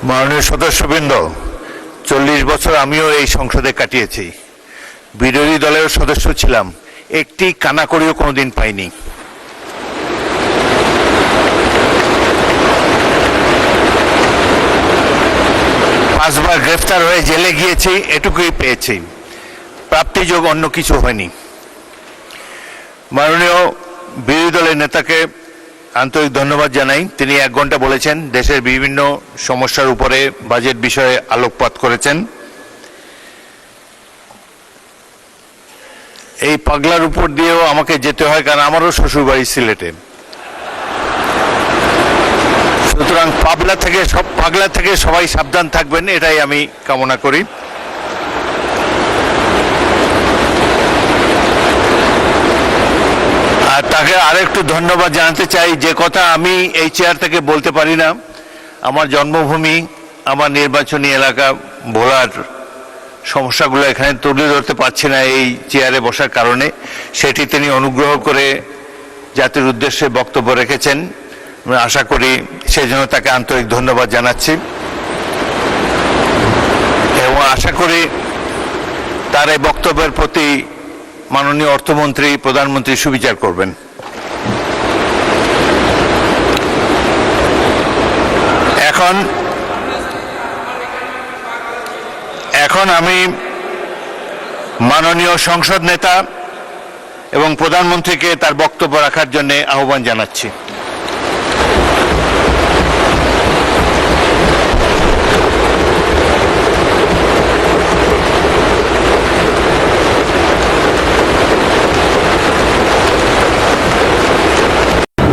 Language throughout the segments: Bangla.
মাননীয় সদস্যবৃন্দ, 40 বছর আমিও এই সংসদে কাটিয়েছি। বিরোধী দলের সদস্য ছিলাম, একটি কানাকড়িও কোনোদিন পাইনি। পাঁচবার গ্রেফতার হয়ে জেলে গিয়েছি, এটুকুই পেয়েছি। প্রাপ্তিযোগ অন্য কিছু হয়নি। মাননীয় বিরোধী দলের নেতাকে আন্তরিক ধন্যবাদ জানাই। তিনি 1 ঘন্টা বলেছেন, দেশের বিভিন্ন সমস্যার উপরে বাজেট বিষয়ে আলোকপাত করেছেন। এই পাগলার উপর দিয়েও আমাকে যেতে হয়, কারণ আমারও শ্বশুরবাড়ি সিলেটে। সুতরাং পাগলা থেকে সবাই সাবধান থাকবেন, এটাই আমি কামনা করি। আর তাকে আরেকটু ধন্যবাদ জানাতে চাই, যে কথা আমি এই চেয়ার থেকে বলতে পারি না। আমার জন্মভূমি, আমার নির্বাচনী এলাকা ভোলার সমস্যাগুলো এখানে তুলে ধরতে পারছি না এই চেয়ারে বসার কারণে। সেটি তিনি অনুগ্রহ করে জাতির উদ্দেশ্যে বক্তব্য রেখেছেন। আশা করি সেজন্য তাকে আন্তরিক ধন্যবাদ জানাচ্ছি এবং আশা করি তার এই বক্তব্যের প্রতি মাননীয় অর্থমন্ত্রী, প্রধানমন্ত্রী সুবিচার করবেন। এখন আমি মাননীয় সংসদ নেতা এবং প্রধানমন্ত্রীকে তার বক্তব্য রাখার জন্য আহ্বান জানাচ্ছি।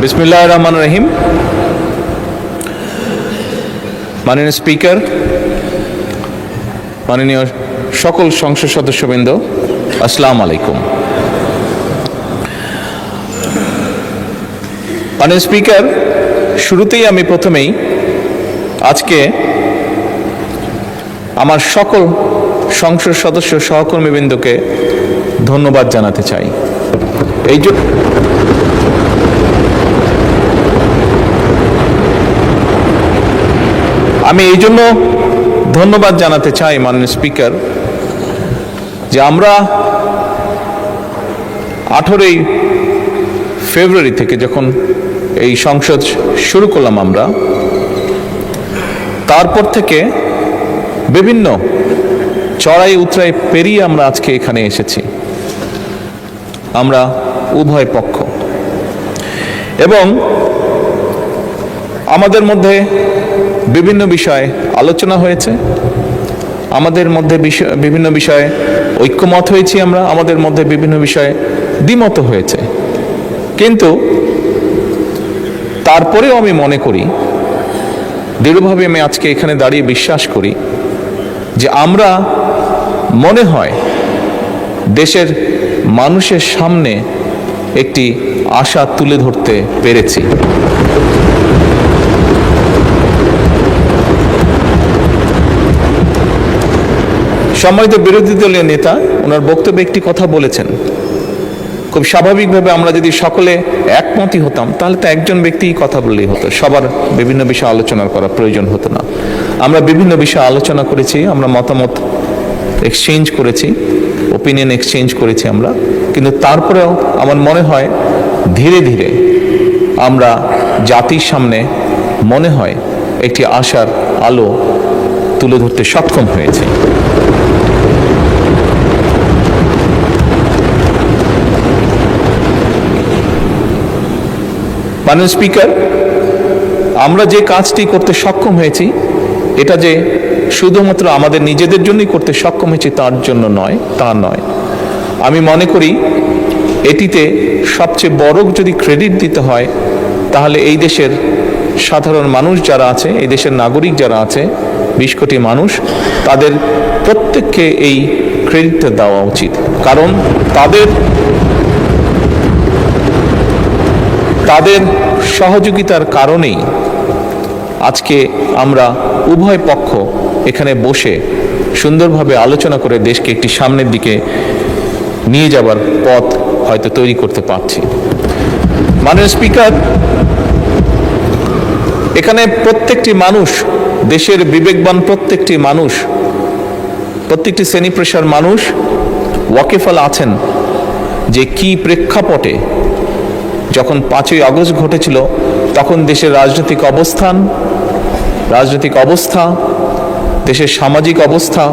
বিসমিল্লাহির রহমানির রহিম। মাননীয় স্পিকার, মাননীয় সকল সংসদ সদস্যবৃন্দ, আসসালামু আলাইকুম। মাননীয় স্পিকার, শুরুতেই আমি প্রথমেই আজকে আমার সকল সংসদ সদস্য সহকর্মীবৃন্দকে ধন্যবাদ জানাতে চাই। আমি এই জন্য ধন্যবাদ জানাতে চাই মাননীয় স্পিকার, যে আমরা 18ই ফেব্রুয়ারি থেকে যখন এই সংসদ শুরু করলাম, আমরা তারপর থেকে বিভিন্ন চড়াই উতরাই পেরিয়ে আমরা আজকে এখানে এসেছি। আমরা উভয় পক্ষ, এবং আমাদের মধ্যে বিভিন্ন বিষয়ে আলোচনা হয়েছে, আমাদের মধ্যে বিভিন্ন বিষয়ে ঐক্যমত হয়েছি, আমাদের মধ্যে বিভিন্ন বিষয়ে দ্বিমত হয়েছে। কিন্তু তারপরেও আমি মনে করি, দৃঢ়ভাবে আমি আজকে এখানে দাঁড়িয়ে বিশ্বাস করি যে আমরা মনে হয় দেশের মানুষের সামনে একটি আশা তুলে ধরতে পেরেছি। সম্মানিত বিরোধী দলীয় নেতা ওনার বক্তব্যে একটি কথা বলেছেন, খুব স্বাভাবিকভাবে আমরা যদি সকলে একমতই হতাম তাহলে তো একজন ব্যক্তিই কথা বললেই হতো, সবার বিভিন্ন বিষয়ে আলোচনা করার প্রয়োজন হতো না। আমরা বিভিন্ন বিষয়ে আলোচনা করেছি, আমরা মতামত এক্সচেঞ্জ করেছি, ওপিনিয়ন এক্সচেঞ্জ করেছি আমরা, কিন্তু তারপরেও আমার মনে হয় ধীরে ধীরে আমরা জাতির সামনে মনে হয় একটি আশার আলো তুলে ধরতে সক্ষম হয়েছে। মাননীয় স্পিকার, আমরা যে কাজটি করতে সক্ষম হয়েছি, এটা যে শুধুমাত্র আমাদের নিজেদের জন্যই করতে সক্ষম হয়েছি তা নয়। আমি মনে করি এটিতে সবচেয়ে বড় যদি ক্রেডিট দিতে হয়, তাহলে এই দেশের সাধারণ মানুষ যারা আছে, এই দেশের নাগরিক যারা আছে, 20 কোটি মানুষ, তাদের প্রত্যেককে এই ক্রেডিটটা দেওয়া উচিত। কারণ তাদের সহযোগিতার কারণেই আজকে আমরা উভয় পক্ষ এখানে বসে সুন্দরভাবে আলোচনা করে দেশকে একটি সামনের দিকে নিয়ে যাবার পথ হয়তো তৈরি করতে পারছি। মাননীয় স্পিকার, এখানে প্রত্যেকটি মানুষ দেশের বিবেকবান প্রত্যেকটি মানুষ, প্রত্যেকটি শ্রেণী পেশার মানুষ ওয়াকিফাল আছেন যে কি প্রেক্ষাপটে যখন 5ই আগস্ট ঘটেছিল তখন দেশের রাজনৈতিক অবস্থা, দেশের সামাজিক অবস্থা,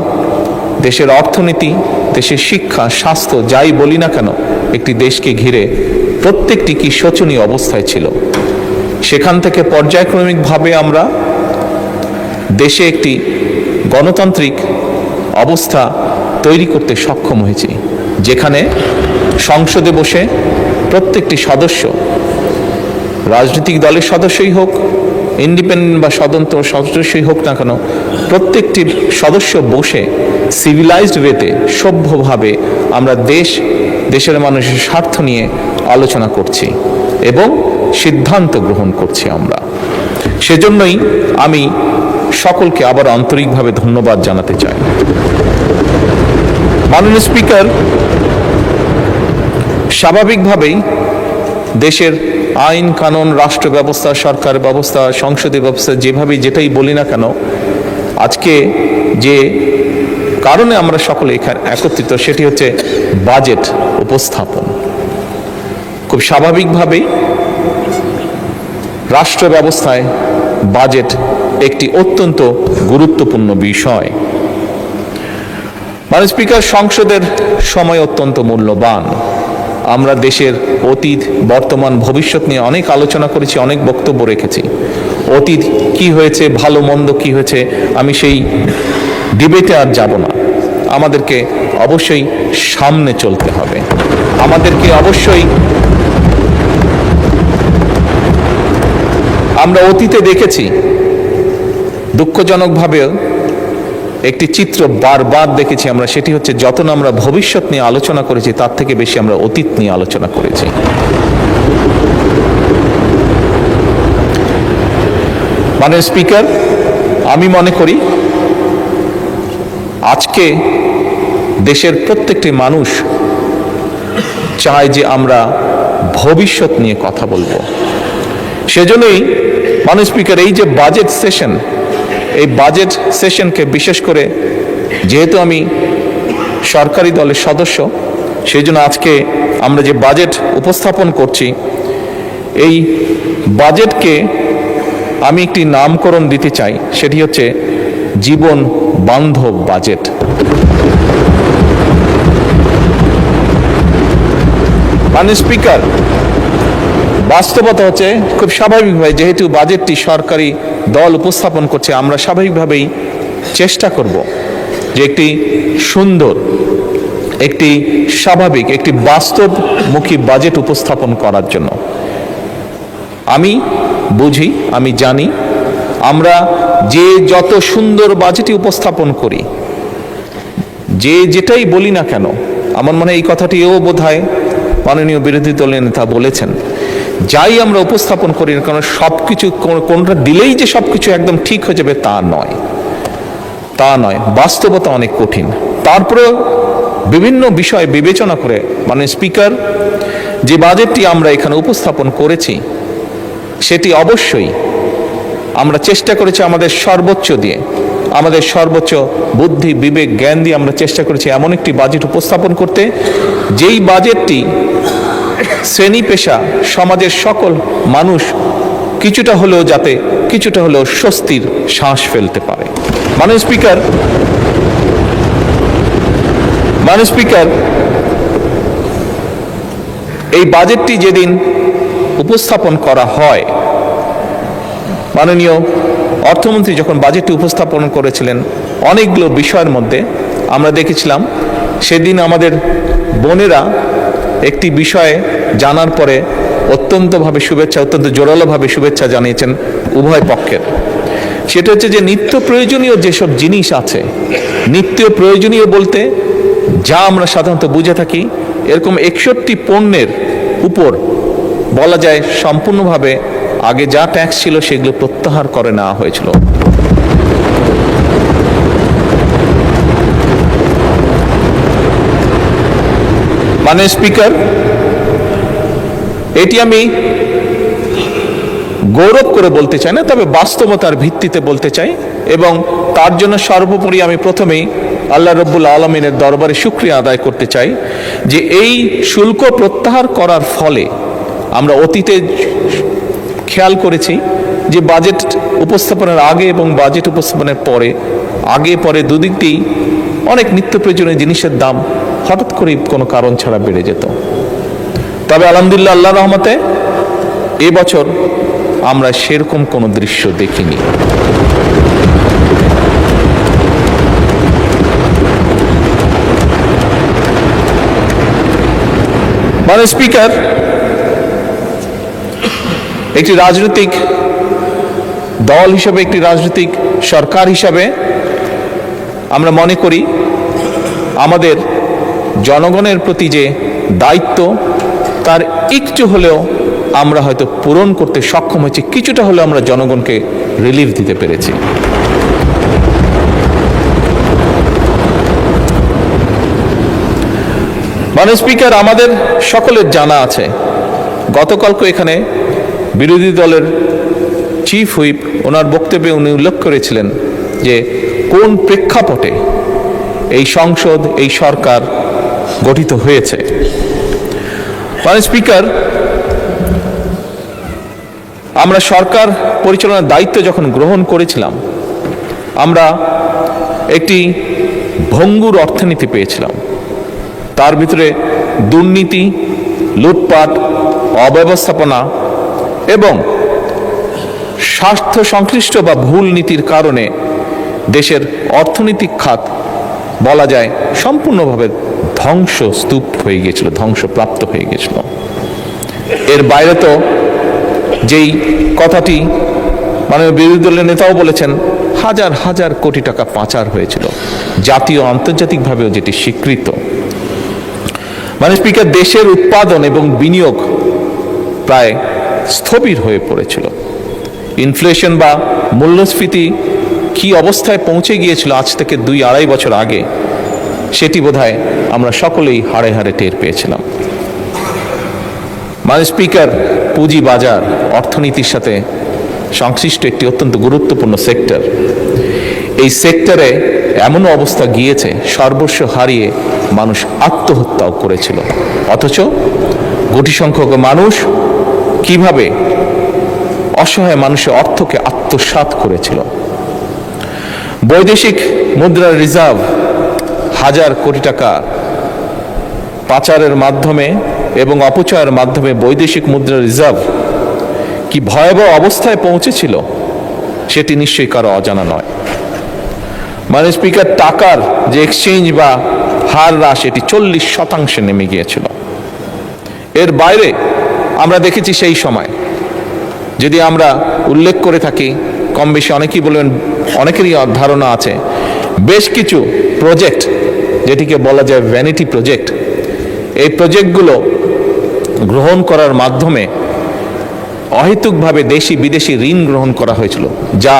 দেশের অর্থনীতি, দেশের শিক্ষা, স্বাস্থ্য, যাই বলি না কেন, একটি দেশকে ঘিরে প্রত্যেকটি কি শোচনীয় অবস্থায় ছিল। সেখান থেকে পর্যায়ক্রমিকভাবে আমরা দেশে একটি গণতান্ত্রিক অবস্থা তৈরি করতে সক্ষম হয়েছি, যেখানে সংসদে বসে প্রত্যেকটি সদস্য, রাজনৈতিক দলের সদস্যই হোক, ইন্ডিপেন্ডেন্ট বা স্বতন্ত্র সদস্যই হোক না কেন, প্রত্যেকটি সদস্য বসে সিভিলাইজড ওয়েতে, সভ্যভাবে আমরা দেশের মানুষের স্বার্থ নিয়ে আলোচনা করছি এবং সিদ্ধান্ত গ্রহণ করছি আমরা। সেজন্যই আমি সকলকে আবার আন্তরিকভাবে ধন্যবাদ জানাতে চাই। মাননীয় স্পিকার, স্বাভাবিকভাবেই দেশের আইন কানুন, রাষ্ট্র ব্যবস্থা, সরকার ব্যবস্থা, সংসদীয় ব্যবস্থা, যেভাবেই যেটাই বলি না কেন, আজকে যে কারণে আমরা সকলে এখানে একত্রিত সেটি হচ্ছে বাজেট উপস্থাপন। খুব স্বাভাবিকভাবেই রাষ্ট্র ব্যবস্থায় বাজেট একটি অত্যন্ত গুরুত্বপূর্ণ বিষয়। মাননীয় স্পিকার, সংসদের সময় অত্যন্ত মূল্যবান। আমরা দেশের অতীত, বর্তমান, ভবিষ্যৎ নিয়ে অনেক আলোচনা করেছি, অনেক বক্তব্য রেখেছি। অতীত কি হয়েছে, ভালো মন্দ কি হয়েছে, আমি সেই ডিবেটে আর যাব না। আমাদেরকে অবশ্যই সামনে চলতে হবে, আমাদেরকে অবশ্যই, আমরা অতীতে দেখেছি দুঃখজনকভাবেও একটি চিত্র বারবার দেখেছি আমরা, সেটি হচ্ছে যত না আমরা ভবিষ্যৎ নিয়ে আলোচনা করেছি তার থেকে বেশি আমরা অতীত নিয়ে আলোচনা করেছি। মাননীয় স্পিকার, আমি মনে করি আজকে দেশের প্রত্যেকটি মানুষ চায় যে আমরা ভবিষ্যৎ নিয়ে কথা বলবো। সেজন্যই মাননীয় স্পিকার, এই যে বাজেট সেশন, এই বাজেট সেশনকে বিশেষ করে যেহেতু আমি সরকারি দলের সদস্য, সেই জন্য আজকে আমরা যে বাজেট উপস্থাপন করছি, এই বাজেটকে আমি একটি নামকরণ দিতে চাই, সেটি হচ্ছে জীবন বান্ধব বাজেট। মাননীয় স্পিকার, বাস্তবতা হচ্ছে খুব স্বাভাবিকভাবে যেহেতু বাজেটটি সরকারি দল উপস্থাপন করছে, আমরা স্বাভাবিকভাবেই চেষ্টা করব যে একটি সুন্দর, একটি স্বাভাবিক, একটি বাস্তবমুখী বাজেট উপস্থাপন করার জন্য। আমি বুঝি, আমি জানি, আমরা যে যত সুন্দর বাজেটই উপস্থাপন করি, যে যেটাই বলি না কেন, আমার মনে হয় এই কথাটিও বোধহয় মাননীয় বিরোধী দলের নেতা বলেছেন, যাই আমরা উপস্থাপন করি না কেন, সবকিছু কোনটা দিলেই যে সবকিছু একদম ঠিক হয়ে যাবে তা নয়। বাস্তবতা অনেক কঠিন। তারপরে বিভিন্ন বিষয় বিবেচনা করে মাননীয় স্পিকার, যে বাজেটটি আমরা এখানে উপস্থাপন করেছি সেটি অবশ্যই আমরা চেষ্টা করেছি আমাদের সর্বোচ্চ দিয়ে, আমাদের সর্বোচ্চ বুদ্ধি, বিবেক, জ্ঞান দিয়ে আমরা চেষ্টা করেছি এমন একটি বাজেট উপস্থাপন করতে, যেই বাজেটটি শ্রেণী পেশা, সমাজের সকল মানুষ কিছুটা হলেও স্বস্তির শ্বাস ফেলতে পারে। মাননীয় স্পিকার, এই বাজেটটি যেদিন উপস্থাপন করা হয়, মাননীয় অর্থমন্ত্রী যখন বাজেটটি উপস্থাপন করেছিলেন, অনেকগুলো বিষয়ের মধ্যে আমরা দেখেছিলাম সেদিন আমাদের বোনেরা একটি বিষয়ে জানার পরে অত্যন্ত জোরালোভাবে শুভেচ্ছা জানিয়েছেন উভয় পক্ষের। সেটা হচ্ছে যে নিত্য প্রয়োজনীয় যেসব জিনিস আছে, নিত্য প্রয়োজনীয় বলতে যা আমরা সাধারণত বুঝে থাকি, এরকম 61 পণ্যের উপর বলা যায় সম্পূর্ণভাবে আগে যা ট্যাক্স ছিল সেগুলো প্রত্যাহার করে নেওয়া হয়েছিল। মাননীয় স্পিকার, এটি আমি গৌরব করে বলতে চাই না, তবে বাস্তবতার ভিত্তিতে বলতে চাই। এবং তার জন্য সর্বোপরি আমি প্রথমেই আল্লাহ রব্বুল আলমিনের দরবারে শুকরিয়া আদায় করতে চাই যে এই শুল্ক প্রত্যাহার করার ফলে আমরা অতীতে খেয়াল করেছি যে বাজেট উপস্থাপনের আগে এবং বাজেট উপস্থাপনের পরে, আগে পরে দুদিক দিয়েই অনেক নিত্য প্রয়োজনীয় জিনিসের দাম হঠাৎ করে কোনো কারণ ছাড়া বেড়ে যেত। তবে আলহামদুলিল্লাহ, আল্লাহ রহমতে এবছর আমরা সেরকম কোনো দৃশ্য দেখিনি। মাননীয় স্পিকার, একটি রাজনৈতিক দল হিসাবে, একটি রাজনৈতিক সরকার হিসাবে আমরা মনে করি আমাদের জনগণের প্রতি যে দায়িত্ব, তার একটু হলেও আমরা হয়তো পূরণ করতে সক্ষম হয়েছি, কিছুটা হলেও আমরা জনগণকে রিলিফ দিতে পেরেছি। মাননীয় স্পিকার, আমাদের সকলের জানা আছে গতকালকে এখানে বিরোধী দলের চিফ হুইপ ওনার বক্তব্যে উনি উল্লেখ করেছিলেন যে কোন প্রেক্ষাপটে এই সংসদ, এই সরকার গঠিত হয়েছে। মাননীয় স্পিকার, আমরা সরকার পরিচালনার দায়িত্ব যখন গ্রহণ করেছিলাম, আমরা একটি ভঙ্গুর অর্থনীতি পেয়েছিলাম। তার ভিতরে দুর্নীতি, লুটপাট, অব্যবস্থাপনা এবং স্বার্থ সংশ্লিষ্ট বা ভুল নীতির কারণে দেশের অর্থনৈতিক খাত বলা যায় সম্পূর্ণভাবে ধ্বংসস্তূপ হয়ে গিয়েছিল, ধ্বংসপ্রাপ্ত হয়ে গিয়েছিল। এর বাইরে তো যেই কথাটি মাননীয় বিরোধী দলের নেতাও বলেছেন, হাজার হাজার কোটি টাকা পাচার হয়েছিল, জাতীয় আন্তর্জাতিকভাবেও যেটি স্বীকৃত। মাননীয় স্পিকার, দেশের উৎপাদন এবং বিনিয়োগ প্রায় স্থবির হয়ে পড়েছিল। ইনফ্লেশন বা মূল্যস্ফীতি কি অবস্থায় পৌঁছে গিয়েছিল আজ থেকে 2-2.5 বছর আগে, সেটি বোধহয় আমরা সকলেই হাড়ে হাড়ে টের পেয়েছিলাম। মাননীয় স্পিকার, পুঁজি বাজার অর্থনীতির সাথে সংশ্লিষ্ট একটি অত্যন্ত গুরুত্বপূর্ণ সেক্টর। এই সেক্টরে এমন অবস্থা গিয়েছে, সর্বস্ব হারিয়ে মানুষ আত্মহত্যাও করেছিল। অথচ কোটি সংখ্যক মানুষ কিভাবে অসহায় মানুষের অর্থকে আত্মসাৎ করেছিল। বৈদেশিক মুদ্রার রিজার্ভ হাজার কোটি টাকা পাচারের মাধ্যমে এবং অপচয়ের মাধ্যমে বৈদেশিক মুদ্রার রিজার্ভ কি ভয়াবহ অবস্থায় পৌঁছেছিল, সেটি নিশ্চয়ই কারো অজানা নয়। মাননীয় স্পিকার, টাকার যে এক্সচেঞ্জ বা হার হ্রাস, এটি 40% নেমে গিয়েছিল। এর বাইরে আমরা দেখেছি সেই সময়, যদি আমরা উল্লেখ করে থাকি, কম বেশি অনেকেই বলবেন, অনেকেরই ধারণা আছে, বেশ কিছু প্রজেক্ট যেটিকে বলা যায় ভ্যানিটি প্রজেক্ট, এই প্রজেক্টগুলো গ্রহণ করার মাধ্যমে অহেতুকভাবে দেশি বিদেশি ঋণ গ্রহণ করা হয়েছিল, যা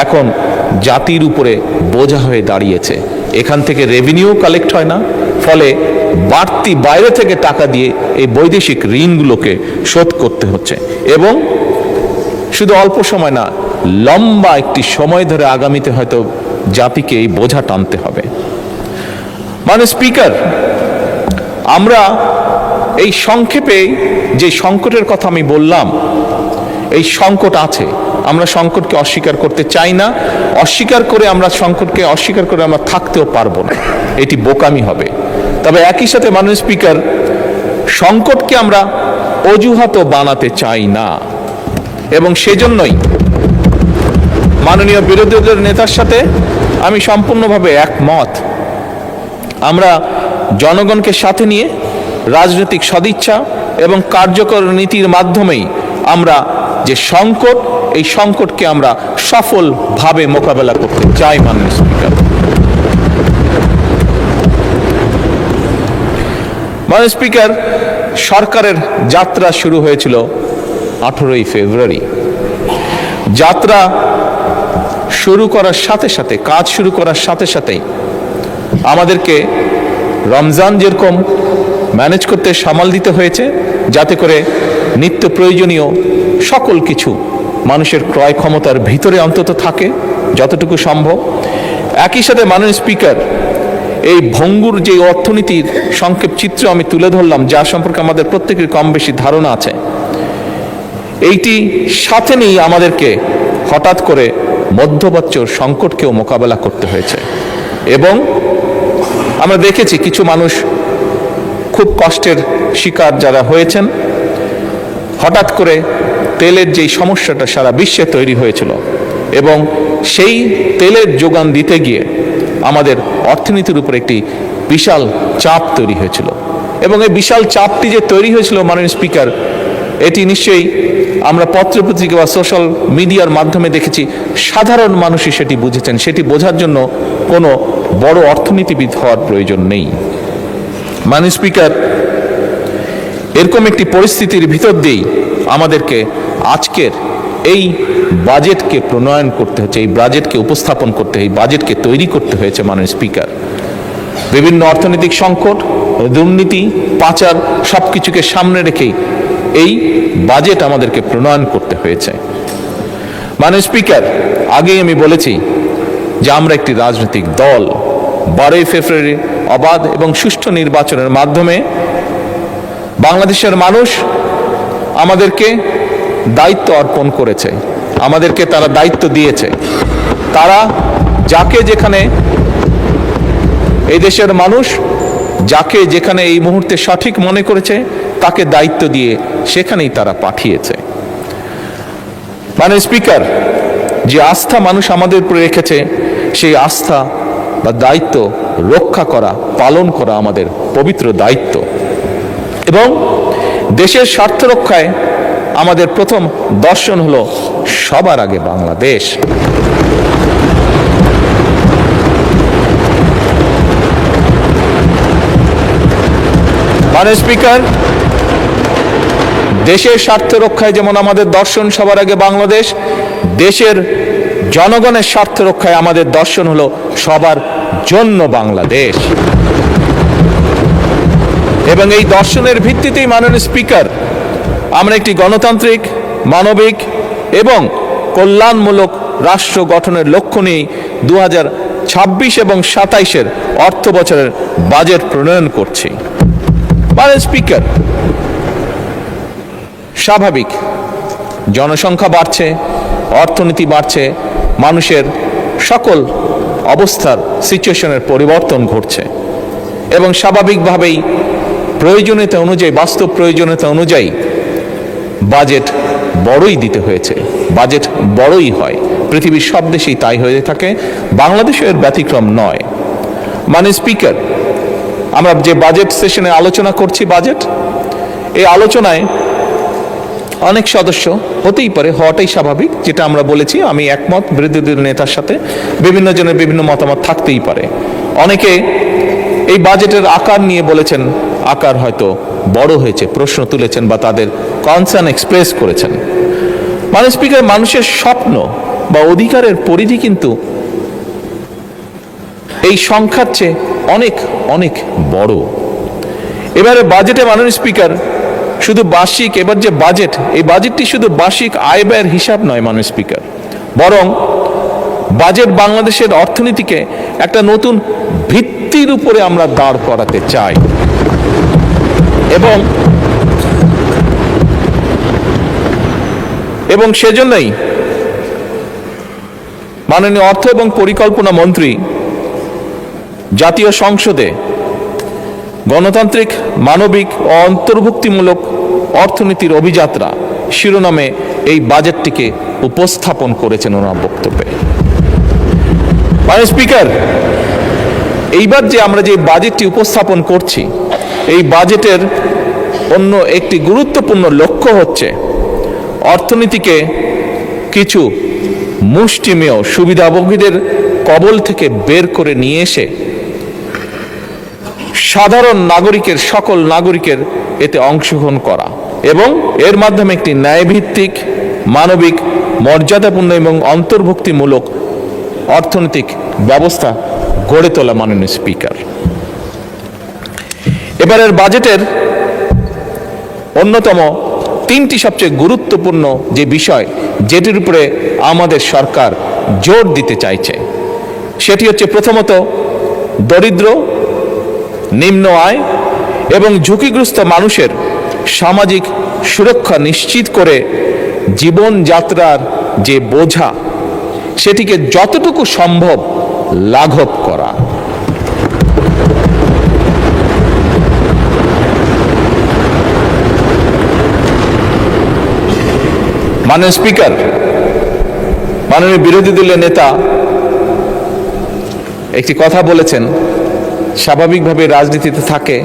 এখন জাতির উপরে বোঝা হয়ে দাঁড়িয়েছে। এখান থেকে রেভিনিউ কালেক্ট হয় না, ফলে বাড়তি বাইরে থেকে টাকা দিয়ে এই বৈদেশিক ঋণগুলোকে শোধ করতে হচ্ছে এবং শুধু অল্প সময় না, লম্বা একটি সময় ধরে আগামীতে হয়তো জাতিকে এই বোঝা টানতে হবে। মাননীয় স্পিকার, আমরা এই সংক্ষেপে যে সংকটের কথা আমি বললাম, এই সংকট আছে, আমরা সংকটকে অস্বীকার করতে চাই না। অস্বীকার করে আমরা সংকটকে অস্বীকার করে আমরা থাকতেও পারবো না, এটি বোকামি হবে। তবে একই সাথে মাননীয় স্পিকার, সংকটকে আমরা অজুহাতও বানাতে চাই না এবং সেজন্যই মাননীয় বিরোধী দলের নেতার সাথে আমি সম্পূর্ণভাবে একমত। আমরা জনগণকে সাথে নিয়ে রাজনৈতিক সদিচ্ছা এবং কার্যকর নীতির মাধ্যমেই আমরা যে সংকট, এই সংকটকে আমরা সফলভাবে মোকাবেলা করতে চাই। মাননীয় স্পিকার, মাননীয় স্পিকার, সরকারের যাত্রা শুরু হয়েছিল 18ই ফেব্রুয়ারি। যাত্রা শুরু করার সাথে সাথে, কাজ শুরু করার সাথে সাথেই আমাদেরকে রমজান যেরকম ম্যানেজ করতে সামাল দিতে হয়েছে, যাতে করে নিত্য প্রয়োজনীয় সকল কিছু মানুষের ক্রয় ক্ষমতার ভিতরে অন্তত থাকে যতটুকু সম্ভব। একই সাথে মাননীয় স্পিকার, এই ভঙ্গুর যে অর্থনীতির সংক্ষেপ চিত্র আমি তুলে ধরলাম, যার সম্পর্কে আমাদের প্রত্যেকের কম বেশি ধারণা আছে, এইটি সাথে নিয়ে আমাদেরকে হঠাৎ করে মধ্যপ্রাচ্যর সংকটকেও মোকাবেলা করতে হয়েছে। এবং আমরা দেখেছি কিছু মানুষ খুব কষ্টের শিকার যারা হয়েছেন, হঠাৎ করে তেলের যেই সমস্যাটা সারা বিশ্বে তৈরি হয়েছিল এবং সেই তেলের যোগান দিতে গিয়ে আমাদের অর্থনীতির উপর একটি বিশাল চাপ তৈরি হয়েছিল। এবং এই বিশাল চাপটি যে তৈরি হয়েছিল মাননীয় স্পিকার, এটি নিশ্চয়ই আমরা পত্রপত্রিকা বা সোশ্যাল মিডিয়ার মাধ্যমে দেখেছি, সাধারণ মানুষই সেটি বুঝেছেন। সেটি বোঝার জন্য কোনো বড় অর্থনীতিবিদ হওয়ার প্রয়োজন নেই। মাননীয় স্পিকার, এরকম একটি পরিস্থিতির ভিতর দিয়েই আমাদেরকে আজকের এই বাজেটকে প্রণয়ন করতে হচ্ছে, এই বাজেটকে উপস্থাপন করতে, এই বাজেটকে তৈরি করতে হয়েছে। মাননীয় স্পিকার, বিভিন্ন অর্থনৈতিক সংকট, দুর্নীতি, পাচার সবকিছুকে সামনে রেখেই এই বাজেট আমাদেরকে প্রণয়ন করতে হয়েছে। মাননীয় স্পিকার, আগেই আমি বলেছি যে আমরা একটি রাজনৈতিক দল। 12 ফেব্রুয়ারি অবাধ এবং সুষ্ঠু নির্বাচনের মাধ্যমে বাংলাদেশের মানুষ আমাদেরকে দায়িত্ব অর্পণ করেছে, আমাদেরকে তারা দায়িত্ব দিয়েছে। তারা যাকে যেখানে, এই দেশের মানুষ যাকে যেখানে এই মুহূর্তে সঠিক মনে করেছে তাকে দায়িত্ব দিয়ে সেখানেই তারা পাঠিয়েছে। মাননীয় স্পিকার, যে আস্থা মানুষ আমাদের উপরে রেখেছে, সেই আস্থা বা দায়িত্ব রক্ষা করা, পালন করা আমাদের পবিত্র দায়িত্ব। এবং দেশের স্বার্থ রক্ষায় আমাদের প্রথম দর্শন হলো সবার আগে বাংলাদেশ। মাননীয় স্পিকার, দেশের স্বার্থ রক্ষায় যেমন আমাদের দর্শন সবার আগে বাংলাদেশ, দেশের জনগণের স্বার্থ রক্ষায় আমাদের দর্শন হলো সবার জন্য বাংলাদেশ। এবং এই দর্শনের ভিত্তিতেই মাননীয় স্পিকার, আমরা একটি গণতান্ত্রিক, মানবিক এবং কল্যাণমূলক রাষ্ট্র গঠনের লক্ষ্য নিয়ে 2026 এবং 27-এর অর্থ বছরের বাজেট প্রণয়ন করছি। মাননীয় স্পিকার, স্বাভাবিক জনসংখ্যা বাড়ছে, অর্থনীতি বাড়ছে, মানুষের সকল অবস্থার সিচুয়েশনের পরিবর্তন ঘটছে এবং স্বাভাবিকভাবেই প্রয়োজনীয়তা অনুযায়ী, বাস্তব প্রয়োজনীয়তা অনুযায়ী বাজেট বড়ই দিতে হয়েছে। বাজেট বড়ই হয়, পৃথিবীর সব দেশেই তাই হয়ে থাকে, বাংলাদেশের ব্যতিক্রম নয়। মাননীয় স্পিকার, আমরা যে বাজেট সেশনে আলোচনা করছি, বাজেট, এই আলোচনায় অনেক সদস্য হতেই পারে, হওয়াটাই স্বাভাবিক, যেটা আমরা বলেছি, আমি একমত, বিরোধী দল নেতার সাথে বিভিন্ন জনের বিভিন্ন মতামত থাকতেই পারে। অনেকে এই বাজেটের আকার নিয়ে বলেছেন আকার হয়তো বড় হয়েছে, প্রশ্ন তুলেছেন বা তাদের কনসার্ন এক্সপ্রেস করেছেন। মাননীয় স্পিকার, মানুষের স্বপ্ন বা অধিকারের পরিধি কিন্তু এই সংখ্যার চেয়ে অনেক অনেক বড়। এবারে বাজেটে মাননীয় স্পিকার শুধু বার্ষিক, এবার যে বাজেট, এই বাজেটটি শুধু বার্ষিক আয় ব্যয়ের হিসাব নয় মাননীয় স্পিকার, বরং বাজেট বাংলাদেশের অর্থনীতিকে একটা নতুন ভিত্তির উপরে আমরা দাঁড় করাতে চাই। এবং সেজন্যই মাননীয় অর্থ এবং পরিকল্পনা মন্ত্রী জাতীয় সংসদে গণতান্ত্রিক, মানবিক ও অন্তর্ভুক্তিমূলক অর্থনীতির অভিযাত্রা শিরোনামে এই বাজেটটিকে উপস্থাপন করেছেন ওনার বক্তব্যে। মাননীয় স্পিকার, এইবার যে আমরা যে বাজেটটি উপস্থাপন করছি, এই বাজেটের অন্য একটি গুরুত্বপূর্ণ লক্ষ্য হচ্ছে অর্থনীতিকে কিছু মুষ্টিমেয় সুবিধাভোগীদের কবল থেকে বের করে নিয়ে এসে সাধারণ নাগরিকের, সকল নাগরিকের এতে অংশগ্রহণ করা এবং এর মাধ্যমে একটি ন্যায়ভিত্তিক, মানবিক, মর্যাদাপূর্ণ এবং অন্তর্ভুক্তিমূলক অর্থনৈতিক ব্যবস্থা গড়ে তোলা। মাননীয় স্পিকার, এবারের বাজেটের অন্যতম তিনটি সবচেয়ে গুরুত্বপূর্ণ যে বিষয় যেটির উপরে আমাদের সরকার জোর দিতে চাইছে, সেটি হচ্ছে প্রথমত দরিদ্র, নিম্ন আয় এবং ঝুঁকিগ্রস্ত মানুষের সামাজিক সুরক্ষা নিশ্চিত করে জীবনযাত্রার যে বোঝা সেটিকে যতটুকু সম্ভব লাঘব করা। মাননীয় স্পিকার, মাননীয় বিরোধী দলীয় নেতা একটি কথা বলেছেন, স্বাভাবিকভাবে রাজনীতিতে থাকে,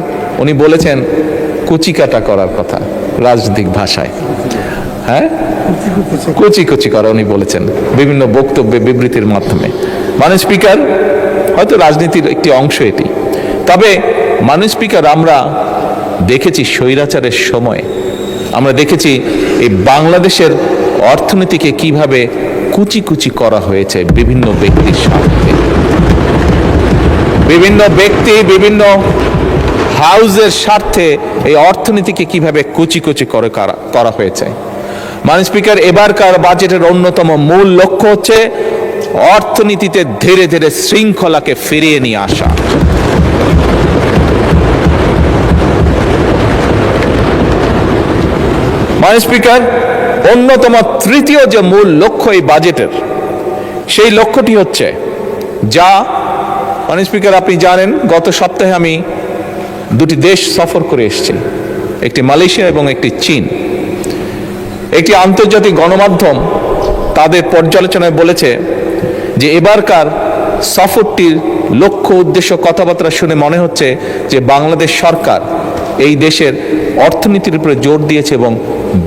উনি বলেছেন কুচিকাটা করার কথা রাজনৈতিক ভাষায়। হ্যাঁ, কুচি কুচি করা উনি বলেছেন বিভিন্ন বক্তব্যে, বিবৃতির মাধ্যমে। মাননীয় স্পিকার, হয়তো রাজনীতির একটি অংশ এটি, তবে মাননীয় স্পিকার, আমরা দেখেছি স্বৈরাচারের সময়, আমরা দেখেছি এই বাংলাদেশের অর্থনীতিকে কিভাবে কুচি কুচি করা হয়েছে বিভিন্ন ব্যক্তির স্বার্থে। বিভিন্ন ব্যক্তি, বিভিন্ন হাউজের স্বার্থে এই অর্থনীতিকে কিভাবে কুচি কুচি করে করা হয়েছে। মাননীয় স্পিকার, এবারকার বাজেটের অন্যতম মূল লক্ষ্য হচ্ছে অর্থনীতিতে ধীরে ধীরে শৃঙ্খলাকে ফিরিয়ে নিয়ে আসা। মাননীয় স্পিকার, অন্যতম তৃতীয় যে মূল লক্ষ্য এই বাজেটের, সেই লক্ষ্যটি হচ্ছে যা, মাননীয় স্পিকার আপনি জানেন, গত সপ্তাহে আমি দুটি দেশ সফর করে এসেছি, একটি মালয়েশিয়া এবং একটি চীন। একটি আন্তর্জাতিক গণমাধ্যম তাদের পর্যালোচনায় বলেছে যে এবারকার সফরটির লক্ষ্য, উদ্দেশ্য, কথাবার্তা শুনে মনে হচ্ছে যে বাংলাদেশ সরকার এই দেশের অর্থনীতির উপরে জোর দিয়েছে এবং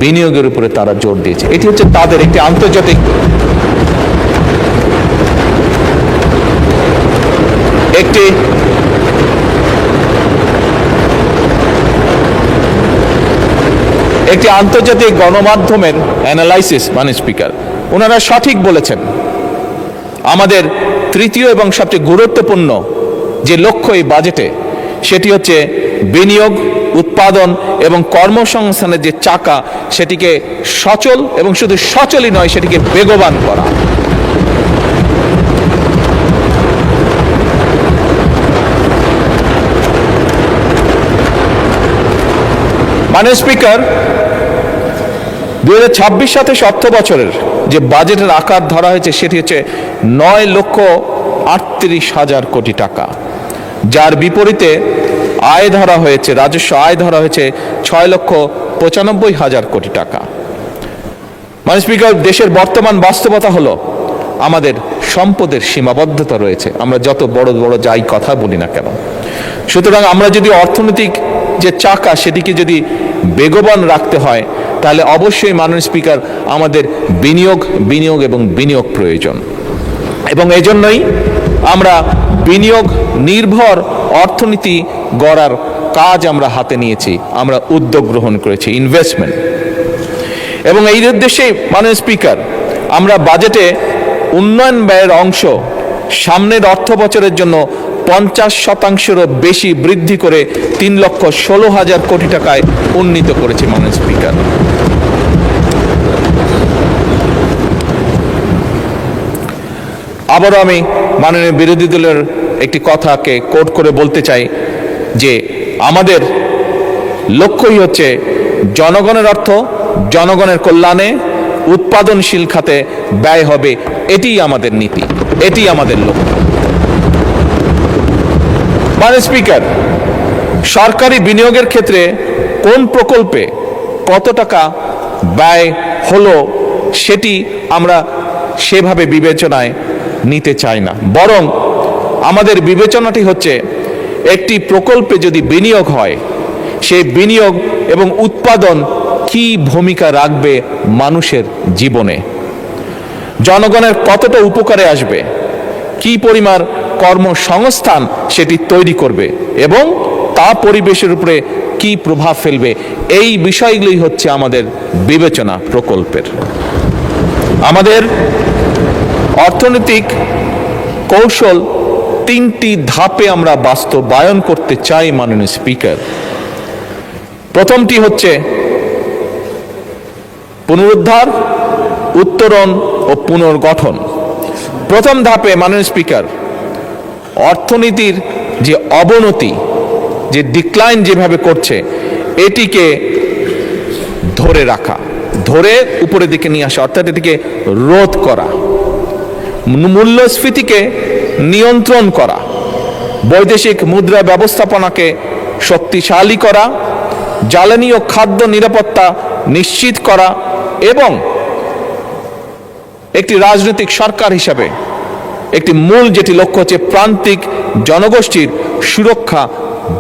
বিনিয়োগের উপরে তারা জোর দিয়েছে। এটি হচ্ছে তাদের একটি আন্তর্জাতিক একটি আন্তর্জাতিক গণমাধ্যমের অ্যানালাইসিস। মাননীয় স্পিকার, ওনারা সঠিক বলেছেন, আমাদের তৃতীয় এবং সবচেয়ে গুরুত্বপূর্ণ যে লক্ষ্য এই বাজেটে, সেটি হচ্ছে বিনিয়োগ, উৎপাদন এবং কর্মসংস্থানের যে চাকা, সেটিকে সচল এবং শুধু সচলই নয়, সেটিকে বেগবান করা। মাননীয় স্পিকার, 2026-27 অর্থ বছরের যে বাজেটের আকার ধরা হয়েছে সেটি হচ্ছে 9,38,000 কোটি টাকা, যার বিপরীতে আয় ধরা হয়েছে, রাজস্ব আয় ধরা হয়েছে 6,95,000 কোটি টাকা। মাননীয় স্পিকার, দেশের বর্তমান বাস্তবতা হলো আমাদের সম্পদের সীমাবদ্ধতা রয়েছে, আমরা যত বড় বড় যাই কথা বলি না কেন। সুতরাং আমরা যদি অর্থনৈতিক যে চাকা সেটিকে যদি বেগবান রাখতে হয়, তাহলে অবশ্যই মাননীয় স্পিকার আমাদের বিনিয়োগ এবং বিনিয়োগ প্রয়োজন। এবং এজন্যই আমরা বিনিয়োগ নির্ভর অর্থনীতি গড়ার কাজ আমরা হাতে নিয়েছি, আমরা উদ্যোগ গ্রহণ করেছি, ইনভেস্টমেন্ট। এবং এই উদ্দেশ্যে মাননীয় স্পিকার, আমরা বাজেটে উন্নয়ন ব্যয়ের অংশ সামনের অর্থ বছরের জন্য 50%-এরও বেশি বৃদ্ধি করে 3,16,000 কোটি টাকায় উন্নীত করেছে। মাননীয় স্পিকার, আবারও আমি মাননীয় বিরোধী দলের একটি কথাকে কোট করে বলতে চাই যে আমাদের লক্ষ্যই হচ্ছে জনগণের অর্থ জনগণের কল্যাণে, উৎপাদনশীল খাতে ব্যয় হবে, এটিই আমাদের নীতি, এটি আমাদের লক্ষ্য। মাননীয় স্পিকার, সরকারি বিনিয়োগের ক্ষেত্রে কোন প্রকল্পে কত টাকা ব্যয় হলো সেটি আমরা সেভাবে বিবেচনায় নিতে চাই না, বরং আমাদের বিবেচনাটি হচ্ছে একটি প্রকল্পে যদি বিনিয়োগ হয়, সেই বিনিয়োগ এবং উৎপাদন কি ভূমিকা রাখবে মানুষের জীবনে, জনগণের কতটা উপকারে আসবে, কি পরিমাণ কর্মসংস্থান সেটি তৈরি করবে এবং তা পরিবেশের উপরে কি প্রভাব ফেলবে, এই বিষয়গুলোই হচ্ছে আমাদের বিবেচনা প্রকল্পের। আমাদের অর্থনৈতিক কৌশল 3টি ধাপে আমরা বাস্তবায়ন করতে চাই। মাননীয় স্পিকার, প্রথমটি হচ্ছে পুনরুদ্ধার, উত্তরণ ও পুনর্গঠন। প্রথম ধাপে মাননীয় স্পিকার, অর্থনীতির যে অবনতি, যে ডিক্লাইন যেভাবে করছে, এটিকে ধরে রাখা, ধরে উপরের দিকে নিয়ে আসা, অর্থাৎ এটিকে রোধ করা, মূল্যস্ফীতিকে নিয়ন্ত্রণ করা, বৈদেশিক মুদ্রা ব্যবস্থাপনাকে শক্তিশালী করা, জ্বালানি ও খাদ্য নিরাপত্তা নিশ্চিত করা এবং একটি রাজনৈতিক সরকার হিসাবে একটি মূল যেটি লক্ষ্য হচ্ছে প্রান্তিক জনগোষ্ঠীর সুরক্ষা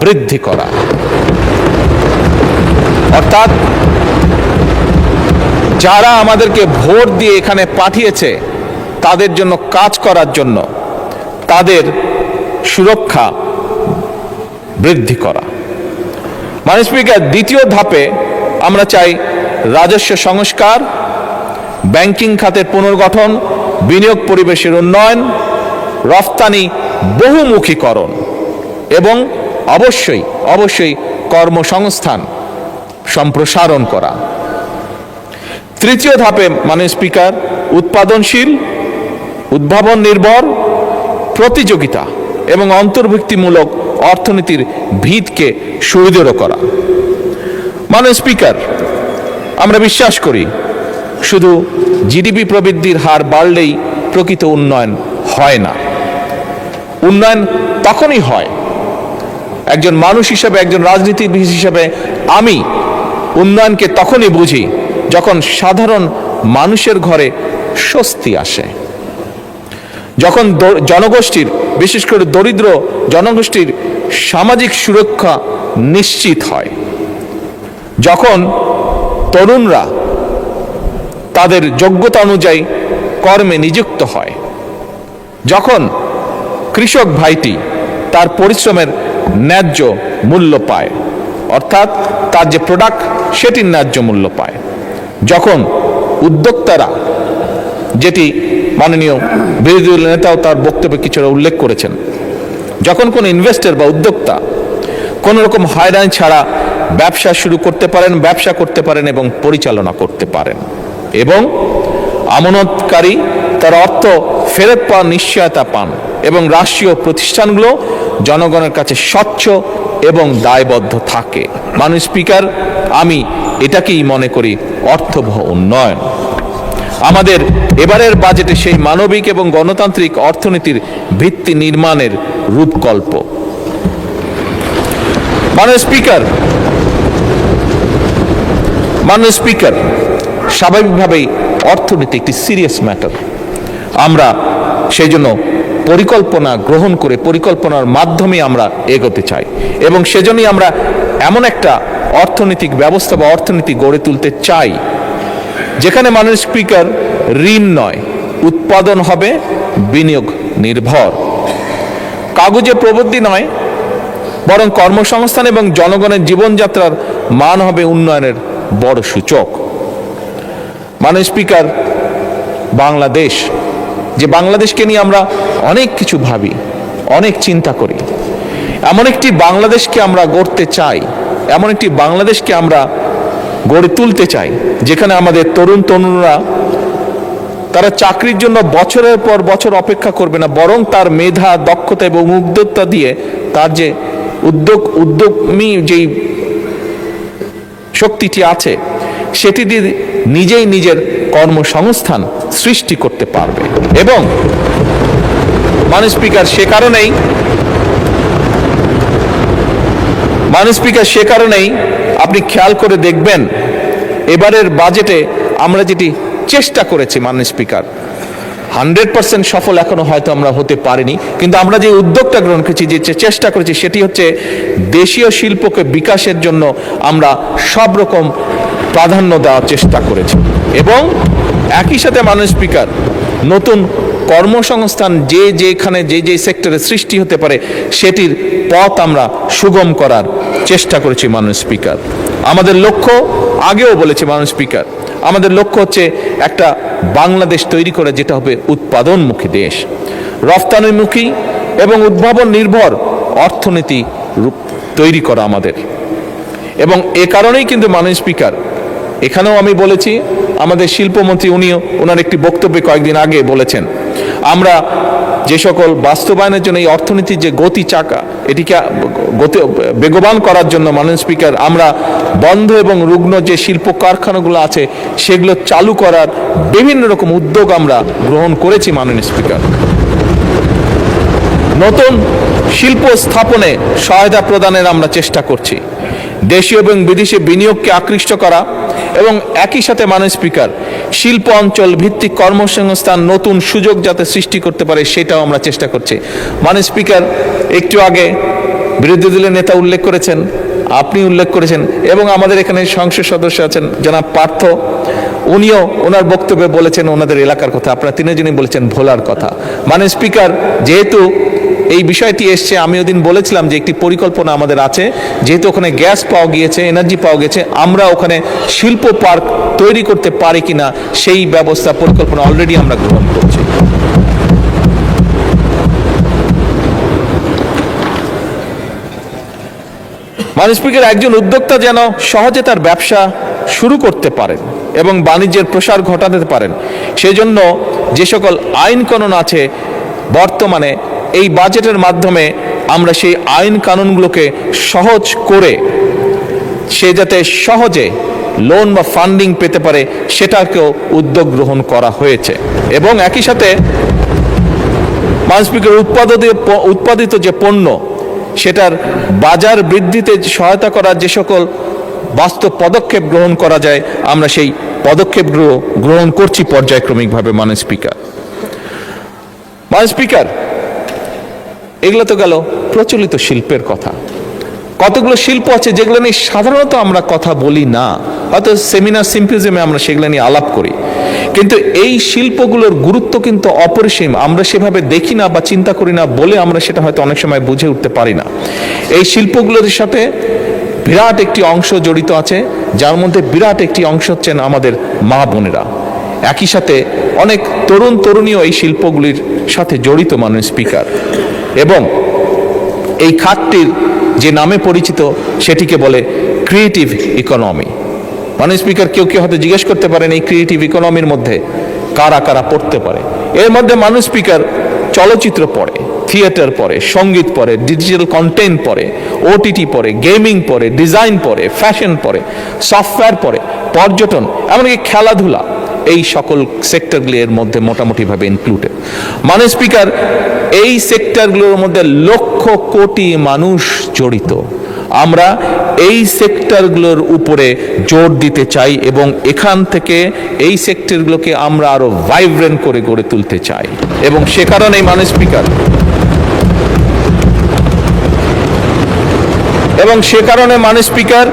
বৃদ্ধি করা। অর্থাৎ যারা আমাদেরকে ভোট দিয়ে এখানে পাঠিয়েছে তাদের জন্য কাজ করার জন্য তাদের সুরক্ষা বৃদ্ধি করা। মাননীয় স্পিকার, দ্বিতীয় ধাপে আমরা চাই রাজস্ব সংস্কার, ব্যাংকিং খাতের পুনর্গঠন, বিনিয়োগ পরিবেশের উন্নয়ন, রফতানি বহুমুখীকরণ এবং অবশ্যই অবশ্যই কর্মসংস্থান সম্প্রসারণ করা। তৃতীয় ধাপে মাননীয় স্পিকার, উৎপাদনশীল, উদ্ভাবন নির্ভর, প্রতিযোগিতা এবং অন্তর্ভুক্তিমূলক অর্থনীতির ভিতকে সুদৃঢ় করা। মাননীয় স্পিকার, আমরা বিশ্বাস করি শুধু জিডিপি প্রবৃদ্ধির হার বাড়লেই প্রকৃত উন্নয়ন হয় না। উন্নয়ন তখনই হয়, একজন মানুষ হিসেবে, একজন রাজনীতিবিদ হিসেবে আমি উন্নয়নকে তখনই বুঝি যখন সাধারণ মানুষের ঘরে স্বস্তি আসে, যখন জনগোষ্ঠীর, বিশেষ করে দরিদ্র জনগোষ্ঠীর সামাজিক সুরক্ষা নিশ্চিত হয়, যখন তরুণরা তাদের যোগ্যতা অনুযায়ী কর্মে নিযুক্ত হয়, যখন কৃষক ভাইটি তার পরিশ্রমের ন্যায্য মূল্য পায়, অর্থাৎ তার যে প্রোডাক্ট সেটির ন্যায্য মূল্য পায়, যখন উদ্যোক্তারা, যেটি মাননীয় বিরোধী দল নেতাও তার বক্তব্যে কিছুটা উল্লেখ করেছেন, যখন কোনো ইনভেস্টর বা উদ্যোক্তা কোনো রকম হয়রানি ছাড়া ব্যবসা শুরু করতে পারেন, ব্যবসা করতে পারেন এবং পরিচালনা করতে পারেন, এবং আমানতকারী তার অর্থ ফেরত পাওয়ার নিশ্চয়তা পান এবং রাষ্ট্রীয় প্রতিষ্ঠানগুলো জনগণের কাছে স্বচ্ছ এবং দায়বদ্ধ থাকে। মাননীয় স্পিকার, আমি এটাকেই মনে করি অর্থবহ উন্নয়ন। আমাদের এবারের বাজেটে সেই মানবিক এবং গণতান্ত্রিক অর্থনীতির ভিত্তি নির্মাণের রূপকল্প। মাননীয় স্পিকার, স্বাভাবিকভাবেই অর্থনীতি একটি সিরিয়াস ম্যাটার। আমরা সেই জন্য পরিকল্পনা গ্রহণ করে পরিকল্পনার মাধ্যমে আমরা এগোতে চাই এবং সেজন্যই আমরা এমন একটা অর্থনৈতিক ব্যবস্থা বা অর্থনীতি গড়ে তুলতে চাই যেখানে মাননীয় স্পিকার, ঋণ নয়, উৎপাদন হবে বিনিয়োগ নির্ভর, কাগজে প্রবৃদ্ধি নয় বরং কর্মসংস্থান এবং জনগণের জীবনযাত্রার মান হবে উন্নয়নের বড় সূচক। মাননীয় স্পিকার, বাংলাদেশ, যে বাংলাদেশকে নিয়ে আমরা অনেক কিছু ভাবি, অনেক চিন্তা করি, এমন একটি বাংলাদেশকে আমরা গড়তে চাই, এমন একটি বাংলাদেশকে আমরা গড়ে তুলতে চাই যেখানে আমাদের তরুণরা তারা চাকরির জন্য বছরের পর বছর অপেক্ষা করবে না, বরং তার মেধা, দক্ষতা এবং উদ্যোক্তা দিয়ে তার যে উদ্যমী যেই শক্তিটি আছে সেটি দিয়ে নিজেই নিজের কর্মসংস্থান সৃষ্টি করতে পারবে। এবং মাননীয় স্পিকার, সে কারণেই আপনি খেয়াল করে দেখবেন এবারের বাজেটে আমরা যেটি চেষ্টা করেছি মাননীয় স্পিকার, 100% সফল এখনো হয়তো আমরা হতে পারিনি, কিন্তু আমরা যে উদ্যোগটা গ্রহণ করেছি, যে চেষ্টা করেছি, সেটি হচ্ছে দেশীয় শিল্পকে বিকাশের জন্য আমরা সব রকম প্রাধান্য দেওয়ার চেষ্টা করেছি এবং একই সাথে মাননীয় স্পিকার, নতুন কর্মসংস্থান যেখানে যে সেক্টরে সৃষ্টি হতে পারে সেটির পথ আমরা সুগম করার চেষ্টা করেছি মাননীয় স্পিকার। আমাদের লক্ষ্য, আগেও বলেছি মাননীয় স্পিকার, আমাদের লক্ষ্য হচ্ছে একটা বাংলাদেশ তৈরি করা যেটা হবে উৎপাদনমুখী দেশ, রফতানিমুখী এবং উদ্ভাবন নির্ভর অর্থনীতি তৈরি করা আমাদের। এবং এ কারণেই কিন্তু মাননীয় স্পিকার, এখানেও আমি বলেছি, আমাদের শিল্পমন্ত্রী উনিও ওনার একটি বক্তব্যে কয়েকদিন আগে বলেছেন, আমরা যে সকল বাস্তবায়নের জন্য এই অর্থনীতির যে গতি চাকা, এটিকে বেগবান করার জন্য মাননীয় স্পিকার আমরা বন্ধ এবং রুগ্ন যে শিল্প কারখানাগুলো আছে সেগুলো চালু করার বিভিন্ন রকম উদ্যোগ আমরা গ্রহণ করেছি মাননীয় স্পিকার। নতুন শিল্প স্থাপনে সহায়তা প্রদানের আমরা চেষ্টা করছি, দেশীয় এবং বিদেশি বিনিয়োগকে আকৃষ্ট করা এবং একই সাথে মাননীয় স্পিকার শিল্প অঞ্চল ভিত্তিক কর্মসংস্থান নতুন সুযোগ যাতে সৃষ্টি করতে পারে সেটাও আমরা চেষ্টা করছি। মাননীয় স্পিকার, একটু আগে বিরোধী দলের নেতা উল্লেখ করেছেন, আপনি উল্লেখ করেছেন এবং আমাদের এখানে সংসদ সদস্য আছেন জনাব পার্থ, উনিও ওনার বক্তব্যে বলেছেন ওনাদের এলাকার কথা, আপনারা তিনজনই বলেছেন ভোলার কথা। মাননীয় স্পিকার, যেহেতু এই বিষয়টি এসছে, আমি ওদিন বলেছিলাম যে একটি পরিকল্পনা আমাদের আছে, যেহেতু ওখানে গ্যাস পাওয়া গিয়েছে, এনার্জি পাওয়া গেছে, আমরা ওখানে শিল্প পার্ক তৈরি করতে পারি কিনা সেই ব্যবস্থা পরিকল্পনা অলরেডি আমরা গ্রহণ করছি। মাননীয় স্পিকার, একজন উদ্যোক্তা যেন সহজে তার ব্যবসা শুরু করতে পারেন এবং বাণিজ্যের প্রসার ঘটাতে পারেন, সেজন্য যে সকল আইন কানুন আছে বর্তমানে এই বাজেটের মাধ্যমে আমরা সেই আইন কানুনগুলোকে সহজ করে সে যাতে সহজে লোন বা ফান্ডিং পেতে পারে সেটাকেও উদ্যোগ গ্রহণ করা হয়েছে। এবং একই সাথে মাননীয় স্পিকার, উৎপাদিত যে পণ্য সেটার বাজার বৃদ্ধিতে সহায়তা করার যে সকল বাস্তব পদক্ষেপ গ্রহণ করা যায় আমরা সেই পদক্ষেপগুলো গ্রহণ করছি পর্যায়ক্রমিকভাবে। মাননীয় স্পিকার, এগুলো তো গেল প্রচলিত শিল্পের কথা। কতগুলো শিল্প আছে যেগুলো নিয়ে সাধারণত আমরা কথা বলি না, হয়তো সেমিনার সিম্পোজিয়ামে আমরা সেগুলো নিয়ে আলাপ করি, কিন্তু এই শিল্পগুলোর গুরুত্ব কিন্তু অপরিসীম, আমরা সেভাবে দেখি না বা চিন্তা করি না বলে আমরা সেটা হয়তো অনেক সময় বুঝে উঠতে পারি না। এই শিল্পগুলোর সাথে বিরাট একটি অংশ জড়িত আছে, যার মধ্যে বিরাট একটি অংশ হচ্ছেন আমাদের মা বোনেরা। একই সাথে অনেক তরুণ তরুণীও এই শিল্পগুলির সাথে জড়িত মাননীয় স্পিকার, এবং এই খাতটির যে নামে পরিচিত সেটিকে বলে ক্রিয়েটিভ ইকোনমি। মাননীয় স্পিকার, কেউ কেউ হয়তো জিজ্ঞেস করতে পারেন এই ক্রিয়েটিভ ইকোনমির মধ্যে কারা কারা পড়তে পারে। এর মধ্যে মাননীয় স্পিকার চলচ্চিত্র পড়ে, থিয়েটার পড়ে, সঙ্গীত পড়ে, ডিজিটাল কন্টেন্ট পড়ে, ওটিটি পড়ে, গেমিং পড়ে, ডিজাইন পড়ে, ফ্যাশন পড়ে, সফটওয়্যার পড়ে, পর্যটন, এমনকি খেলাধুলা, এই সকল সেক্টরগুলি এর মধ্যে মোটামুটিভাবে ইনক্লুডেড। মাননীয় স্পিকার, এই সেক্টরগুলোর মধ্যে লক্ষ কোটি মানুষ জড়িত। আমরা এই সেক্টরগুলোর উপরে জোর দিতে চাই এবং এখান থেকে এই সেক্টরগুলোকে আমরা আরো ভাইব্রেন্ট করে গড়ে তুলতে চাই। এবং সে কারণেই মাননীয় স্পিকার,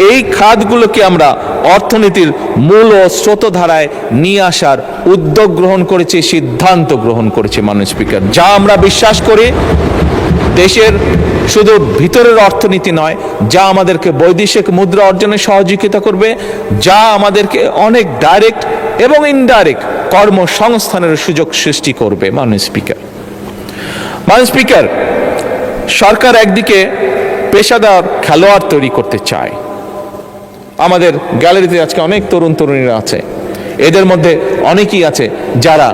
এই খাতগুলোকে আমরা অর্থনীতির মূল ও স্রোতধারায় নিয়ে আসার উদ্যোগ গ্রহণ করেছি, সিদ্ধান্ত গ্রহণ করেছি মাননীয় স্পিকার, যা আমরা বিশ্বাস করি দেশের শুধু ভিতরের অর্থনীতি নয়, যা আমাদেরকে বৈদেশিক মুদ্রা অর্জনে সহযোগিতা করবে, যা আমাদেরকে অনেক ডাইরেক্ট এবং ইনডাইরেক্ট কর্মসংস্থানের সুযোগ সৃষ্টি করবে। মাননীয় স্পিকার, সরকার একদিকে পেশাদার খেলোয়াড় তৈরি করতে চায়। আমাদের গ্যালারিতে আজকে অনেক তরুণ তরুণীরা আছে, এদের মধ্যে অনেকেই আছে যারা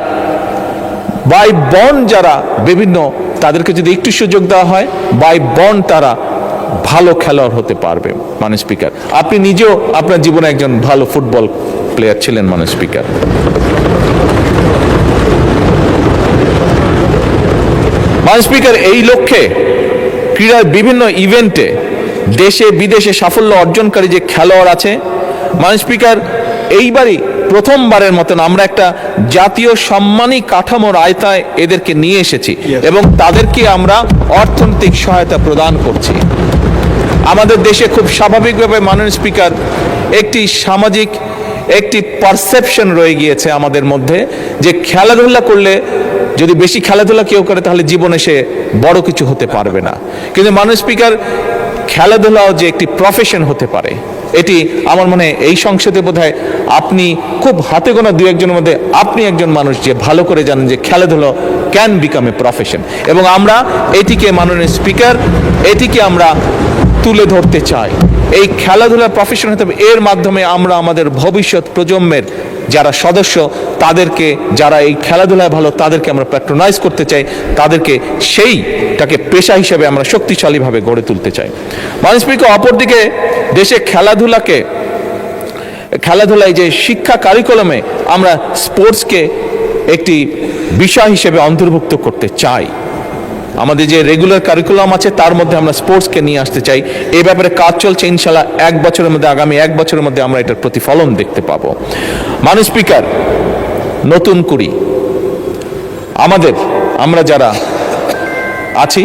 বাই বন্ড, যারা বিভিন্ন, তাদেরকে যদি একটু সুযোগ দেওয়া হয় বাই বন্ড তারা ভালো খেলোয়াড় হতে পারবে। মাননীয় স্পিকার, আপনি নিজেও আপনার জীবনে একজন ভালো ফুটবল প্লেয়ার ছিলেন। মাননীয় স্পিকার, এই লক্ষ্যে ক্রীড়ার বিভিন্ন ইভেন্টে দেশে বিদেশে সাফল্য অর্জনকারী যে খেলোয়াড় আছে, মাননীয় স্পিকার, এইবারই প্রথমবারের মতন আমরা একটা জাতীয় সম্মানী কাঠামোর আয়তায় এদেরকে নিয়ে এসেছি এবং তাদেরকে আমরা অর্থনৈতিক সহায়তা প্রদান করছি। আমাদের দেশে খুব স্বাভাবিকভাবে মাননীয় স্পিকার একটি সামাজিক একটি পারসেপশন রয়ে গিয়েছে আমাদের মধ্যে যে খেলাধুলা করলে, যদি বেশি খেলাধুলা কেউ করে তাহলে জীবনে সে বড় কিছু হতে পারবে না। কিন্তু মাননীয় স্পিকার, খেলাধুলাও যে একটি প্রফেশন হতে পারে, এটি আমার মনে হয় এই সংসদে বোধহয় আপনি খুব হাতে গোনা দু একজনের মধ্যে আপনি একজন মানুষ যে ভালো করে জানেন যে খেলাধুলা ক্যান বিকাম এ প্রফেশন, এবং আমরা এটিকে মাননীয় স্পিকার, এটিকে আমরা তুলে ধরতে চাই। এই খেলাধুলার প্রফেশন হতে হবে। এর মাধ্যমে আমরা আমাদের ভবিষ্যৎ প্রজন্মের যারা সদস্য তাদেরকে, যারা এই খেলাধুলায় ভালো তাদেরকে আমরা প্যাট্রোনাইজ করতে চাই, তাদেরকে সেইটাকে পেশা হিসেবে আমরা শক্তিশালীভাবে গড়ে তুলতে চাই। মানুষকে অপরদিকে দেশে খেলাধুলায় যে শিক্ষা কারিকুলামে আমরা স্পোর্টসকে একটি বিষয় হিসেবে অন্তর্ভুক্ত করতে চাই। আমাদের যে রেগুলার কারিকুলাম আছে তার মধ্যে আমরা স্পোর্টসকে নিয়ে আসতে চাই। এই ব্যাপারে কাজ চলছে, ইনশাল্লাহ আগামী এক বছরের মধ্যে আমরা এটার প্রতিফলন দেখতে পাবো। মাননীয় স্পিকার, নতুন কুড়ি আমরা যারা আছি,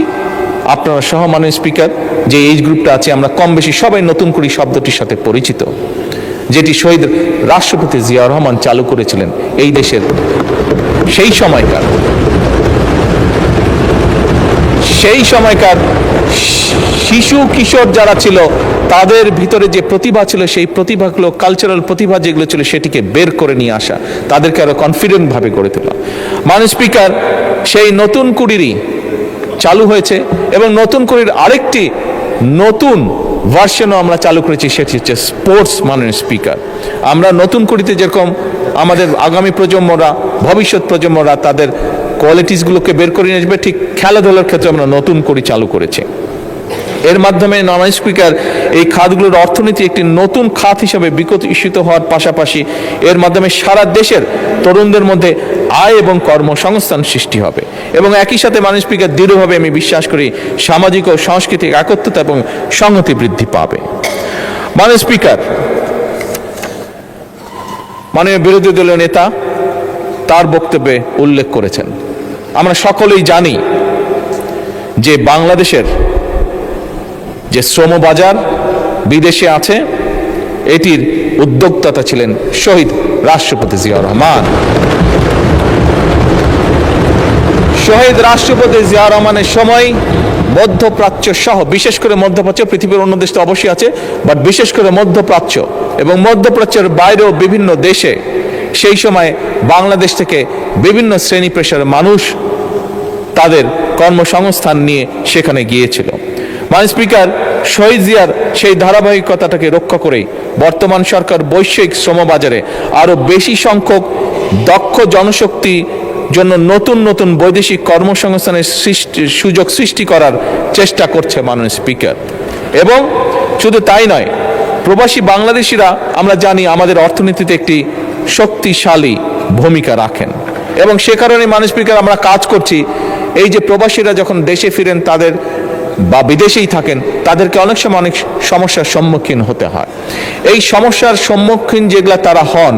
আপনারা সহ মাননীয় স্পিকার, যে এজ গ্রুপটা আছে আমরা কম বেশি সবাই নতুন কুড়ি শব্দটির সাথে পরিচিত, যেটি শহীদ রাষ্ট্রপতি জিয়াউর রহমান চালু করেছিলেন এই দেশের সেই সময়কার শিশু কিশোর যারা ছিল তাদের ভিতরে যে প্রতিভা ছিল, সেই প্রতিভাগুলো, কালচারাল প্রতিভা যেগুলো ছিল সেটিকে বের করে নিয়ে আসা, তাদেরকে আরো কনফিডেন্ট ভাবে গড়ে তোলা। মাননীয় স্পিকার, সেই নতুন কুড়িরই চালু হয়েছে এবং নতুন কুড়ির আরেকটি নতুন ভার্সনও আমরা চালু করেছি, সেটি হচ্ছে স্পোর্টস। মাননীয় স্পিকার, আমরা নতুন কুড়িতে যেরকম আমাদের আগামী প্রজন্মরা, ভবিষ্যৎ প্রজন্মরা তাদের কোয়ালিটিসগুলোকে বের করে নিয়ে আসবে, ঠিক খেলাধুলার ক্ষেত্রে আমরা নতুন কুড়ি চালু করেছি। এর মাধ্যমে মাননীয় স্পিকার, এই খাতগুলোর অর্থনীতি একটি নতুন খাত হিসেবে বিকশিত হওয়ার পাশাপাশি এর মাধ্যমে সারা দেশের তরুণদের মধ্যে আয় এবং কর্মসংস্থান সৃষ্টি হবে এবং একই সাথে মাননীয় স্পিকার, দৃঢ়ভাবে আমি বিশ্বাস করি সামাজিক ও সাংস্কৃতিক একত্রতা এবং সংহতি বৃদ্ধি পাবে। মাননীয় স্পিকার, মাননীয় বিরোধী দলীয় নেতা তার বক্তব্যে উল্লেখ করেছেন, আমরা সকলেই জানি যে বাংলাদেশের যে শ্রমবাজার বিদেশে আছে, এটির উদ্যোক্তা ছিলেন শহীদ রাষ্ট্রপতি জিয়াউর রহমান। শহীদ রাষ্ট্রপতি জিয়াউর রহমানের সময় মধ্যপ্রাচ্য সহ, বিশেষ করে মধ্যপ্রাচ্য, পৃথিবীর অন্য দেশ তো অবশ্যই আছে, বাট বিশেষ করে মধ্যপ্রাচ্য এবং মধ্যপ্রাচ্যের বাইরেও বিভিন্ন দেশে সেই সময় বাংলাদেশ থেকে বিভিন্ন শ্রেণী পেশার মানুষ তাদের কর্মসংস্থান নিয়ে সেখানে গিয়েছিল। মাননীয় স্পিকার, শহীদ জিয়ার সেই ধারাবাহিকতাটাকে রক্ষা করে বর্তমান সরকার বৈশ্বিক শ্রমবাজারে আরো বেশি সংখ্যক দক্ষ জনশক্তি জন্য নতুন নতুন বৈদেশিক কর্মসংস্থানের সুযোগ সৃষ্টি করার চেষ্টা করছে। মাননীয় স্পিকার, এবং শুধু তাই নয়, প্রবাসী বাংলাদেশিরা আমরা জানি আমাদের অর্থনীতিতে একটি শক্তিশালী ভূমিকা রাখেন এবং সে কারণে মাননীয় স্পিকার আমরা কাজ করছি, এই যে প্রবাসীরা যখন দেশে ফিরেন তাদের বা বিদেশেই থাকেন তাদেরকে অনেক সময় অনেক সমস্যার সম্মুখীন হতে হয়। এই সমস্যার সম্মুখীন যেগুলো তারা হন,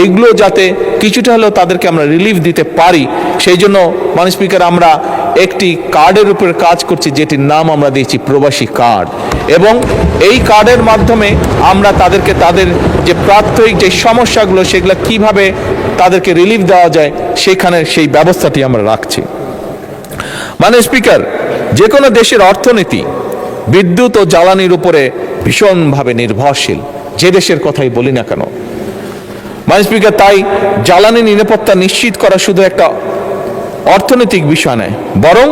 এইগুলো যাতে কিছুটা হলেও তাদেরকে আমরা রিলিফ দিতে পারি, সেই জন্য মাননীয় স্পিকার আমরা একটি কার্ডের উপরে কাজ করছি, যেটির নাম আমরা দিয়েছি প্রবাসী কার্ড। এবং এই কার্ডের মাধ্যমে আমরা তাদেরকে তাদের যে প্রাত্যহিক যে সমস্যাগুলো সেগুলো কিভাবে তাদেরকে রিলিফ দেওয়া যায় সেখানে সেই ব্যবস্থাটি আমরা রাখছি। মাননীয় স্পিকার, যে কোনো দেশের অর্থনীতি বিদ্যুৎ ও জ্বালানির উপরে ভীষণভাবে নির্ভরশীল, যে দেশের কথাই বলি না কেন। মাননীয় স্পিকার, তাই জ্বালানি নিরাপত্তা নিশ্চিত করা শুধু একটা অর্থনৈতিক বিষয় নয়, বরং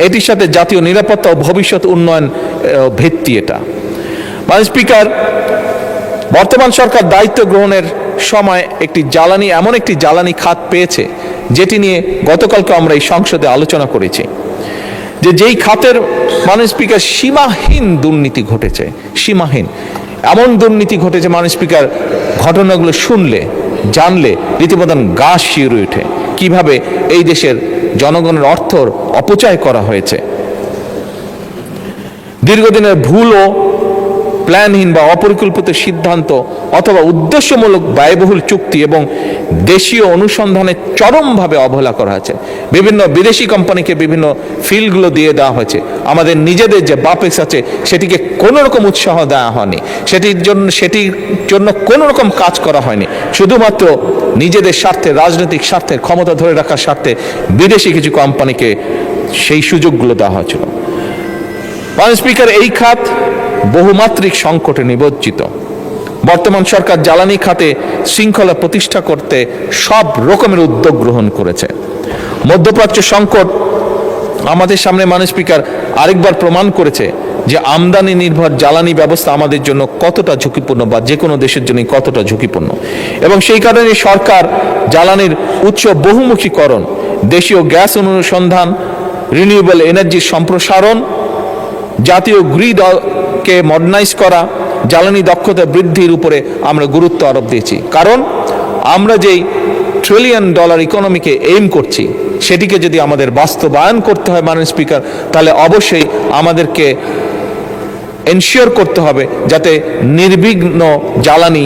এটির সাথে জাতীয় নিরাপত্তা ও ভবিষ্যৎ উন্নয়ন ভিত্তি এটা। মাননীয় স্পিকার, বর্তমান সরকার দায়িত্ব গ্রহণের সময় এমন একটি জ্বালানি খাত পেয়েছে যেটি নিয়ে গতকালকে আমরা এই সংসদে আলোচনা করেছি, যেই খাতের মাননীয় স্পিকার সীমাহীন দুর্নীতি ঘটেছে, সীমাহীন এমন দুর্নীতি ঘটেছে মাননীয় স্পিকার, ঘটনাগুলো শুনলে জানলে রীতিমতো গা শিউরে ওঠে, কিভাবে এই দেশের জনগণের অর্থর অপচয় করা হয়েছে। দীর্ঘদিনের ভুল ও প্ল্যানহীন বা অপরিকল্পিত সিদ্ধান্ত অথবা উদ্দেশ্যমূলক ব্যয়বহুল চুক্তি এবং দেশীয় অনুসন্ধানে চরমভাবে অবহেলা করা হয়েছে। বিভিন্ন বিদেশি কোম্পানিকে বিভিন্ন ফিল্ডগুলো দিয়ে দেওয়া হয়েছে, আমাদের নিজেদের যে বাপেক্স আছে সেটিকে কোনো রকম উৎসাহ দেওয়া হয়নি, সেটির জন্য কোনো রকম কাজ করা হয়নি, শুধুমাত্র নিজেদের স্বার্থে, রাজনৈতিক স্বার্থের, ক্ষমতা ধরে রাখার স্বার্থে বিদেশি কিছু কোম্পানিকে সেই সুযোগগুলো দেওয়া হয়েছিল। মাননীয় স্পিকার, এই খাত বহুমাত্রিক সংকটে নিমজ্জিত। বর্তমান সরকার জ্বালানি খাতে শৃঙ্খলা প্রতিষ্ঠা করতে সব রকমের উদ্যোগ গ্রহণ করেছে। মধ্যপ্রাচ্য সংকট আমাদের সামনে মাননীয় স্পিকার আরেকবার প্রমাণ করেছে যে আমদানি নির্ভর জ্বালানি ব্যবস্থা আমাদের জন্য কতটা ঝুঁকিপূর্ণ বা যে কোনো দেশের জন্য কতটা ঝুঁকিপূর্ণ। এবং সেই কারণে সরকার জ্বালানির উৎস বহুমুখীকরণ, দেশীয় গ্যাস অনুসন্ধান, রিনিউয়েবল এনার্জির সম্প্রসারণ, জাতীয় গ্রিডকে মডার্নাইজ করা, জ্বালানি দক্ষতা বৃদ্ধির উপরে আমরা গুরুত্ব আরোপ দিয়েছি। কারণ আমরা যেই $1 ট্রিলিয়ন ইকোনমিকে এইম করছি, সেটিকে যদি আমাদের বাস্তবায়ন করতে হয় মাননীয় স্পিকার, তাহলে অবশ্যই আমাদেরকে এনশিওর করতে হবে যাতে নির্বিঘ্ন জ্বালানি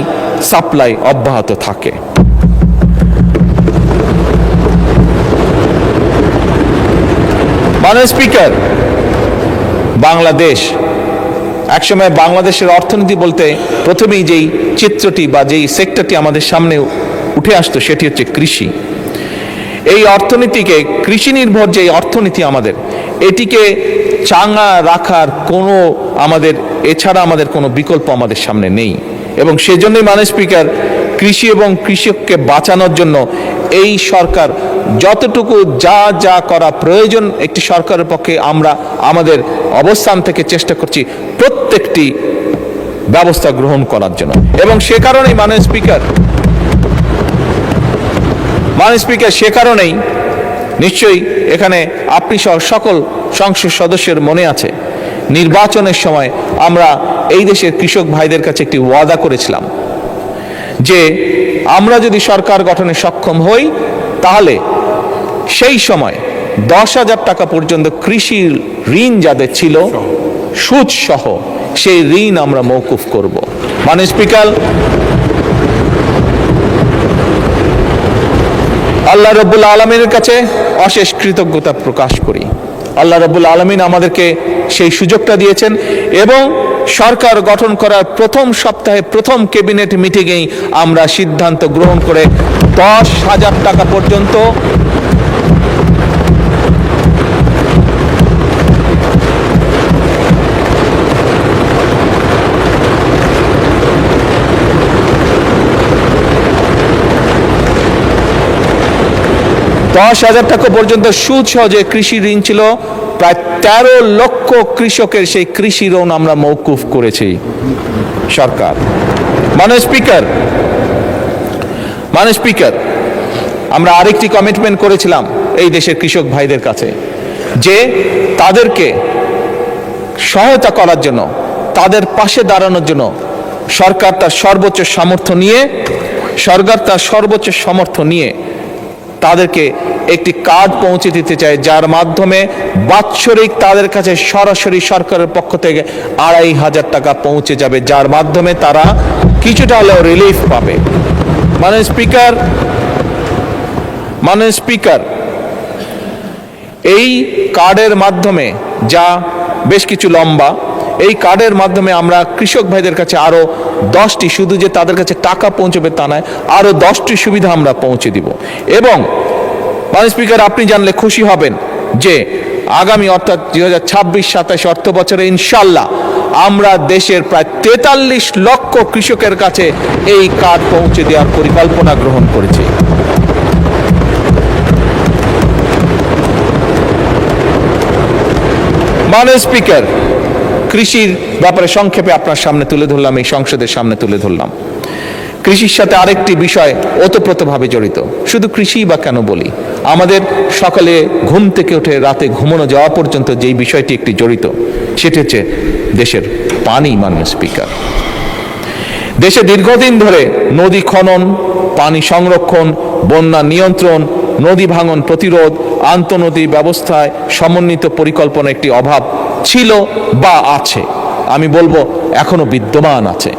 সাপ্লাই অব্যাহত থাকে। মাননীয় স্পিকার, বাংলাদেশ একসময় বাংলাদেশের অর্থনীতি বলতে প্রথমেই যেই চিত্রটি বা যেই সেক্টরটি আমাদের সামনে উঠে আসতো সেটি হচ্ছে কৃষি। এই অর্থনীতিকে, কৃষি নির্ভর যে অর্থনীতি আমাদের, এটিকে চাঙ্গা রাখার কোনো এছাড়া আমাদের কোনো বিকল্প আমাদের সামনে নেই। এবং সেজন্যই মাননীয় স্পিকার, কৃষি এবং কৃষককে বাঁচানোর জন্য এই সরকার যতটুকু যা করা প্রয়োজন একটি সরকারের পক্ষে আমরা আমাদের অবস্থান থেকে চেষ্টা করছি প্রত্যেকটি ব্যবস্থা গ্রহণ করার জন্য। এবং সে কারণেই মাননীয় স্পিকার, সে কারণেই নিশ্চয়ই এখানে আপনি সহ সকল সংসদ সদস্যের মনে আছে, নির্বাচনের সময় আমরা এই দেশের কৃষক ভাইদের কাছে একটি ওয়াদা করেছিলাম যে আমরা যদি সরকার গঠনে সক্ষম হই তাহলে সেই সময় 10,000 টাকা পর্যন্ত কৃষি ঋণ যাদের ছিল সুদ সহ সেই ঋণ আমরা মওকুফ করব। মাননীয় স্পিকার, আল্লাহ রাব্বুল আলামিনের কাছে অশেষ কৃতজ্ঞতা প্রকাশ করি। আল্লাহ রাব্বুল আলামিন আমাদেরকে সেই সুযোগটা দিয়েছেন এবং সরকার গঠন করার প্রথম সপ্তাহে প্রথম ক্যাবিনেট মিটিংয়েই আমরা সিদ্ধান্ত গ্রহণ করে 10,000 টাকা পর্যন্ত টাকা পর্যন্ত সুদ সহ যে কৃষি ঋণ ছিল, প্রায় 13 লক্ষ কৃষকের সেই কৃষি ঋণ আমরা মওকুফ করেছি সরকার। মাননীয় স্পিকার, আমরা আরেকটি কমিটমেন্ট করেছিলাম এই দেশের কৃষক ভাইদের কাছে যে তাদেরকে সহায়তা করার জন্য, তাদের পাশে দাঁড়ানোর জন্য সরকার তার সর্বোচ্চ সামর্থ্য নিয়ে তাদেরকে একটি কার্ড পৌঁছে দিতে চায়, যার মাধ্যমে বাৎসরিক তাদের কাছে সরাসরি সরকারের পক্ষ থেকে 2,500 টাকা পৌঁছে যাবে, যার মাধ্যমে তারা কিছুটা হলেও রিলিফ পাবে। মাননীয় স্পিকার, এই কার্ডের মাধ্যমে, যা বেশ কিছু লম্বা, এই কার্ডের মাধ্যমে আমরা কৃষক ভাইদের কাছে আরো 10টি, শুধু যে তাদের কাছে টাকা পৌঁছবে তা নয়, আরো 10টি সুবিধা আমরা পৌঁছে দিব। এবং মাননীয় স্পিকার, আপনি জানলে খুশি হবেন যে আগামী অর্থাৎ 2026-27 অর্থ বছরে ইনশাল্লাহ আমরা দেশের প্রায় 43 লক্ষ কৃষকের কাছে এই কার্ড পৌঁছে দেওয়ার পরিকল্পনা গ্রহণ করেছি। মাননীয় স্পিকার, কৃষির ব্যাপারে সংক্ষেপে আপনার সামনে তুলে ধরলাম, এই সংসদের সামনে তুলে ধরলাম। কৃষির সাথে আরেকটি বিষয় ওতপ্রোতভাবে জড়িত। শুধু কৃষি বা কেন বলি, আমাদের সকালে ঘুম থেকে উঠে রাতে ঘুমানো যাওয়া পর্যন্ত যেই বিষয়টি একটি জড়িত, সেটি হচ্ছে দেশের পানি। মাননীয় স্পিকার, দেশে দীর্ঘদিন ধরে নদী খনন, পানি সংরক্ষণ, বন্যা নিয়ন্ত্রণ, নদী ভাঙন প্রতিরোধ, আন্তঃনদী ব্যবস্থায় সমন্বিত পরিকল্পনা একটি অভাব ছিল বা আছে, আমি বলবো এখনো বিদ্যমান আছে।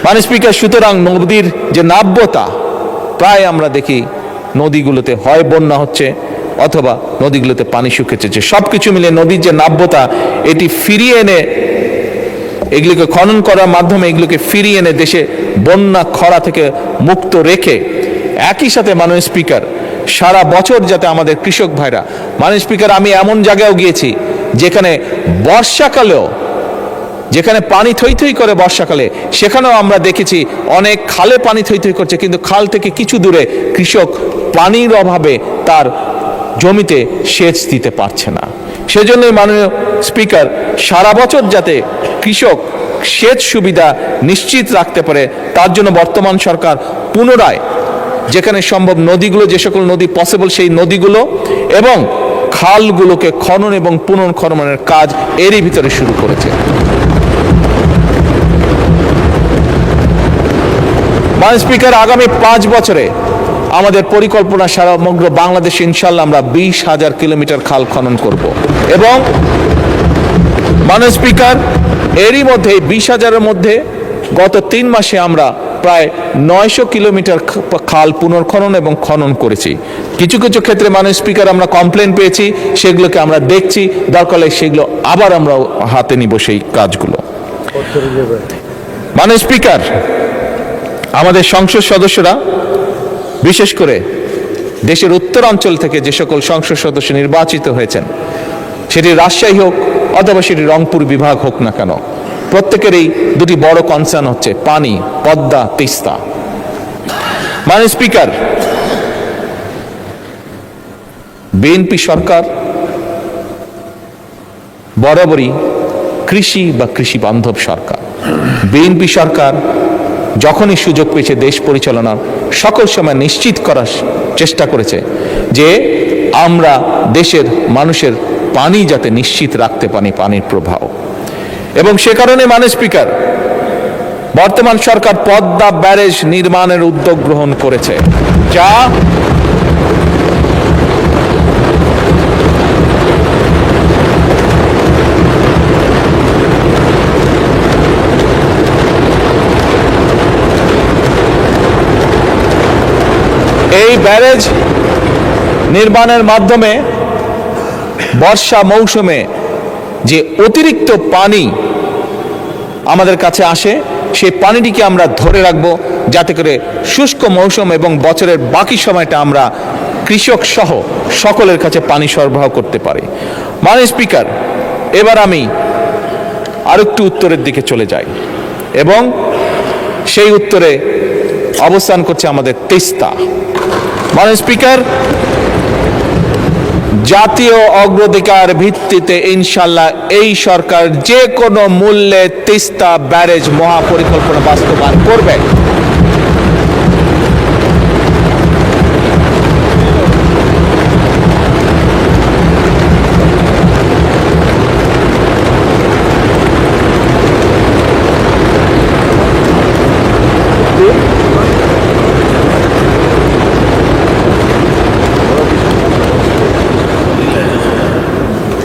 মাননীয় স্পিকার, সুতরাং নদীর যে নাব্যতা, প্রায় আমরা দেখি নদীগুলোতে হয় বন্যা হচ্ছে অথবা নদীগুলোতে পানি শুকিয়েছে, সবকিছু মিলে নদীর যে নাব্যতা, এটি ফিরিয়ে এনে, এগুলোকে খনন করার মাধ্যমে এগুলোকে ফিরিয়ে এনে দেশে বন্যা খরা থেকে মুক্ত রেখে, একই সাথে মাননীয় স্পিকার, সারা বছর যাতে আমাদের কৃষক ভাইরা, মাননীয় স্পিকার, আমি এমন জায়গায়ও গিয়েছি যেখানে বর্ষাকালেও, যেখানে পানি থই থই করে বর্ষাকালে, সেখানেও আমরা দেখেছি অনেক খালে পানি থই থই করছে, কিন্তু খাল থেকে কিছু দূরে কৃষক পানির অভাবে তার জমিতে সেচ দিতে পারছে না। সেজন্যই মাননীয় স্পিকার সারা বছর যাতে কৃষক সেচ সুবিধা নিশ্চিত রাখতে পারে তার জন্য বর্তমান সরকার পুনরায় যেখানে সম্ভব নদীগুলো, যে সকল নদী পসিবল সেই নদীগুলো এবং খালগুলোকে খনন এবং পুনর্খননের কাজ এরই ভিতরে শুরু করেছে। মাননীয় স্পিকার, আগামী 5 বছরে আমাদের পরিকল্পনা সমগ্র বাংলাদেশে ইনশাল্লাহ আমরা 20,000 কিলোমিটার খাল খনন করব এবং মাননীয় স্পিকার, এরই মধ্যে 20,000-এর মধ্যে গত 3 মাসে আমরা প্রায় 900 কিলোমিটার খাল পুনর্খনন এবং খনন করেছি। কিছু কিছু ক্ষেত্রে মাননীয় স্পিকার আমরা কমপ্লেন পেয়েছি, সেগুলোকে আমরা দেখছি, দরকার হলে সেগুলো আবার আমরা হাতে নিব সেই কাজগুলো। মাননীয় স্পিকার, আমাদের সংসদ সদস্যরা বিশেষ করে দেশের উত্তরাঞ্চল থেকে যে সকল সংসদ সদস্য নির্বাচিত হয়েছেন, সেটি রাজশাহী হোক অথবা সেটি রংপুর বিভাগ হোক না কেন, প্রত্যেকেরই দুটি বড় কনসার্ন হচ্ছে পানি, পদ্মা, তিস্তা। মাননীয় স্পিকার, বিএনপি সরকার বরাবরই কৃষি বা কৃষি বান্ধব সরকার। বিএনপি সরকার যখনই সুযোগ পেয়েছে দেশ পরিচালনার সকল সময় নিশ্চিত করার চেষ্টা করেছে যে আমরা দেশের মানুষের পানি যাতে নিশ্চিত রাখতে পারি, পানির প্রবাহ। এবং সে কারণে মাননীয় স্পিকার, বর্তমান সরকার পদ্মা ব্যারেজ নির্মাণের উদ্যোগ গ্রহণ করেছে, যা এই ব্যারেজ নির্মাণের মাধ্যমে বর্ষা মৌসুমে যে অতিরিক্ত পানি আমাদের কাছে আসে সেই পানিটিকে আমরা ধরে রাখবো, যাতে করে শুষ্ক মৌসুম এবং বছরের বাকি সময়টা আমরা কৃষক সহ সকলের কাছে পানি সরবরাহ করতে পারি। মাননীয় স্পিকার, এবার আমি আরেকটু উত্তরের দিকে চলে যাই এবং সেই উত্তরে অবস্থান করছে আমাদের তিস্তা। মাননীয় স্পিকার, জাতীয় অগ্রাধিকার ভিত্তিতে ইনশাল্লাহ এই সরকার যে কোনো মূল্যে তিস্তা ব্যারেজ মহাপরিকল্পনা বাস্তবায়ন করবে।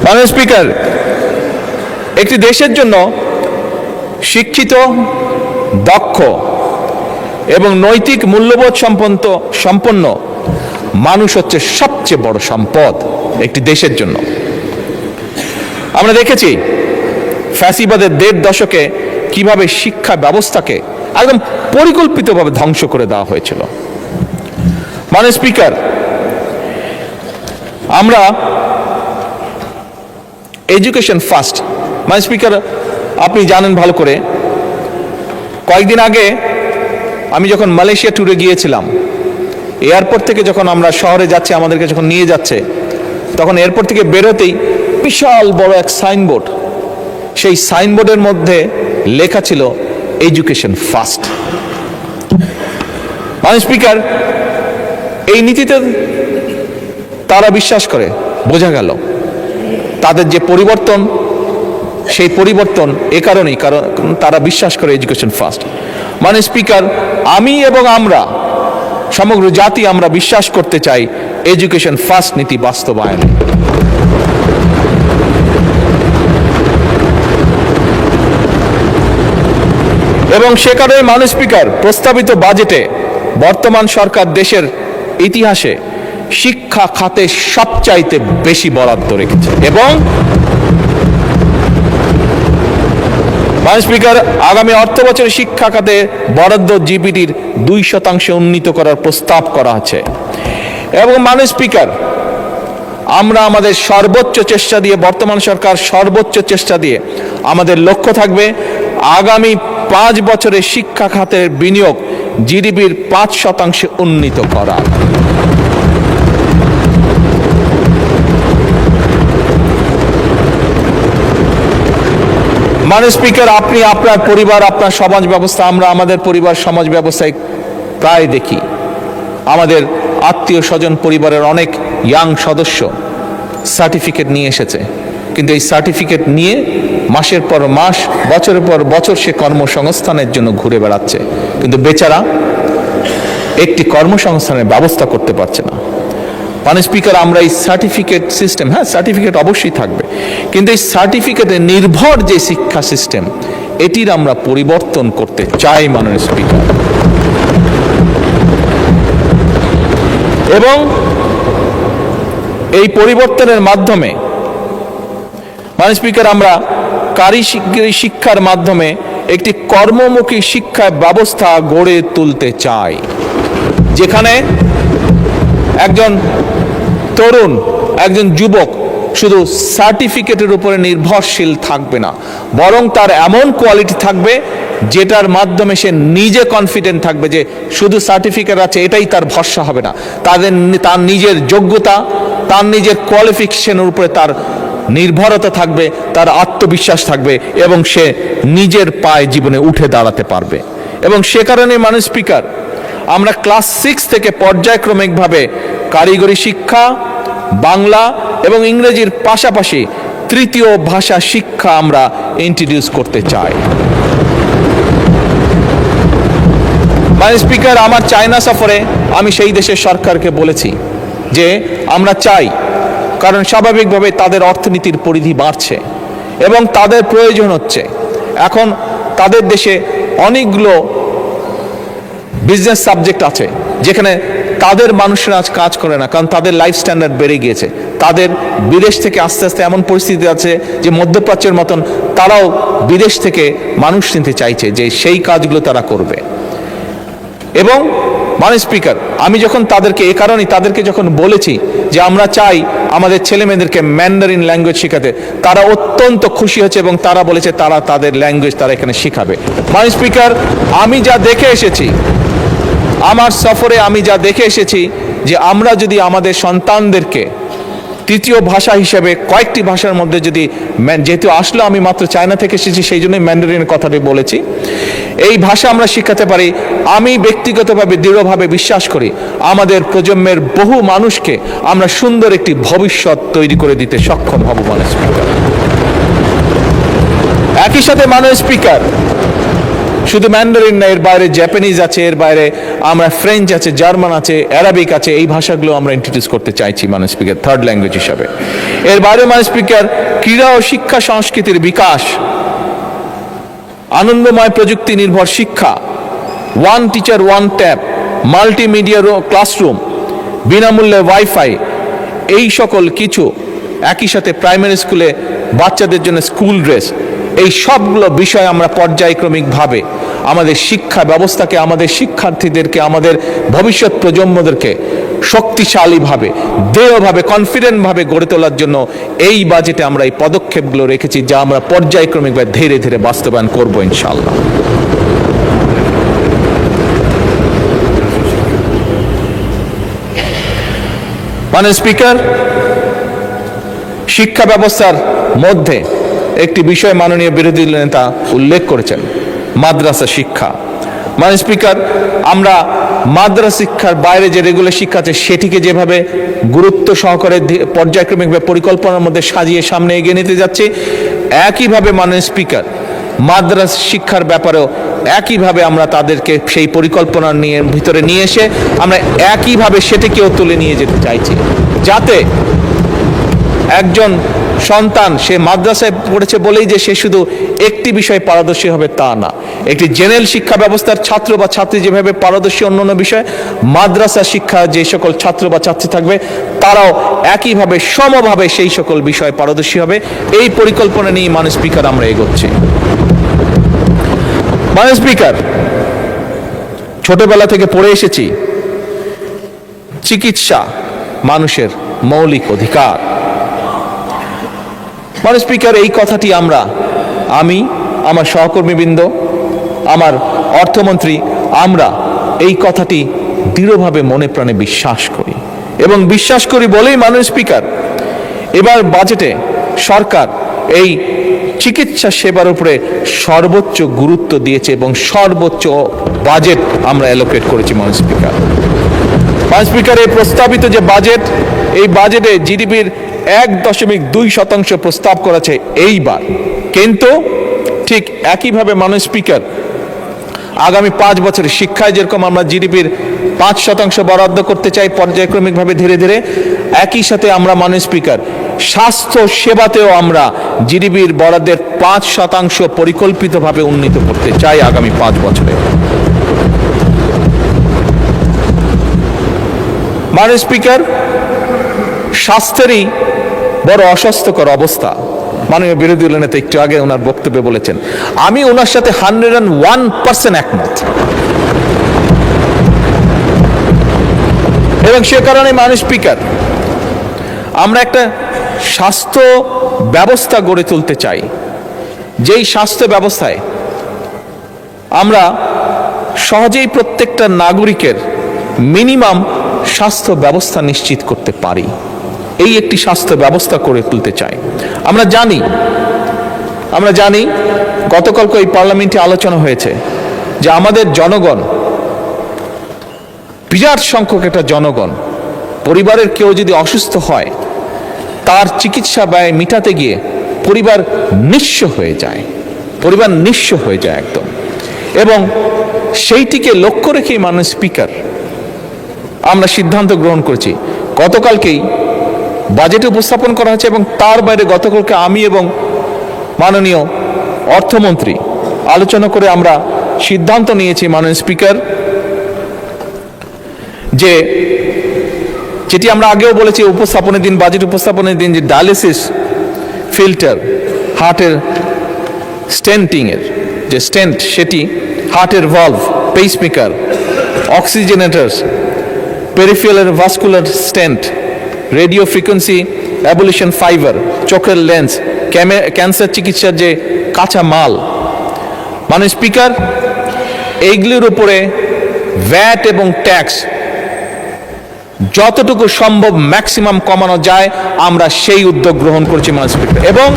মাননীয় স্পিকার, একটি দেশের জন্য শিক্ষিত, দক্ষ এবং নৈতিক মূল্যবোধ সম্পন্ন মানুষ হচ্ছে সবচেয়ে বড় সম্পদ একটি দেশের জন্য। আমরা দেখেছি ফ্যাসিবাদের 1.5 দশকে কিভাবে শিক্ষা ব্যবস্থাকে একদম পরিকল্পিতভাবে ধ্বংস করে দেওয়া হয়েছিল। মাননীয় স্পিকার, আমরা এডুকেশন ফার্স্ট। মাননীয় স্পিকার, আপনি জানেন ভালো করে, কয়েকদিন আগে আমি যখন মালয়েশিয়া ট্যুরে গিয়েছিলাম, এয়ারপোর্ট থেকে যখন আমরা শহরে যাচ্ছি, আমাদেরকে যখন নিয়ে যাচ্ছে, তখন এয়ারপোর্ট থেকে বেরোতেই বিশাল বড় এক সাইনবোর্ড, সেই সাইনবোর্ডের মধ্যে লেখা ছিল এডুকেশন ফার্স্ট। মাননীয় স্পিকার, এই নীতিতে তারা বিশ্বাস করে, বোঝা গেল তাদের যে পরিবর্তন, সেই পরিবর্তন এ কারণেই, কারণ তারা বিশ্বাস করে এডুকেশন ফার্স্ট। মাননীয় স্পিকার, আমি এবং আমরা সমগ্র জাতি আমরা বিশ্বাস করতে চাই এডুকেশন ফার্স্ট নীতি বাস্তবায়নে। এবং সে কারণে মাননীয় স্পিকার, প্রস্তাবিত বাজেটে বর্তমান সরকার দেশের ইতিহাসে শিক্ষা খাতে সবচাইতে বেশি বরাদ্দ রেখেছে এবং মাননীয় স্পিকার, আগামী অর্থ বছরে শিক্ষা খাতে বরাদ্দ জিডিপির 2% উন্নীত করার প্রস্তাব করা আছে। এবং মাননীয় স্পিকার, আমরা আমাদের সর্বোচ্চ চেষ্টা দিয়ে, বর্তমান সরকার সর্বোচ্চ চেষ্টা দিয়ে, আমাদের লক্ষ্য থাকবে আগামী 5 বছরে শিক্ষা খাতের বিনিয়োগ জিডিপির 5% উন্নীত করা। মাননীয় স্পিকার, আপনি আপনার পরিবার, আপনার সমাজ ব্যবস্থা, আমরা আমাদের পরিবার সমাজ ব্যবস্থায় প্রায় দেখি আমাদের আত্মীয় স্বজন পরিবারের অনেক ইয়াং সদস্য সার্টিফিকেট নিয়ে এসেছে, কিন্তু এই সার্টিফিকেট নিয়ে মাসের পর মাস, বছরের পর বছর সে কর্মসংস্থানের জন্য ঘুরে বেড়াচ্ছে, কিন্তু বেচারা একটি কর্মসংস্থানের ব্যবস্থা করতে পারছে না। মাননীয় স্পিকার, আমরা এই সার্টিফিকেট সিস্টেম, হ্যাঁ সার্টিফিকেট অবশ্যই থাকবে, কিন্তু এই সার্টিফিকেটে নির্ভর যে শিক্ষা সিস্টেম, এটির আমরা পরিবর্তন করতে চাই মাননীয় স্পিকার। এবং এই পরিবর্তনের মাধ্যমে মাননীয় স্পিকার, আমরা কারিগরি শিক্ষার মাধ্যমে একটি কর্মমুখী শিক্ষা ব্যবস্থা গড়ে তুলতে চাই, যেখানে একজন তরুণ, একজন যুবক শুধু সার্টিফিকেটের উপরে নির্ভরশীল থাকবে না, বরং তার এমন কোয়ালিটি থাকবে যেটার মাধ্যমে সে নিজে কনফিডেন্ট থাকবে যে শুধু সার্টিফিকেট আছে এটাই তার ভরসা হবে না, তার নিজের যোগ্যতা, তার নিজের কোয়ালিফিকেশনের উপরে তার নির্ভরতা থাকবে, তার আত্মবিশ্বাস থাকবে এবং সে নিজের পায়ে জীবনে উঠে দাঁড়াতে পারবে। এবং সে কারণে মাননীয় স্পিকার, আমরা ক্লাস 6 থেকে পর্যায়ক্রমিকভাবে কারিগরি শিক্ষা, বাংলা এবং ইংরেজির পাশাপাশি তৃতীয় ভাষা শিক্ষা আমরা ইন্ট্রোডিউস করতে চাই। মাননীয় স্পিকার, আমার চায়না সফরে আমি সেই দেশের সরকারকে বলেছি যে আমরা চাই, কারণ স্বাভাবিকভাবে তাদের অর্থনীতির পরিধি বাড়ছে এবং তাদের প্রয়োজন হচ্ছে, এখন তাদের দেশে অনেকগুলো বিজনেস সাবজেক্ট আছে যেখানে তাদের মানুষরা আজ কাজ করে না, কারণ তাদের লাইফ স্ট্যান্ডার্ড বেড়ে গিয়েছে। তাদের বিদেশ থেকে আস্তে আস্তে এমন পরিস্থিতি আছে যে মধ্যপ্রাচ্যের মতন তারাও বিদেশ থেকে মানুষ নিতে চাইছে, যে সেই কাজগুলো তারা করবে। এবং মাননীয় স্পিকার, আমি যখন তাদেরকে এ কারণেই তাদেরকে যখন বলেছি যে আমরা চাই আমাদের ছেলে মেয়েদেরকে ম্যান্ডারিন ল্যাঙ্গুয়েজ শেখাতে, তারা অত্যন্ত খুশি হয়েছে এবং তারা বলেছে তারা তাদের ল্যাঙ্গুয়েজ তারা এখানে শেখাবে। মাননীয় স্পিকার, আমি যা দেখে এসেছি, আমার সফরে আমি যা দেখে এসেছি, যে আমরা যদি আমাদের সন্তানদেরকে তৃতীয় ভাষা হিসেবে কয়েকটি ভাষার মধ্যে যদি, যেহেতু আসলে আমি মাত্র চায়না থেকে এসেছি সেই জন্যই ম্যান্ডারিনের কথাটি বলেছি, এই ভাষা আমরা শিখাতে পারি, আমি ব্যক্তিগতভাবে দৃঢ়ভাবে বিশ্বাস করি আমাদের প্রজন্মের বহু মানুষকে আমরা সুন্দর একটি ভবিষ্যৎ তৈরি করে দিতে সক্ষম হব মাননীয় স্পিকার। একই সাথে মাননীয় স্পিকার, শুধু ম্যান্ডারিন না, এর বাইরে জাপানিজ আছে, এর বাইরে আমরা ফ্রেঞ্চ আছে, জার্মান আছে, অ্যারাবিক আছে, এই ভাষাগুলো আমরা ইন্ট্রোডিউস করতে চাইছি মাননীয় স্পিকার থার্ড ল্যাঙ্গুয়েজ হিসাবে। এর বাইরে মাননীয় স্পিকার, ক্রীড়া ও শিক্ষা সংস্কৃতির বিকাশ, আনন্দময় প্রযুক্তি নির্ভর শিক্ষা, one teacher one tab, multimedia classroom, বিনামূল্যে ওয়াইফাই, এই সকল কিছু, একই সাথে প্রাইমারি স্কুলে বাচ্চাদের জন্য স্কুল ড্রেস, এই সবগুলো বিষয় আমরা পর্যায়ক্রমিকভাবে আমাদের শিক্ষা ব্যবস্থাকে, আমাদের শিক্ষার্থীদেরকে, আমাদের ভবিষ্যৎ প্রজন্মদেরকে শক্তিশালীভাবে, দৃঢ়ভাবে, কনফিডেন্টভাবে গড়ে তোলার জন্য এই বাজেটে আমরা এই পদক্ষেপগুলো রেখেছি, যা আমরা পর্যায়ক্রমিকভাবে ধীরে ধীরে বাস্তবায়ন করব ইনশাআল্লাহ। মাননীয় স্পিকার, শিক্ষা ব্যবস্থার মধ্যে একটি বিষয় মাননীয় বিরোধী নেতা উল্লেখ করেছেন, মাদ্রাসা শিক্ষা। মাননীয় স্পিকার, আমরা মাদ্রাসা শিক্ষার বাইরে যে রেগুলার শিক্ষা আছে সেটিকে যেভাবে গুরুত্ব সহকারে পর্যায়ক্রমিকভাবে পরিকল্পনার মধ্যে সাজিয়ে সামনে এগিয়ে নিতে যাচ্ছি, একইভাবে মাননীয় স্পিকার, মাদ্রাসা শিক্ষার ব্যাপারেও একইভাবে আমরা তাদেরকে সেই পরিকল্পনার ভিতরে নিয়ে এসে আমরা একইভাবে সেটিকেও তুলে নিয়ে যেতে চাইছি, যাতে একজন সন্তান সে মাদ্রাসায় পড়েছে বলেই যে সে শুধু একটি বিষয়ে পারদর্শী হবে তা না, একটি জেনারেল শিক্ষা ব্যবস্থার ছাত্র বা ছাত্রী যেভাবে পারদর্শী অন্যান্য বিষয়, মাদ্রাসা শিক্ষা যে সকল ছাত্র বা ছাত্রী থাকবে তারাও একইভাবে সমভাবে সেই সকল বিষয়ে পারদর্শী হবে। এই পরিকল্পনা নিয়ে মাননীয় স্পিকার আমরা এগোচ্ছি। মাননীয় স্পিকার, ছোটবেলা থেকে পড়ে এসেছি চিকিৎসা মানুষের মৌলিক অধিকার। মাননীয় স্পিকার, এই কথাটি আমি, আমার সহকর্মীবৃন্দ, আমার অর্থমন্ত্রী, আমরা এই কথাটি দৃঢ়ভাবে মনে প্রাণে বিশ্বাস করি এবং বিশ্বাস করি বলেই মাননীয় স্পিকার, এবার বাজেটে সরকার এই চিকিৎসা সেবার উপরে সর্বোচ্চ গুরুত্ব দিয়েছে এবং সর্বোচ্চ বাজেট আমরা অ্যালোকেট করেছি মাননীয় স্পিকার। মাননীয় স্পিকার, এই প্রস্তাবিত যে বাজেট, এই বাজেটে জিডিপির 1.2% প্রস্তাব করেছে এইবার, কিন্তু ঠিক একইভাবে মাননীয় স্পিকার আগামী 5 বছরে শিক্ষায় যেরকম আমরা জিডিপির 5% বরাদ্দ করতে চাই পর্যায়ক্রমিকভাবে ধীরে ধীরে, একই সাথে আমরা মাননীয় স্পিকার স্বাস্থ্য সেবাতেও আমরা জিডিপির বরাদ্দের 5% পরিকল্পিতভাবে উন্নীত করতে চাই আগামী 5 বছরে। মাননীয় স্পিকার, স্বাস্থ্যেরই বড় অস্বাস্থ্যকর অবস্থা। মাননীয় বিরোধী দলের নেতা একটু আগে ওনার বক্তব্যে বলেছেন, আমি ওনার সাথে 101% একমত। এবং সে কারণে মাননীয় স্পিকার, আমরা একটা স্বাস্থ্য ব্যবস্থা গড়ে তুলতে চাই, যেই স্বাস্থ্য ব্যবস্থায় আমরা সহজেই প্রত্যেকটা নাগরিকের মিনিমাম স্বাস্থ্য ব্যবস্থা নিশ্চিত করতে পারি। এই একটি স্বাস্থ্য ব্যবস্থা করে তুলতে চাই। আমরা জানি গতকালকে এই পার্লামেন্টে আলোচনা হয়েছে যে আমাদের জনগণ, বিরাট সংখ্যক একটা জনগণ, পরিবারের কেউ যদি অসুস্থ হয় তার চিকিৎসা ব্যয় মিটাতে গিয়ে পরিবার নিঃস্ব হয়ে যায়, একদম। এবং সেইটিকে লক্ষ্য রেখেই মাননীয় স্পিকার আমরা সিদ্ধান্ত গ্রহণ করেছি, গতকালকেই বাজেটে উপস্থাপন করা হয়েছে এবং তার বাইরে গতকালকে আমি এবং মাননীয় অর্থমন্ত্রী আলোচনা করে আমরা সিদ্ধান্ত নিয়েছি মাননীয় স্পিকার, যেটি আমরা আগেও বলেছি উপস্থাপনের দিন, বাজেট উপস্থাপনের দিন, যে ডায়ালিসিস ফিল্টার, হার্টের স্টেন্টিং এর যে স্টেন্ট, সেটি হার্টের valve, pacemaker, oxygenators, peripheral vascular stent, radio frequency ablation fibre, চোখের লেন্স, ক্যান্সার চিকিৎসার যে কাঁচা মাল, মাননীয় স্পিকার, এইগুলির উপরে ভ্যাট এবং ট্যাক্স যতটুকু সম্ভব ম্যাক্সিমাম কমানো যায় আমরা সেই উদ্যোগ গ্রহণ করছি মাননীয় স্পিকার। এবং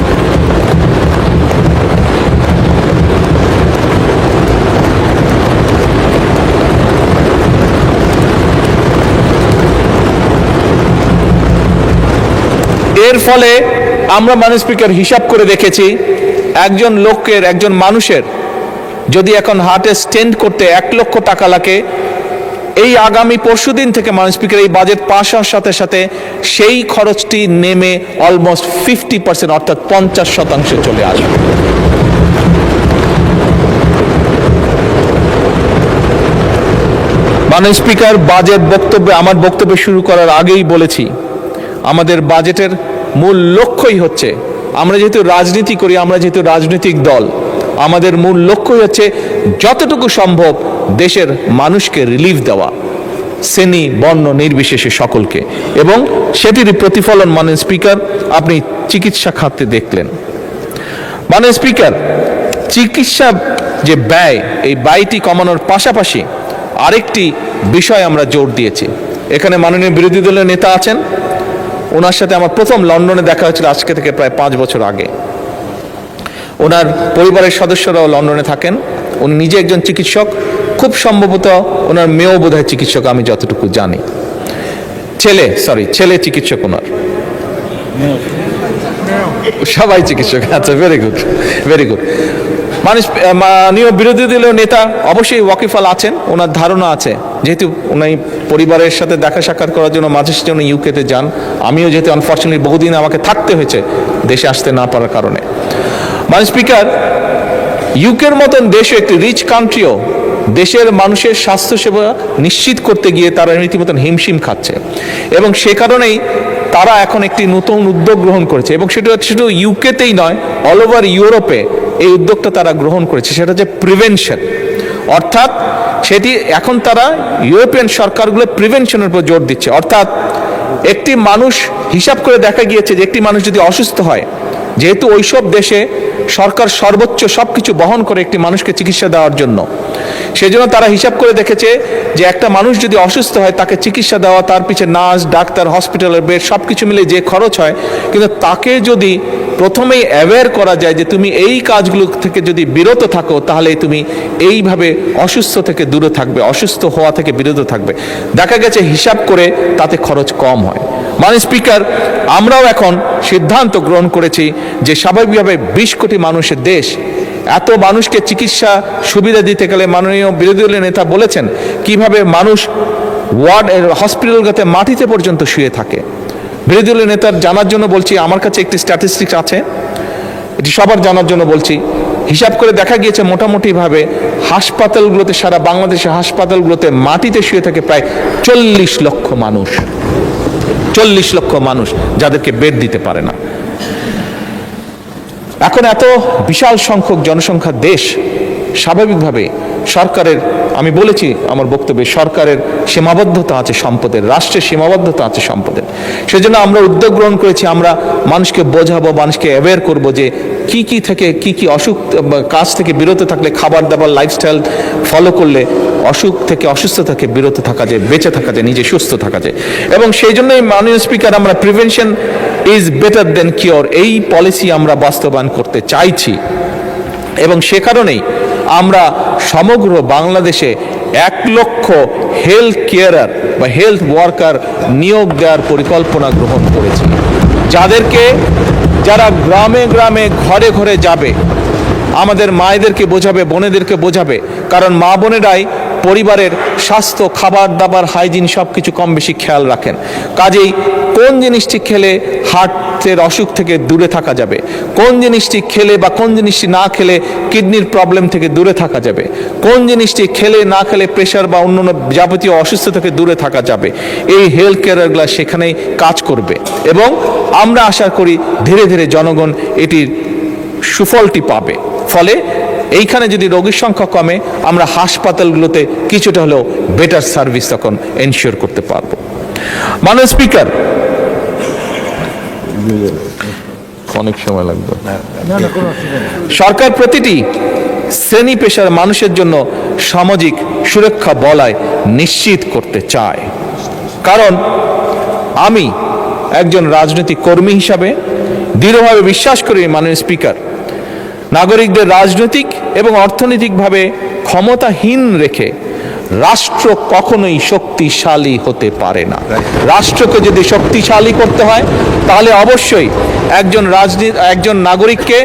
এর ফলে আমরা মাননীয় স্পিকার হিসাব করে দেখেছি, একজন মানুষের যদি এখন হার্টে স্টেন্ট করতে 1 লক্ষ টাকা লাগে, এই আগামী পরশুদিন থেকে মাননীয় স্পিকার এই বাজেট পাস হওয়ার সাথে সাথে সেই খরচটি নেমে অলমোস্ট 50%, অর্থাৎ 50% চলে আসবে। মাননীয় স্পিকার, আমার বক্তব্য শুরু করার আগেই বলেছি, আমাদের বাজেটের মূল লক্ষ্যই হচ্ছে, আমরা যেহেতু রাজনীতি করি, আমরা যেহেতু রাজনৈতিক দল, আমাদের মূল লক্ষ্যই হচ্ছে যতটুকু সম্ভব দেশের মানুষকে রিলিফ দেওয়া, শ্রেণী বর্ণ নির্বিশেষে সকলকে। এবং সেটির প্রতিফলন মাননীয় স্পিকার আপনি চিকিৎসা খাতে দেখলেন। মাননীয় স্পিকার, চিকিৎসা যে ব্যয়, এই ব্যয়টি কমানোর পাশাপাশি আরেকটি বিষয় আমরা জোর দিয়েছি। এখানে মাননীয় বিরোধী দলের নেতা আছেন, ওনার সাথে আমার প্রথম লন্ডনে দেখা হয়েছিল আজকে থেকে প্রায় 5 বছর আগে। ওনার পরিবারের সদস্যরাও লন্ডনে থাকেন, উনি নিজে একজন চিকিৎসক, খুব সম্ভবত ওনার মেয়েও বোধহয় চিকিৎসক, আমি যতটুকু জানি। ছেলে চিকিৎসক ওনার, সবাই চিকিৎসক। আচ্ছা, ভেরি গুড। মাননীয় বিরোধী দলীয় নেতা অবশ্যই ওয়াকিফাল আছেন, ওনার ধারণা আছে, যেহেতু উনি পরিবারের সাথে দেখা সাক্ষাৎ করার জন্য মাঝে সাঝে উনি ইউকেতে যান, আমিও যেহেতু আনফর্চুনেটলি বহুদিন আমাকে থাকতে হয়েছে দেশে আসতে না পারার কারণে। মাননীয় স্পিকার, ইউকের মতন দেশও একটি রিচ কান্ট্রিও দেশের মানুষের স্বাস্থ্যসেবা নিশ্চিত করতে গিয়ে তারা রীতিমতন হিমশিম খাচ্ছে, এবং সে কারণেই তারা এখন একটি নতুন উদ্যোগ গ্রহণ করেছে। এবং সেটা শুধু ইউকেতেই নয়, অল ওভার ইউরোপে এই উদ্যোগটা তারা গ্রহণ করেছে, সেটা হচ্ছে প্রিভেনশন। অর্থাৎ সেটি এখন তারা ইউরোপিয়ান সরকারগুলো প্রিভেনশনের উপর জোর দিচ্ছে। অর্থাৎ একটি মানুষ, হিসাব করে দেখা গিয়েছে যে একটি মানুষ যদি অসুস্থ হয়, যেহেতু ওইসব দেশে সরকার সর্বোচ্চ সবকিছু বহন করে একটি মানুষকে চিকিৎসা দেওয়ার জন্য, সেজন্য তারা হিসাব করে দেখেছে যে একটা মানুষ যদি অসুস্থ হয় তাকে চিকিৎসা দেওয়া, তার পিছে নার্স, ডাক্তার, হসপিটালের বেড সব কিছু মিলে যে খরচ হয়, কিন্তু তাকে যদি প্রথমেই অ্যাওয়্যার করা যায় যে তুমি এই কাজগুলো থেকে যদি বিরত থাকো তাহলে তুমি এইভাবে অসুস্থ থেকে দূরে থাকবে, অসুস্থ হওয়া থেকে বিরত থাকবে, দেখা গেছে হিসাব করে তাতে খরচ কম হয়। মাননীয় স্পিকার, আমরাও এখন সিদ্ধান্ত গ্রহণ করেছি যে স্বাভাবিকভাবে 20 কোটি মানুষের দেশ, এত মানুষকে চিকিৎসা সুবিধা দিতে গেলে মাননীয় বিরোধী দলের নেতা বলেছেন কিভাবে মানুষ ওয়ার্ড হসপিটালগুলোতে মাটিতে পর্যন্ত শুয়ে থাকে। বিরোধী দলের নেতার জানার জন্য বলছি, আমার কাছে একটি স্ট্যাটিস্টিক্স আছে, এটি সবার জানার জন্য বলছি। হিসাব করে দেখা গিয়েছে মোটামুটিভাবে হাসপাতালগুলোতে, সারা বাংলাদেশের হাসপাতালগুলোতে মাটিতে শুয়ে থাকে প্রায় 40 লক্ষ মানুষ, 40 লক্ষ মানুষ যাদেরকে বেড দিতে পারে না। এখন এত বিশাল সংখ্যক জনসংখ্যার দেশ, স্বাভাবিকভাবে সরকারের, আমি বলেছি আমার বক্তব্যে, সরকারের সীমাবদ্ধতা আছে সম্পদের, রাষ্ট্রের সীমাবদ্ধতা আছে সম্পদের। সেজন্য আমরা উদ্যোগ গ্রহণ করেছি, আমরা মানুষকে বোঝাবো, মানুষকে অ্যাওয়্যার করবো যে কি থেকে কি অসুখ, কাজ থেকে বিরত থাকলে, খাবার দাবার, লাইফস্টাইল ফলো করলে অসুখ থেকে, অসুস্থ থেকে বিরত থাকা যায়, বেঁচে থাকা যায়, নিজে সুস্থ থাকা যায়। এবং সেই জন্যই মাননীয় স্পিকার, আমরা prevention is better then cure এই পলিসি আমরা বাস্তবায়ন করতে চাইছি। এবং সে কারণেই আমরা সমগ্র বাংলাদেশে 1 লক্ষ হেলথ কেয়ারার বা হেলথ ওয়ার্কার নিয়োগ দেওয়ার পরিকল্পনা গ্রহণ করেছি, যারা গ্রামে গ্রামে ঘরে ঘরে যাবে, আমাদের মায়েদেরকে বোঝাবে, বোনেদেরকে বোঝাবে, কারণ মা বোনেরাই পরিবারের স্বাস্থ্য, খাবার দাবার, হাইজিন সব কিছু কম বেশি খেয়াল রাখেন। কাজেই কোন জিনিসটি খেলে হার্টের অসুখ থেকে দূরে থাকা যাবে, কোন জিনিসটি খেলে বা কোন জিনিসটি না খেলে কিডনির প্রবলেম থেকে দূরে থাকা যাবে, কোন জিনিসটি খেলে না খেলে প্রেশার বা অন্যান্য যাবতীয় অসুস্থ থেকে দূরে থাকা যাবে, এই হেলথ কেয়ারগুলো সেখানেই কাজ করবে। এবং আমরা আশা করি ধীরে ধীরে জনগণ এটির সুফলটি পাবে। ফলে এইখানে যদি রোগীর সংখ্যা কমে, আমরা হাসপাতালগুলোতে কিছুটা হলেও বেটার সার্ভিস তখন এনশিওর করতে পারবো। মাননীয় স্পিকার, অনেক সময় লাগবে। সরকার প্রতিটি শ্রেণী পেশার মানুষের জন্য সামাজিক সুরক্ষা বলয় নিশ্চিত করতে চায়। কারণ আমি একজন রাজনৈতিক কর্মী হিসাবে দৃঢ়ভাবে বিশ্বাস করি, মাননীয় স্পিকার, নাগরিকদের রাজনৈতিক এবং অর্থনৈতিকভাবে ক্ষমতাহীন রেখে রাষ্ট্র কখনোই শক্তিশালী হতে পারে না। রাষ্ট্রকে যদি শক্তিশালী করতে হয় তাহলে অবশ্যই একজন নাগরিককে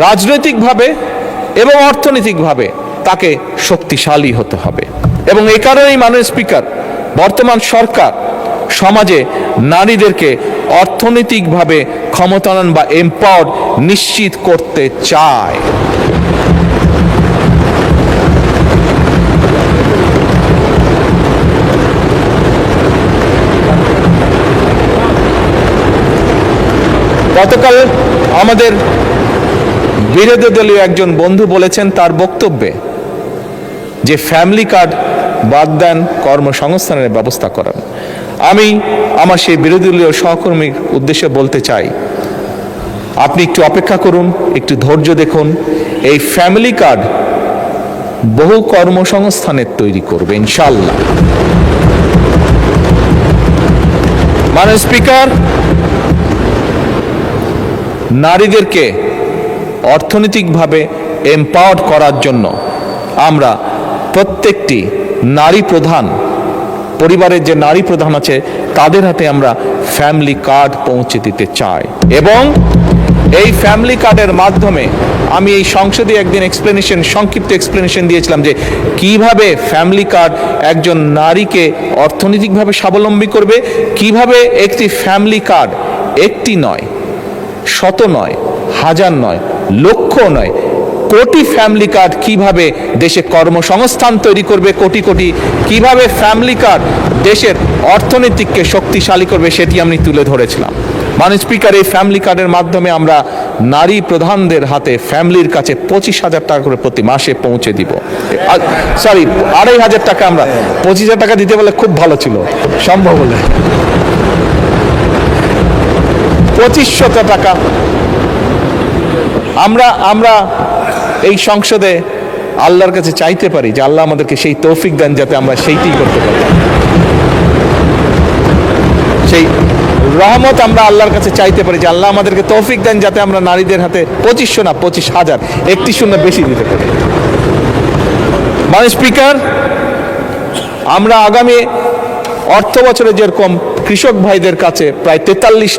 রাজনৈতিকভাবে এবং অর্থনৈতিকভাবে তাকে শক্তিশালী হতে হবে। এবং এই কারণেই মাননীয় স্পিকার, বর্তমান সরকার সমাজে নারীদেরকে অর্থনৈতিকভাবে ক্ষমতায়ন বা এম্পাওয়ার্ড নিশ্চিত করতে চায়। গতকাল আমাদের বিরোধী দলীয় একজন বন্ধু বলেছেন তার বক্তব্যে যে ফ্যামিলি কার্ড বাদ দেন, কর্মসংস্থানের ব্যবস্থা করান। আমি আমার সেই বিরোধী দলীয় সহকর্মীর উদ্দেশ্যে বলতে চাই, আপনি একটু অপেক্ষা করুন, একটু ধৈর্য দেখুন। এই ফ্যামিলি কার্ড বহু কর্মসংস্থানের তৈরি করবে ইনশাআল্লাহ। মাননীয় স্পিকার, নারীদেরকে অর্থনৈতিকভাবে এম্পাওয়ার্ড করার জন্য আমরা প্রত্যেকটি নারী প্রধান পরিবারের যে নারী প্রধান আছে তাদের হাতে আমরা ফ্যামিলি কার্ড পৌঁছে দিতে চাই। এবং এই ফ্যামিলি কার্ডের মাধ্যমে আমি এই সংসদে একদিন সংক্ষিপ্ত এক্সপ্লেনেশন দিয়েছিলাম যে কিভাবে ফ্যামিলি কার্ড একজন নারীকে অর্থনৈতিকভাবে স্বাবলম্বী করবে, কিভাবে একটি ফ্যামিলি কার্ড একটি নয়, শত নয়, হাজার নয়, লক্ষ নয়, কোটি ফ্যামিলি কার্ড কিভাবে দেশে কর্মসংস্থান তৈরি করবে, কোটি কোটি কিভাবে ফ্যামিলি কার্ড দেশের অর্থনীতিকে শক্তিশালী করবে, সেটি আমি তুলে ধরেছিলাম। মাননীয় স্পিকার, এই ফ্যামিলি কার্ডের মাধ্যমে আমরা নারী প্রধানদের হাতে ফ্যামিলির কাছে 25,000 টাকা করে প্রতি মাসে পৌঁছে দিব। 2,500 টাকা, আমরা 25,000 টাকা দিতে বলে খুব ভালো ছিল, সম্ভব হলে 2,500 টাকা আমরা এই সংসদে আল্লাহর কাছে চাইতে পারি যে আল্লাহ আমাদেরকে সেই তৌফিক দেন যাতে আমরা সেইটি করতে পারি। সেই রহমত আমরা আল্লাহর কাছে চাইতে পারি যে আল্লাহ আমাদেরকে তৌফিক দেন যাতে আমরা নারীদের হাতে 2500 না 25,000 একটি শূন্য বেশি দিতে পারি। মানে স্পিকার, আমরা আগামী অর্থ বছরে যেরকম কৃষক ভাইদের কাছে প্রায় 41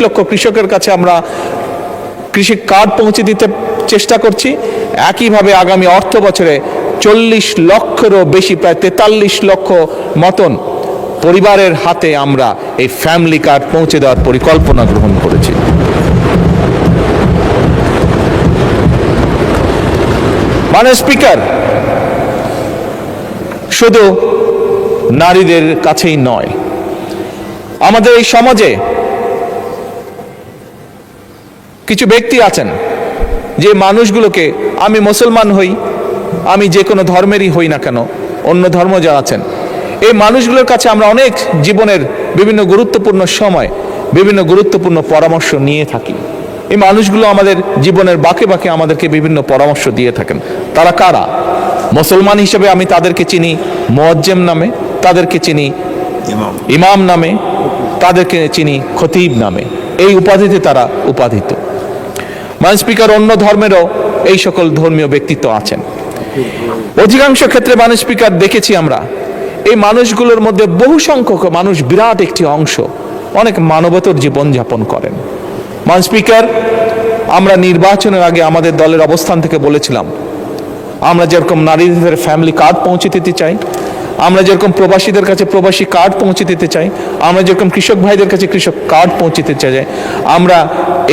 লক্ষ কৃষকের কাছে আমরা কৃষি কার্ড পৌঁছে দিতে চেষ্টা করছি, একইভাবে আগামী অর্থ বছরে 40 লক্ষেরও বেশি প্রায় 43 লক্ষ মতন পরিবারের হাতে আমরা এই ফ্যামিলি কার্ড পৌঁছে দেওয়ার পরিকল্পনা গ্রহণ করেছি। মানে স্পিকার, শুধু নারীদের কাছেই নয়, আমাদের এই সমাজে কিছু ব্যক্তি আছেন যে মানুষগুলোকে, আমি মুসলমান হই, আমি যে কোনো ধর্মেরই হই না কেন, অন্য ধর্ম যারা আছেন, এই মানুষগুলোর কাছে আমরা অনেক জীবনের বিভিন্ন গুরুত্বপূর্ণ সময় বিভিন্ন গুরুত্বপূর্ণ পরামর্শ নিয়ে থাকি। এই মানুষগুলো আমাদের জীবনের বাঁকে বাঁকে আমাদেরকে বিভিন্ন পরামর্শ দিয়ে থাকেন। তারা কারা? মুসলমান হিসেবে আমি তাদেরকে চিনি মুয়াজ্জিম নামে, তাদেরকে চিনি ইমাম নামে, তাদেরকে চিনি খতিব নামে, এই উপাধিতে তারা উপাধিত। মানে স্পিকার, অন্য ধর্মেরও এই সকল ধর্মীয় ব্যক্তিত্ব আছেন। অধিকাংশ ক্ষেত্রে মানে স্পিকার দেখেছি আমরা এই মানুষগুলোর মধ্যে বহু সংখ্যক মানুষ, বিরাট একটি অংশ অনেক মানবতর জীবনযাপন করেন। মানে স্পিকার, আমরা নির্বাচনের আগে আমাদের দলের অবস্থান থেকে বলেছিলাম আমরা যেরকম নারীদের ফ্যামিলি কার্ড পৌঁছে দিতে চাই, আমরা যেরকম প্রবাসীদের কাছে প্রবাসী কার্ড পৌঁছে দিতে চাই, আমরা যেরকম কৃষক ভাইদের কাছে কৃষক কার্ড পৌঁছে দিতে চাই, আমরা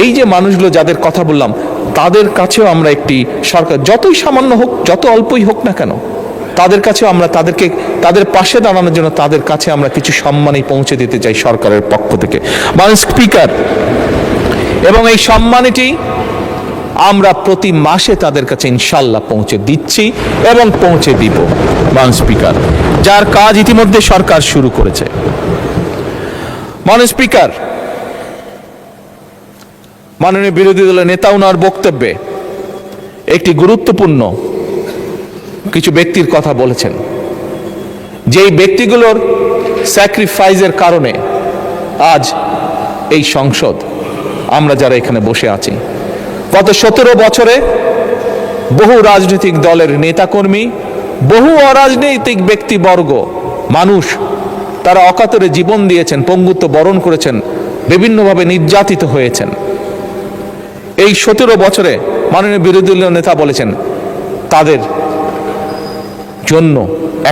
এই যে মানুষগুলো যাদের কথা বললাম তাদের কাছেও আমরা একটি সরকার, যতই সামান্য হোক, যত অল্পই হোক না কেন, তাদের কাছেও আমরা তাদের পাশে দাঁড়ানোর জন্য তাদের কাছে আমরা কিছু সম্মানই পৌঁছে দিতে চাই সরকারের পক্ষ থেকে। মানে স্পিকার, এবং এই সম্মানটি আমরা প্রতি মাসে তাদের কাছে ইনশাল্লাহ পৌঁছে দিচ্ছি এবং পৌঁছে দিব। মানে স্পিকার, যার কাজ ইতিমধ্যে সরকার শুরু করেছে। মানে স্পিকার, মাননীয় বিরোধী দলের নেতা ওনার বক্তব্যে একটি গুরুত্বপূর্ণ কিছু ব্যক্তির কথা বলেছেন, যেই ব্যক্তিগুলোর স্যাক্রিফাইসের কারণে আজ এই সংসদ, আমরা যারা এখানে বসে আছি, গত 17 বছরে বহু রাজনৈতিক দলের নেতাকর্মী, বহু অরাজনৈতিক ব্যক্তিবর্গ, মানুষ, তারা অকাতরে জীবন দিয়েছেন, পঙ্গুত্ব বরণ করেছেন, বিভিন্নভাবে নির্যাতিত হয়েছেন। এই 17 বছরে মাননীয় বিরোধী দলীয় নেতা বলেছেন তাদের জন্য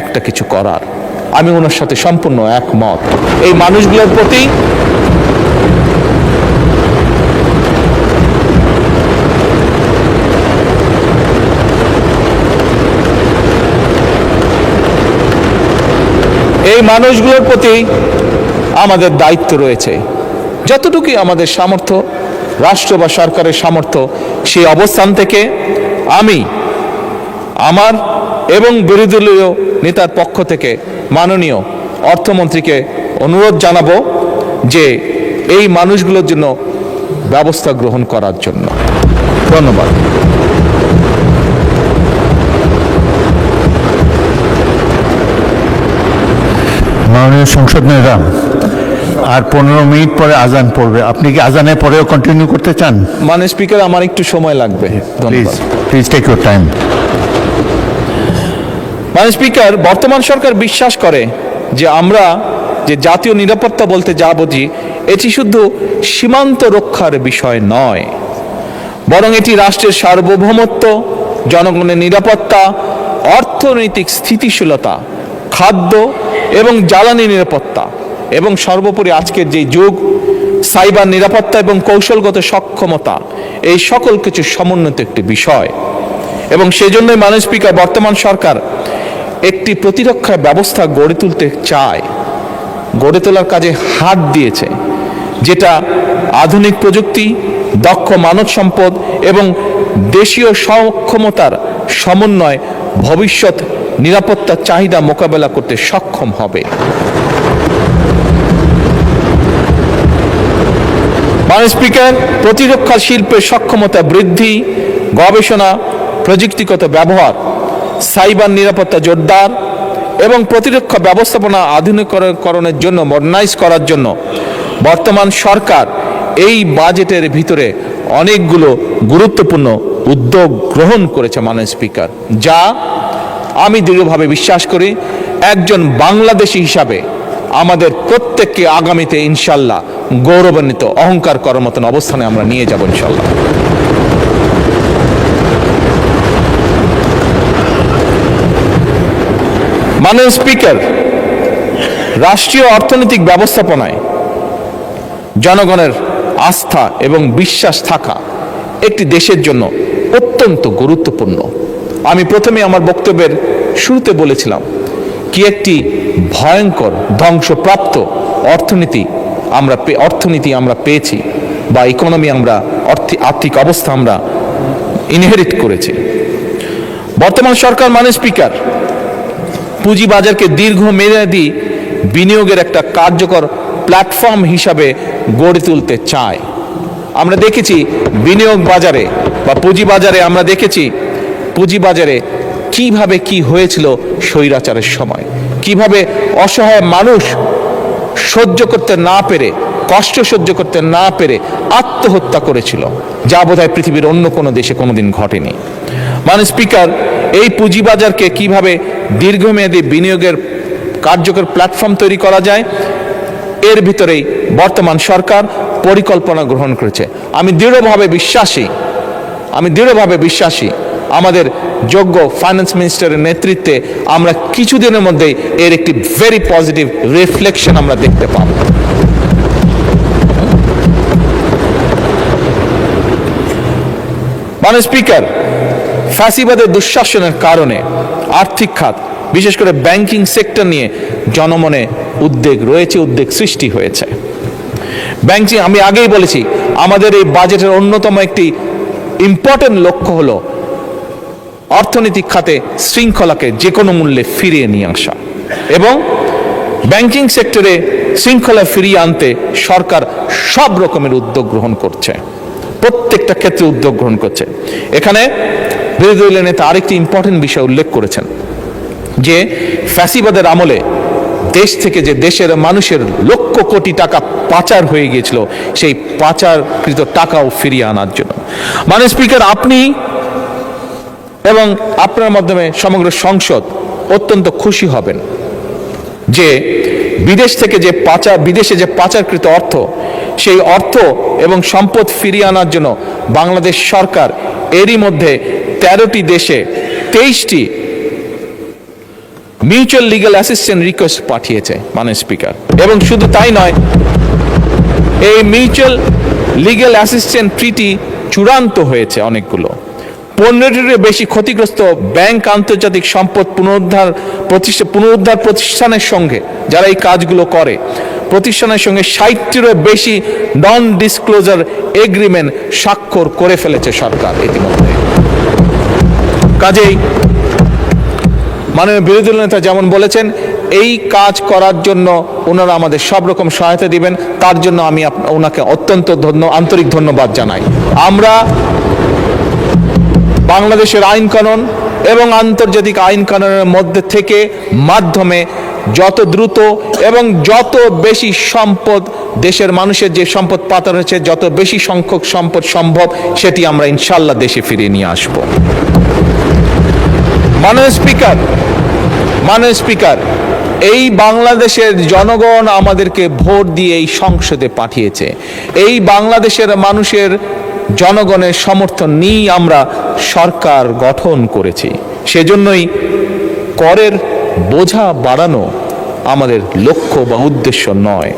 একটা কিছু করার। আমি ওনার সাথে সম্পূর্ণ একমত। এই মানুষগুলোর প্রতি আমাদের দায়িত্ব রয়েছে। যতটুকু আমাদের সামর্থ্য, রাষ্ট্র বা সরকারের সামর্থ্য, সেই অবস্থান থেকে আমি আমার এবং বিরোধী দলীয় নেতার পক্ষ থেকে মাননীয় অর্থমন্ত্রীকে অনুরোধ জানাবো যে এই মানুষগুলোর জন্য ব্যবস্থা গ্রহণ করার জন্য। ধন্যবাদ। মাননীয় সংসদ নেতা, আর 15 মিনিট পরে আজান পড়বে, আপনি কি আজানের পরেও কন্টিনিউ করতে চান? মানে স্পিকার, আমার একটু সময় লাগবে। Please take your time. মানে স্পিকার, বর্তমান সরকার বিশ্বাস করে যে আমরা যে জাতীয় নিরাপত্তা বলতে যা বুঝি, এটি শুধু সীমান্ত রক্ষার বিষয় নয়, বরং এটি রাষ্ট্রের সার্বভৌমত্ব, জনগণের নিরাপত্তা, অর্থনৈতিক স্থিতিশীলতা, খাদ্য এবং জ্বালানি নিরাপত্তা, এবং সর্বোপরি আজকের যে যুগ, সাইবার নিরাপত্তা এবং কৌশলগত সক্ষমতা, এই সকল কিছু সমন্বিত একটি বিষয়। এবং সেজন্যই মাননীয় স্পিকার, বর্তমান সরকার একটি প্রতিরক্ষা ব্যবস্থা গড়ে তুলতে চায়, গড়ে তোলার কাজে হাত দিয়েছে, যেটা আধুনিক প্রযুক্তি, দক্ষ মানব সম্পদ এবং দেশীয় সক্ষমতার সমন্বয় ভবিষ্যৎ নিরাপত্তা চাহিদা মোকাবেলা করতে সক্ষম হবে। মাননীয় স্পিকার, প্রতিরক্ষা শিল্পের সক্ষমতা বৃদ্ধি, গবেষণা প্রযুক্তিগত ব্যবহার, সাইবার নিরাপত্তা জোরদার এবং প্রতিরক্ষা ব্যবস্থাপনা আধুনিকরণের জন্য মডার্নাইজ করার জন্য বর্তমান সরকার এই বাজেটের ভিতরে অনেকগুলো গুরুত্বপূর্ণ উদ্যোগ গ্রহণ করেছে মাননীয় স্পিকার, যা আমি দৃঢ়ভাবে বিশ্বাস করি একজন বাংলাদেশী হিসাবে আমাদের প্রত্যেককে আগামীতে ইনশাল্লাহ গৌরবান্বিত অহংকার করার মতন অবস্থানে আমরা নিয়ে যাব ইনশাল্লাহ। মাননীয় স্পিকার, রাষ্ট্রীয় অর্থনৈতিক ব্যবস্থাপনায় জনগণের আস্থা এবং বিশ্বাস থাকা একটি দেশের জন্য অত্যন্ত গুরুত্বপূর্ণ। আমি প্রথমে আমার বক্তব্যের শুরুতে বলেছিলাম কি একটি ভয়ঙ্কর ধ্বংসপ্রাপ্ত অর্থনীতি আমরা পেয়েছি বা ইকোনমি আমরা আর্থিক অবস্থা আমরা ইনহেরিট করেছি। বর্তমান সরকার মাননীয় স্পিকার পুঁজিবাজারকে দীর্ঘমেয়াদী বিনিয়োগের একটা কার্যকর প্ল্যাটফর্ম হিসাবে গড়ে তুলতে চায়। আমরা দেখেছি বিনিয়োগ বাজারে বা পুঁজিবাজারে আমরা দেখেছি পুঁজিবাজারে কিভাবে কি হয়েছিল স্বৈরাচারের সময়, কিভাবে অসহায় মানুষ সহ্য করতে না পেরে, কষ্ট সহ্য করতে না পেরে আত্মহত্যা করেছিল, যা বোধহয় পৃথিবীর অন্য কোনো দেশে কোনোদিন ঘটেনি। মাননীয় স্পিকার, এই পুঁজিবাজারকে কিভাবে দীর্ঘমেয়াদী বিনিয়োগের কার্যকর প্ল্যাটফর্ম তৈরি করা যায়, এর ভিতরেই বর্তমান সরকার পরিকল্পনা গ্রহণ করেছে। আমি দৃঢ়ভাবে বিশ্বাসী আমাদের যোগ্য ফাইন্যান্স মিনিস্টারের নেতৃত্বে আমরা কিছুদিনের মধ্যেই এর একটি ভেরি পজিটিভ রিফ্লেকশন আমরা দেখতে পাব। মাননীয় স্পিকার, ফ্যাসিবাদের দুঃশাসনের কারণে আর্থিক খাত, বিশেষ করে ব্যাংকিং সেক্টর নিয়ে জনমনে উদ্বেগ সৃষ্টি হয়েছে। ব্যাংকিং, আমি আগেই বলেছি, আমাদের এই বাজেটের অন্যতম একটি ইম্পর্টেন্ট লক্ষ্য হলো অর্থনৈতিক খাতে শৃঙ্খলাকে যে কোনো মূল্যে ফিরিয়ে নিয়ে আসা এবং ব্যাংকিং সেক্টরে শৃঙ্খলা ফিরিয়ে আনতে সরকার সব রকমের উদ্যোগ গ্রহণ করছে, প্রত্যেকটা ক্ষেত্রে উদ্যোগ গ্রহণ করছে। এখানে বিরোধী দলীয় নেতা আরেকটি ইম্পর্টেন্ট বিষয় উল্লেখ করেছেন যে ফ্যাসিবাদের আমলে দেশ থেকে যে দেশের মানুষের লক্ষ কোটি টাকা পাচার হয়ে গিয়েছিল, সেই পাচারকৃত টাকাও ফিরিয়ে আনার জন্য মাননীয় স্পিকার আপনি এবং আপনার মাধ্যমে সমগ্র সংসদ অত্যন্ত খুশি হবেন যে বিদেশে যে পাচারকৃত অর্থ, সেই অর্থ এবং সম্পদ ফিরিয়ে আনার জন্য বাংলাদেশ সরকার এরই মধ্যে 13টি দেশে 23টি মিউচুয়াল লিগ্যাল অ্যাসিস্ট্যান্স রিকোয়েস্ট পাঠিয়েছে মাননীয় স্পিকার। এবং শুধু তাই নয়, এই মিউচুয়াল লিগ্যাল অ্যাসিস্ট্যান্স ট্রিটি চূড়ান্ত হয়েছে অনেকগুলো। 15টির বেশি ক্ষতিগ্রস্ত ব্যাংক আন্তর্জাতিক সম্পদ পুনরুদ্ধার প্রতিষ্ঠানের সঙ্গে, যারা এই কাজগুলো করে, প্রতিষ্ঠানের সঙ্গে 60টিরও বেশি নন ডিসক্লোজার এগ্রিমেন্ট স্বাক্ষর করে ফেলেছে সরকার ইতিমধ্যে। কাজেই মাননীয় বিরোধী নেতা যেমন বলেছেন, এই কাজ করার জন্য ওনারা আমাদের সব রকম সহায়তা দিবেন, তার জন্য আমি ওনাকে অত্যন্ত আন্তরিক ধন্যবাদ জানাই। আমরা বাংলাদেশের আইন কানুন এবং আন্তর্জাতিক আইন কানুনের মধ্যে থেকে মাধ্যমে যত দ্রুত এবং যত বেশি সম্পদ, দেশের মানুষের যে সম্পদ পাচার হয়েছে, যত বেশি সংখ্যক সম্পদ সম্ভব, সেটি আমরা ইনশাল্লাহ দেশে ফিরিয়ে নিয়ে আসব। মাননীয় স্পিকার, এই বাংলাদেশের জনগণ আমাদেরকে ভোট দিয়ে এই সংসদে পাঠিয়েছে। এই বাংলাদেশের মানুষের জনগণের সমর্থন নিয়েই আমরা সরকার গঠন করেছি। সেজন্যই করের বোঝা বাড়ানো আমাদের লক্ষ্য বা উদ্দেশ্য নয়,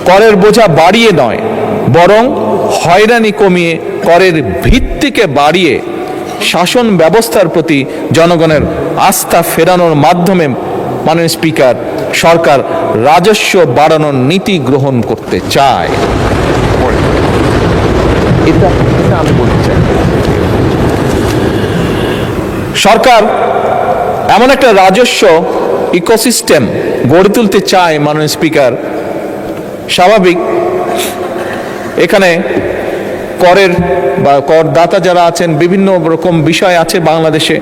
করের বোঝা বাড়িয়ে নয়, বরং হয়রানি কমিয়ে করের ভিত্তিকে বাড়িয়ে শাসন ব্যবস্থার প্রতি জনগণের আস্থা ফেরানোর মাধ্যমে মাননীয় স্পিকার সরকার রাজস্ব বাড়ানোর নীতি গ্রহণ করতে চায়। এটা আমি বলতে চাই, সরকার এমন একটা রাজস্ব ইকোসিস্টেম গড়ে তুলতে চায় মাননীয় স্পিকার। স্বাভাবিক, এখানে করের বা করদাতা যারা আছেন, বিভিন্ন রকম বিষয় আছে বাংলাদেশে,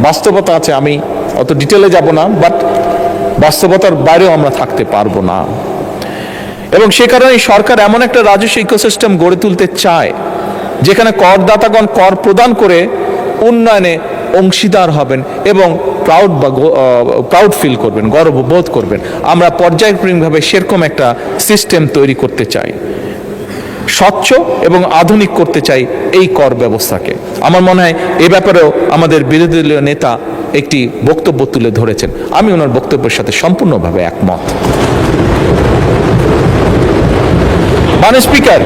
বাস্তবতা আছে, আমি অত ডিটেলে যাব না, বাট বাস্তবতার বাইরেও আমরা থাকতে পারবো না। এবং সে কারণে সরকার এমন একটা রাজস্ব ইকোসিস্টেম গড়ে তুলতে চায় যেখানে করদাতাগণ কর প্রদান করে উন্নয়নে অংশীদার হবেন এবং প্রাউড ফিল করবেন, গর্ববোধ করবেন। আমরা পর্যায়ক্রমিকভাবে সেরকম একটা সিস্টেম তৈরি করতে চাই, স্বচ্ছ এবং আধুনিক করতে চাই এই কর ব্যবস্থাকে। আমার মনে হয় এ ব্যাপারেও আমাদের বিরোধী দলীয় নেতা একটি বক্তব্য তুলে ধরেছেন, আমি ওনার বক্তব্যের সাথে সম্পূর্ণভাবে একমত। মাননীয় স্পিকার,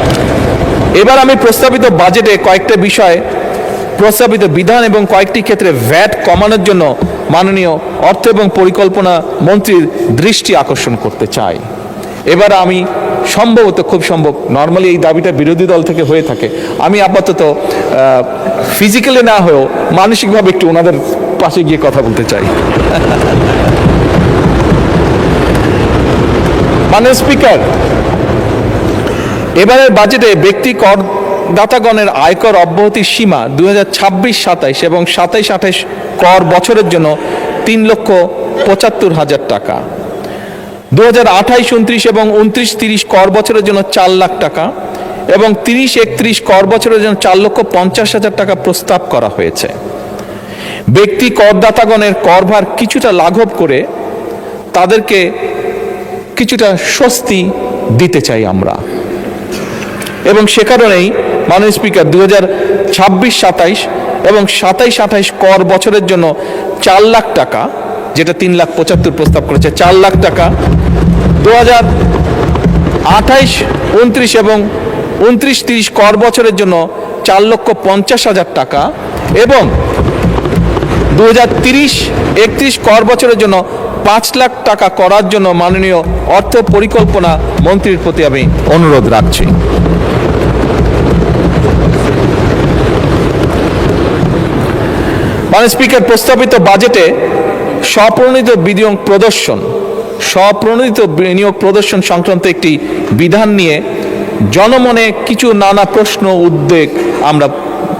এবার আমি প্রস্তাবিত বাজেটে কয়েকটা বিষয়, প্রস্তাবিত বিধান এবং কয়েকটি ক্ষেত্রে ভ্যাট কমানোর জন্য মাননীয় অর্থ এবং পরিকল্পনা মন্ত্রীর দৃষ্টি আকর্ষণ করতে চাই। এবার আমি সম্ভবত, খুব সম্ভব, নর্মালি এই দাবিটা বিরোধী দল থেকে হয়ে থাকে, আমি আপাতত ফিজিক্যালি না হয়েও মানসিকভাবে একটু ওনাদের পাশে গিয়ে কথা বলতে চাই। মাননীয় স্পিকার, এবারের বাজেটে ব্যক্তি করদাতাগণের আয়কর অব্যাহতির সীমা 2026-27 এবং 27-28 কর বছরের জন্য 3,75,000 টাকা, 2028-29 এবং 29-30 কর বছরের জন্য 4 লাখ টাকা এবং 30-31 কর বছরের জন্য 4,50,000 টাকা প্রস্তাব করা হয়েছে। ব্যক্তি করদাতাগণের করভার কিছুটা লাঘব করে তাদেরকে কিছুটা স্বস্তি দিতে চাই আমরা। এবং সে কারণেই মাননীয় স্পিকার 2026-27 এবং 27-28 কর বছরের জন্য 4 লাখ টাকা, যেটা 3,75,000 প্রস্তাব করেছে, 4 লাখ টাকা, 2028-29 এবং 29-30 কর বছরের জন্য 4,50,000 টাকা এবং 2030-31 কর বছরের জন্য 5 লাখ টাকা করার জন্য মাননীয় অর্থ পরিকল্পনা মন্ত্রীর প্রতি আমি অনুরোধ রাখছি। মাননীয় স্পিকার, প্রস্তাবিত বাজেটে স্বপ্রণোদিত বিনিয়োগ প্রদর্শন সংক্রান্ত একটি বিধান নিয়ে জনমনে কিছু নানা প্রশ্ন, উদ্বেগ আমরা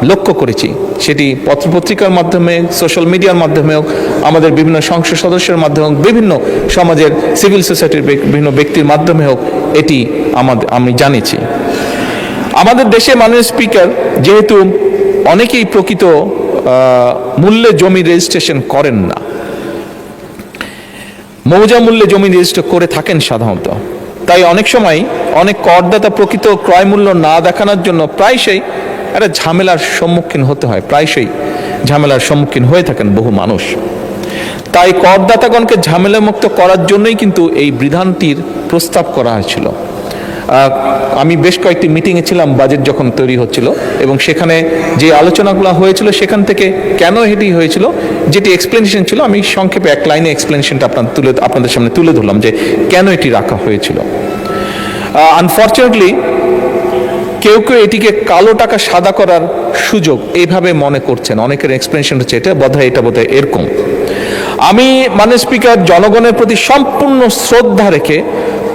লক্ষ্য করেছি। সেটি পত্রপত্রিকার মাধ্যমে, সোশ্যাল মিডিয়ার মাধ্যমে হোক, আমাদের বিভিন্ন সংসদ সদস্যের মাধ্যমে হোক, বিভিন্ন সমাজের সিভিল সোসাইটির বিভিন্ন ব্যক্তির মাধ্যমে হোক, এটি আমি জানিয়েছি। আমাদের দেশে মাননীয় স্পিকার, যেহেতু অনেকেই প্রকৃত মূল্যে জমি রেজিস্ট্রেশন করেন না, মৌজা মূল্যে জমি রেজিস্টার করে থাকেন সাধারণত, তাই অনেক সময় অনেক করদাতা প্রকৃত ক্রয় মূল্য না দেখানোর জন্য প্রায়শই একটা ঝামেলার সম্মুখীন হতে হয়, প্রায়শই ঝামেলার সম্মুখীন হয়ে থাকেন বহু মানুষ। তাই করদাতাগণকে ঝামেলামুক্ত করার জন্যই কিন্তু এই বিধানটির প্রস্তাব করা হয়েছিল। আমি বেশ কয়েকটি মিটিংয়ে ছিলাম বাজেট যখন তৈরি হচ্ছিল, এবং সেখানে যে আলোচনাগুলো হয়েছিল সেখান থেকে কেন এটি হয়েছিল, যেটি এক্সপ্লেনেশন ছিল, আমি সংক্ষেপে এক লাইনে এক্সপ্লেনেশনটা আপনাদের সামনে তুলে ধরলাম যে কেন এটি রাখা হয়েছিল। আনফর্চুনেটলি কেউ কেউ এটিকে কালো টাকা সাদা করার সুযোগ এইভাবে মনে করছেন, অনেকের এক্সপ্লেনেশন হচ্ছে এটা বোধহয় এরকম। আমি মাননীয় স্পিকার, জনগণের প্রতি সম্পূর্ণ শ্রদ্ধা রেখে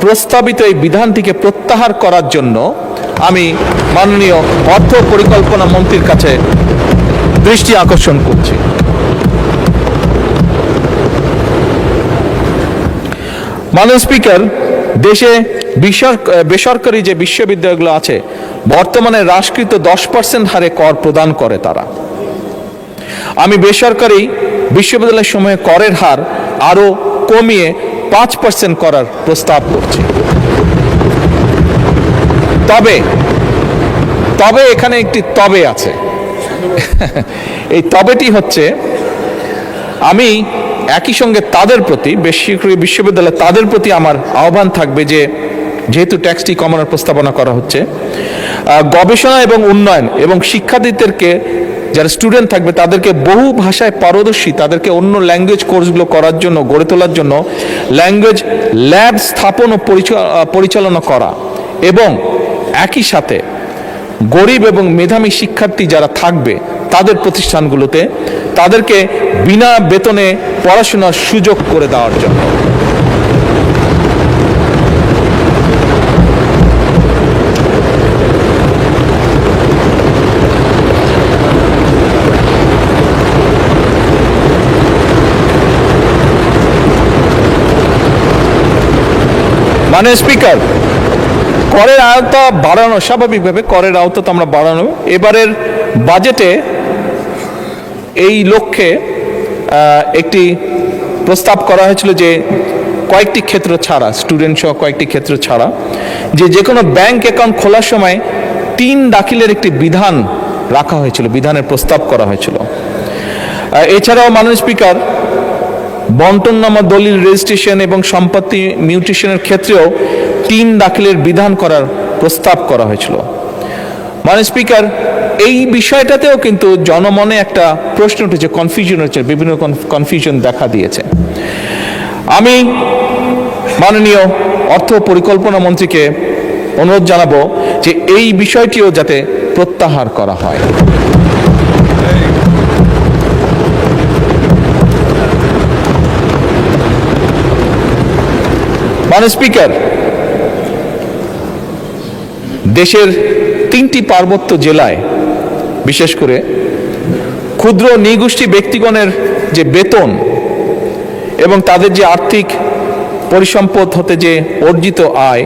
প্রস্তাবিত এই বিধানটিকে প্রত্যাহার করার জন্য আমি মাননীয় অর্থ পরিকল্পনা মন্ত্রীর কাছে দৃষ্টি আকর্ষণ করছি। মাননীয় স্পিকার, দেশে বেসরকারি যে বিশ্ববিদ্যালয়গুলো আছে বর্তমানে হ্রাসকৃত 10% হারে কর প্রদান করে তারা। আমি বেসরকারি বিশ্ববিদ্যালয়ের সময় করের হার আরো কমিয়ে 5% করার প্রস্তাব করছি। তবে এখানে একটি তবে আছে। এই তবেটি হচ্ছে, আমি একই সঙ্গে তাদের প্রতি, বেসরকারি বিশ্ববিদ্যালয় তাদের প্রতি আমার আহ্বান থাকবে যে যেহেতু ট্যাক্সটি কমানোর প্রস্তাবনা করা হচ্ছে, গবেষণা এবং উন্নয়ন এবং শিক্ষার্থীদেরকে, যারা স্টুডেন্ট থাকবে তাদেরকে বহু ভাষায় পারদর্শী, তাদেরকে অন্য ল্যাঙ্গুয়েজ কোর্সগুলো করার জন্য, গড়ে তোলার জন্য ল্যাঙ্গুয়েজ ল্যাব স্থাপন ও পরিচালনা করা, এবং একই সাথে গরিব এবং মেধাবী শিক্ষার্থী যারা থাকবে তাদের প্রতিষ্ঠানগুলোতে তাদেরকে বিনা বেতনে পড়াশোনার সুযোগ করে দেওয়ার জন্য। মাননীয় স্পিকার, করের আওতা বাড়ানো, স্বাভাবিকভাবে করের আওতা তো আমরা বাড়ানো, এবারের বাজেটে এই লক্ষ্যে একটি প্রস্তাব করা হয়েছিল যে কয়েকটি ক্ষেত্র ছাড়া, স্টুডেন্ট সহ কয়েকটি ক্ষেত্র ছাড়া, যে কোনো ব্যাংক অ্যাকাউন্ট খোলার সময় 3 দাখিলের একটি বিধান রাখা হয়েছিল, বিধানের প্রস্তাব করা হয়েছিল। এছাড়াও মাননীয় স্পিকার, বন্টননামা দলিল রেজিস্ট্রেশন এবং সম্পত্তি মিউটেশনের ক্ষেত্রেও 3 দাখিলের বিধান করার প্রস্তাব করা হয়েছিল। মাননীয় স্পিকার, এই বিষয়টাতেও কিন্তু জনমনে একটা প্রশ্ন উঠেছে, কনফিউশন হচ্ছে, বিভিন্ন কনফিউশন দেখা দিয়েছে। আমি মাননীয় অর্থ পরিকল্পনা মন্ত্রীকে অনুরোধ জানাবো যে এই বিষয়টিও যাতে প্রত্যাহার করা হয়। মাননীয় স্পিকার, দেশের 3টি পার্বত্য জেলায় বিশেষ করে ক্ষুদ্র নৃগোষ্ঠী ব্যক্তিগণের যে বেতন এবং তাদের যে আর্থিক পরিসম্পদ হতে যে অর্জিত আয়,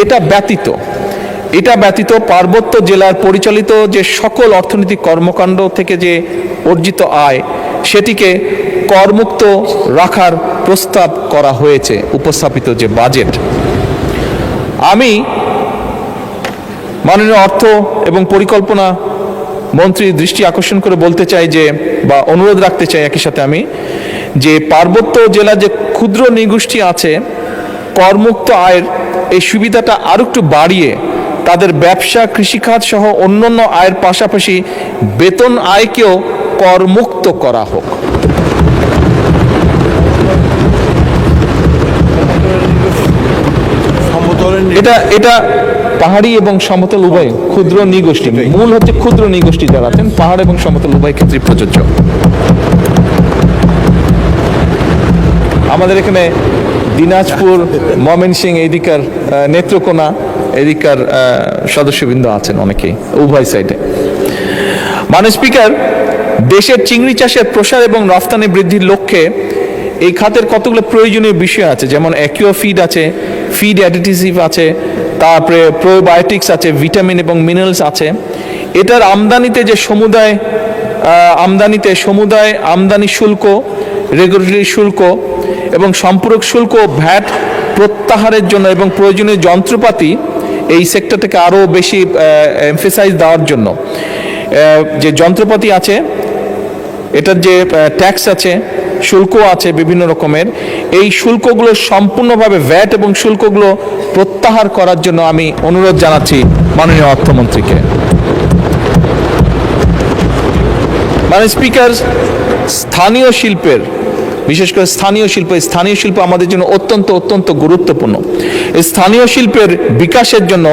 এটা ব্যতীত পার্বত্য জেলার পরিচালিত যে সকল অর্থনৈতিক কর্মকাণ্ড থেকে যে অর্জিত আয়, সেটিকে করমুক্ত রাখার প্রস্তাব করা হয়েছে উপস্থাপিত যে বাজেট। আমি মাননীয় অর্থ এবং পরিকল্পনা মন্ত্রীর দৃষ্টি আকর্ষণ করে বলতে চাই যে, বা অনুরোধ রাখতে চাই একই সাথে আমি, যে পার্বত্য জেলা যে ক্ষুদ্র নৃগোষ্ঠী আছে, করমুক্ত আয়ের এই সুবিধাটা আরো একটু বাড়িয়ে তাদের ব্যবসা, কৃষিখাত সহ অন্যান্য আয়ের পাশাপাশি বেতন আয়কেও করমুক্ত করা হোক। এটা পাহাড়ি এবং সমতল উভয় ক্ষুদ্র নৃগোষ্ঠী, মূল হচ্ছে ক্ষুদ্র নৃগোষ্ঠী যারা আছেন, পাহাড় এবং সমতল উভয় ক্ষেত্রে প্রযোজ্য। আমাদের এখানে দিনাজপুর, ময়মনসিংহ, এদিকার নেত্রকোনা, এদিকার সদস্যবৃন্দ আছেন অনেকেই, উভয় সাইডে। মাননীয় স্পিকার, দেশের চিংড়ি চাষের প্রসার এবং রফতানি বৃদ্ধির লক্ষ্যে এই খাতের কতগুলো প্রয়োজনীয় বিষয় আছে, যেমন অ্যাকিউয়া ফিড আছে, ফিড অ্যাডিটিভ আছে, তারপরে প্রোবায়োটিক্স আছে, ভিটামিন এবং মিনারেলস আছে। এটার আমদানিতে আমদানি শুল্ক, রেগুলেটরি শুল্ক এবং সম্পূরক শুল্ক, ভ্যাট প্রত্যাহারের জন্য এবং প্রয়োজনীয় যন্ত্রপাতি এই সেক্টরটাকে আরও বেশি এমফেসাইজ দেওয়ার জন্য যে যন্ত্রপাতি আছে, এটার যে ট্যাক্স আছে, শুল্ক আছে বিভিন্ন রকমের, এই শুল্কগুলো সম্পূর্ণভাবে ভ্যাট এবং শুল্কগুলো প্রত্যাহার করার জন্য আমি অনুরোধ জানাচ্ছি মাননীয় অর্থমন্ত্রীকে। মাননীয় স্পিকার, স্থানীয় শিল্পের, বিশেষ করে স্থানীয় শিল্প আমাদের জন্য অত্যন্ত গুরুত্বপূর্ণ। এই স্থানীয় শিল্পের বিকাশের জন্য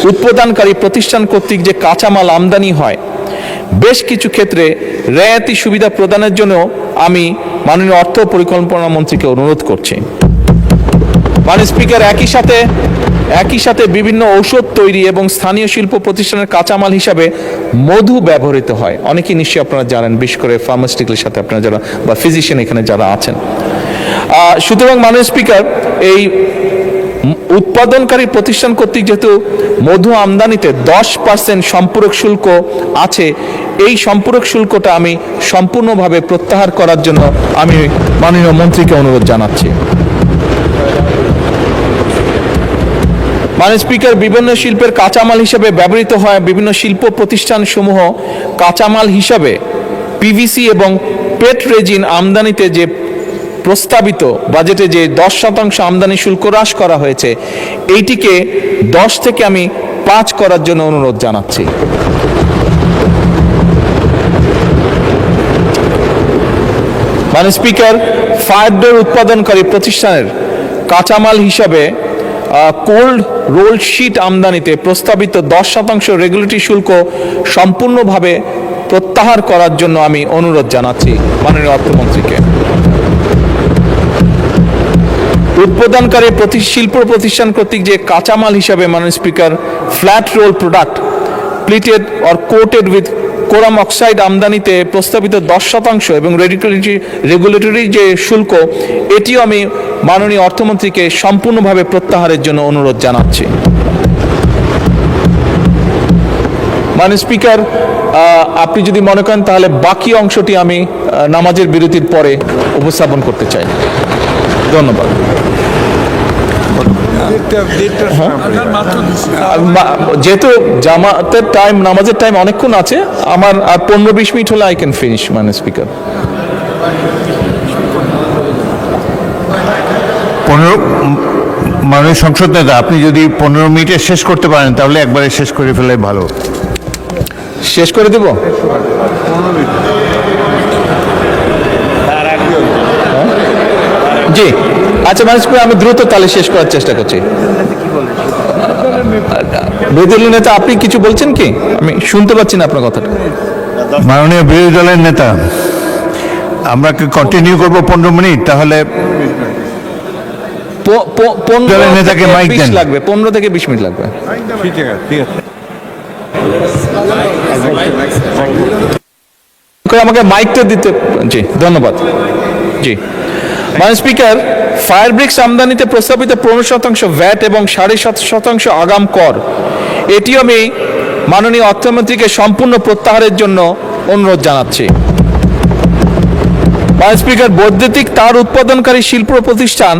উৎপাদনকারী প্রতিষ্ঠান কর্তৃক যে কাঁচামাল আমদানি হয়, বেশ কিছু ক্ষেত্রে রেয়াতি সুবিধা প্রদানের জন্য আমি মাননীয় অর্থ পরিকল্পনা মন্ত্রীকে অনুরোধ করছি। মাননীয় স্পিকার, একই সাথে বিভিন্ন ঔষধ তৈরি এবং স্থানীয় শিল্প প্রতিষ্ঠানের কাঁচামাল হিসাবে মধু ব্যবহৃত হয়। অনেকেই নিশ্চয়ই আপনারা জানেন, বিশেষ করে ফার্মাসিউটিক্যালের সাথে আপনারা যারা বা ফিজিশিয়ান এখানে যারা আছেন। সুতরাং মাননীয় স্পিকার, এই উৎপাদনকারী প্রতিষ্ঠান কর্তৃক যেহেতু মধু আমদানিতে 10% সম্পূরক শুল্ক আছে, এই সম্পূরক শুল্কটা আমি সম্পূর্ণভাবে প্রত্যাহার করার জন্য আমি মাননীয় মন্ত্রীকে অনুরোধ জানাচ্ছি। মাননীয় স্পিকার, বিভিন্ন শিল্পের কাঁচামাল হিসেবে ব্যবহৃত হয় বিভিন্ন শিল্প প্রতিষ্ঠান সমূহ কাঁচামাল হিসাবে পিভিসি এবং পেট রেজিন আমদানিতে যে প্রস্তাবিত বাজেটে যে 10% আমদানি শুল্ক হ্রাস করা হয়েছে, এইটিকে 10 থেকে আমি 5 করার জন্য অনুরোধ জানাচ্ছি। মাননীয় স্পিকার, ফায়ার ডোর উৎপাদনকারী প্রতিষ্ঠানের কাঁচামাল হিসাবে কোল্ড রোল শিট আমদানিতে প্রস্তাবিত 10% রেগুলেটরি শুল্ক সম্পূর্ণভাবে প্রত্যাহার করার জন্য আমি অনুরোধ জানাচ্ছি মাননীয় অর্থমন্ত্রীকে। উৎপাদনকারী শিল্প প্রতিষ্ঠান কর্তৃক যে কাঁচামাল হিসাবে মাননীয় speaker flat roll product plated or coated with chromium oxide আমদানিতে প্রস্তাবিত 10% এবং রেগুলেটরি যে শুল্ক, এটিও আমি মাননীয় অর্থমন্ত্রীকে সম্পূর্ণভাবে প্রত্যাহারের জন্য অনুরোধ জানাচ্ছি। মাননীয় স্পিকার, আপনি যদি মনে করেন তাহলে বাকি অংশটি আমি নামাজের বিরতির পরে উপস্থাপন করতে চাই। ধন্যবাদ। যেহেতু জামাতের টাইম, নামাজের টাইম অনেকক্ষণ আছে, আমার আর 15-20 মিনিট হলে আই ক্যান ফিনিশ। মাননীয় স্পিকার, 15 মাননীয় সংসদ নেতা, আপনি যদি 15 মিনিটে শেষ করতে পারেন তাহলে একবারে শেষ করে ফেলে ভালো। শেষ করে দেব? জি, আচ্ছা মাননীয় স্পিকার, আমি দ্রুত তাহলে শেষ করার চেষ্টা করছি। বিরোধী দলের নেতা, আপনি কিছু বলছেন কি? আমি শুনতে পাচ্ছি না আপনার কথাটা। মাননীয় বিরোধী দলের নেতা, আমরা কি কন্টিনিউ করবো 15 মিনিট? তাহলে দলের নেতাকে মাইক দেন। লাগবে 15 থেকে 20 মিনিট লাগবে। আমাকে মাইকটা দিতে। জি, ধন্যবাদ। জি, মাননীয় স্পিকার, ফায়ার ব্রিক্স আমদানিতে প্রস্তাবিত 15% ভ্যাট এবং 7.5% আগাম কর, এটিও আমি মাননীয় অর্থমন্ত্রীকে সম্পূর্ণ প্রত্যাহারের জন্য অনুরোধ জানাচ্ছি। মাননীয় স্পিকার, বৈদ্যুতিক তার উৎপাদনকারী শিল্প প্রতিষ্ঠান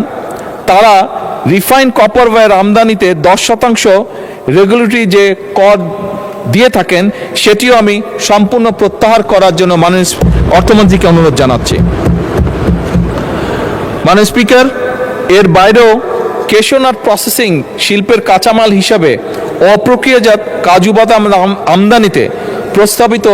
তারা রিফাইন্ড কপার ওয়্যার আমদানিতে 10% রেগুলেটরি যে কর দিয়ে থাকেন, সেটিও আমি সম্পূর্ণ প্রত্যাহার করার জন্য মাননীয় অর্থমন্ত্রীকে অনুরোধ জানাচ্ছি। মাননীয় স্পিকার, এর বাইরেও কেশনাট প্রসেসিং শিল্পের কাঁচামাল হিসাবে অপ্রক্রিয়াজাত কাজু বাদাম আমদানিতে প্রস্তাবিত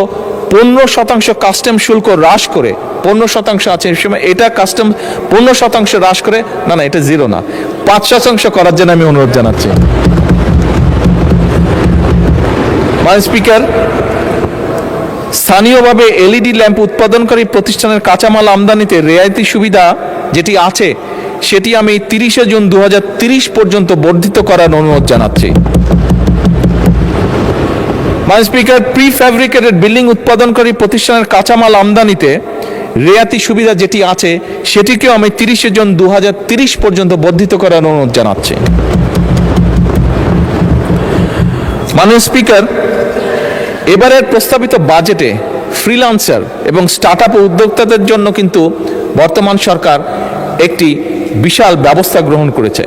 15% কাস্টম শুল্ক হ্রাস করে, 15% আছে এই সময়, এটা কাস্টম 15% হ্রাস করে, না এটা 0 না, 5% করার জন্য আমি অনুরোধ জানাচ্ছি। মাননীয় স্পিকার, স্থানীয়ভাবে এলইডি ল্যাম্প উৎপাদনকারী প্রতিষ্ঠানের কাঁচামাল আমদানিতে রেয়াইতি সুবিধা যেটি আছে, সেটি আমি 30 জুন 2030 পর্যন্ত বর্ধিত করার অনুরোধ জানাচ্ছি। মাননীয় স্পিকার, প্রি ফ্যাব্রিকেটেড বিল্ডিং উৎপাদনকারী প্রতিষ্ঠানের কাঁচামাল আমদানিতে রেয়াতি সুবিধা যেটি আছে, সেটিকেও আমি 30 জুন 2030 পর্যন্ত বর্ধিত করার অনুরোধ জানাচ্ছি। মাননীয় স্পিকার, এবারের প্রস্তাবিত বাজেটে ফ্রিল্যান্সার এবং স্টার্টআপ উদ্যোক্তাদের জন্য কিন্তু বর্তমান সরকার একটি বিশাল ব্যবস্থা গ্রহণ করেছে।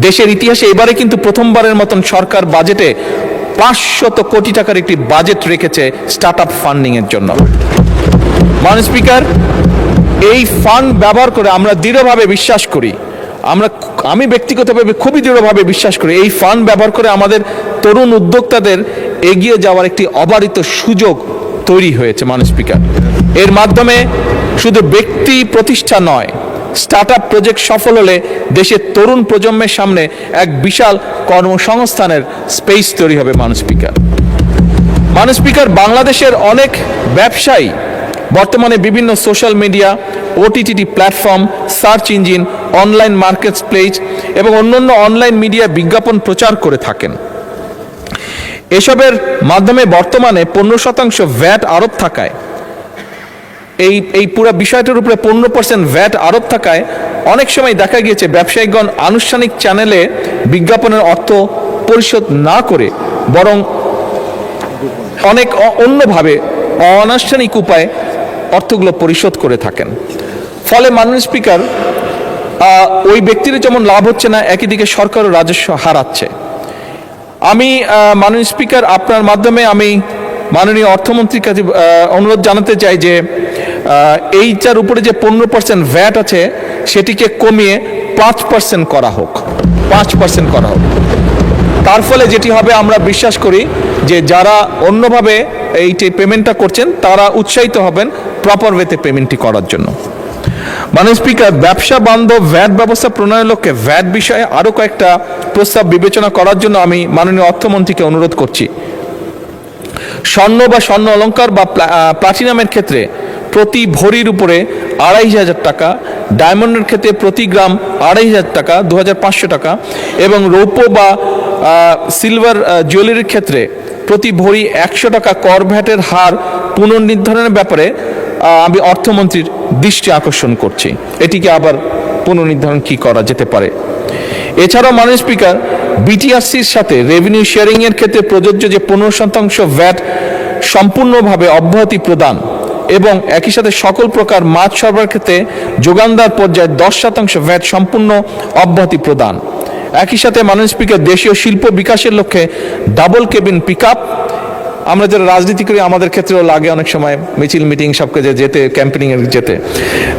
দেশের ইতিহাসে এবারে কিন্তু প্রথমবারের মতন সরকার বাজেটে 500 কোটি টাকার একটি বাজেট রেখেছে স্টার্টআপ ফান্ডিং এর জন্য। মাননীয় স্পিকার, এই ফান্ড ব্যবহার করে আমরা দৃঢ়ভাবে বিশ্বাস করি, আমি ব্যক্তিগতভাবে খুবই দৃঢ়ভাবে বিশ্বাস করি, এই ফান্ড ব্যবহার করে আমাদের তরুণ উদ্যোক্তাদের এগিয়ে যাওয়ার একটি অবারিত সুযোগ তৈরি হয়েছে। মাননীয় স্পিকার, এর মাধ্যমে শুধু ব্যক্তি প্রতিষ্ঠা নয়, স্টার্টআপ প্রজেক্ট সফল হলে দেশের তরুণ প্রজন্মের সামনে এক বিশাল কর্মসংস্থানের স্পেস তৈরি হবে। মাননীয় স্পিকার, বাংলাদেশের অনেক ব্যবসায়ী বর্তমানে বিভিন্ন social media, OTT platform, search engine, online market place এবং অন্যান্য অনলাইন মিডিয়া বিজ্ঞাপন প্রচার করে থাকেন। এসবের মাধ্যমে বর্তমানে 15% ভ্যাট আরোপ থাকায়, এই পুরো বিষয়টার উপরে 15% ভ্যাট আরোপ থাকায় অনেক সময় দেখা গিয়েছে ব্যবসায়িকগণ আনুষ্ঠানিক চ্যানেলে বিজ্ঞাপনের অর্থ পরিশোধ না করে বরং অনেক অন্যভাবে অনানুষ্ঠানিক উপায়ে অর্থগুলো পরিশোধ করে থাকেন। ফলে মাননীয় স্পিকার, ওই ব্যক্তির যেমন লাভ হচ্ছে না, একই দিকে সরকারও রাজস্ব হারাচ্ছে। আমি মাননীয় স্পিকার, আপনার মাধ্যমে আমি মাননীয় অর্থমন্ত্রীর কাছে অনুরোধ জানাতে চাই যে এইটার উপরে যে 15% ভ্যাট আছে, সেটিকে কমিয়ে 5% করা হোক, 5% করা হোক। তার ফলে যেটি হবে, আমরা বিশ্বাস করি যে যারা অন্যভাবে এইটি পেমেন্টটা করছেন তারা উৎসাহিত হবেন প্রপার ওয়েতে পেমেন্টটি করার জন্য। মাননীয় স্পিকার, ব্যবসা বান্ধব ভ্যাট ব্যবস্থা প্রণয়নের লক্ষ্যে ভ্যাট বিষয়ে আরও কয়েকটা প্রস্তাব বিবেচনা করার জন্য আমি মাননীয় অর্থমন্ত্রীকে অনুরোধ করছি। স্বর্ণ বা স্বর্ণ অলংকার বা প্লাটিনামের ক্ষেত্রে প্রতি ভরির উপরে 2500 টাকা, ডায়মন্ডের ক্ষেত্রে প্রতি গ্রাম 2500 টাকা, 2500 টাকা এবং রৌপ্য বা সিলভার জুয়েলারির ক্ষেত্রে প্রতি ভরি 100 টাকা কর ভ্যাটের হার পুনর্নির্ধারণের ব্যাপারে আমি অর্থমন্ত্রীর দৃষ্টি আকর্ষণ করছি। এটিকে আবার পুনর্নির্ধারণ কি করা যেতে পারে। এছাড়াও মাননীয় স্পিকার, বিটিআরসির সাথে রেভিনিউ শেয়ারিং এর ক্ষেত্রে প্রযোজ্য যে 15% ভ্যাট সম্পূর্ণভাবে অব্যাহতি প্রদান এবং একই সাথে সকল প্রকার মাছ সরবরাহের ক্ষেত্রে যোগানদার পর্যায়ে 10% ভ্যাট সম্পূর্ণ অব্যাহতি প্রদান। একই সাথে মাননীয় স্পিকার, দেশীয় শিল্প বিকাশের লক্ষ্যে ডাবল কেবিন পিকআপ, আমরা যারা রাজনীতি করি আমাদের ক্ষেত্রেও লাগে অনেক সময় মিছিল মিটিং সব কাজে যেতে, ক্যাম্পেনিং এর যেতে,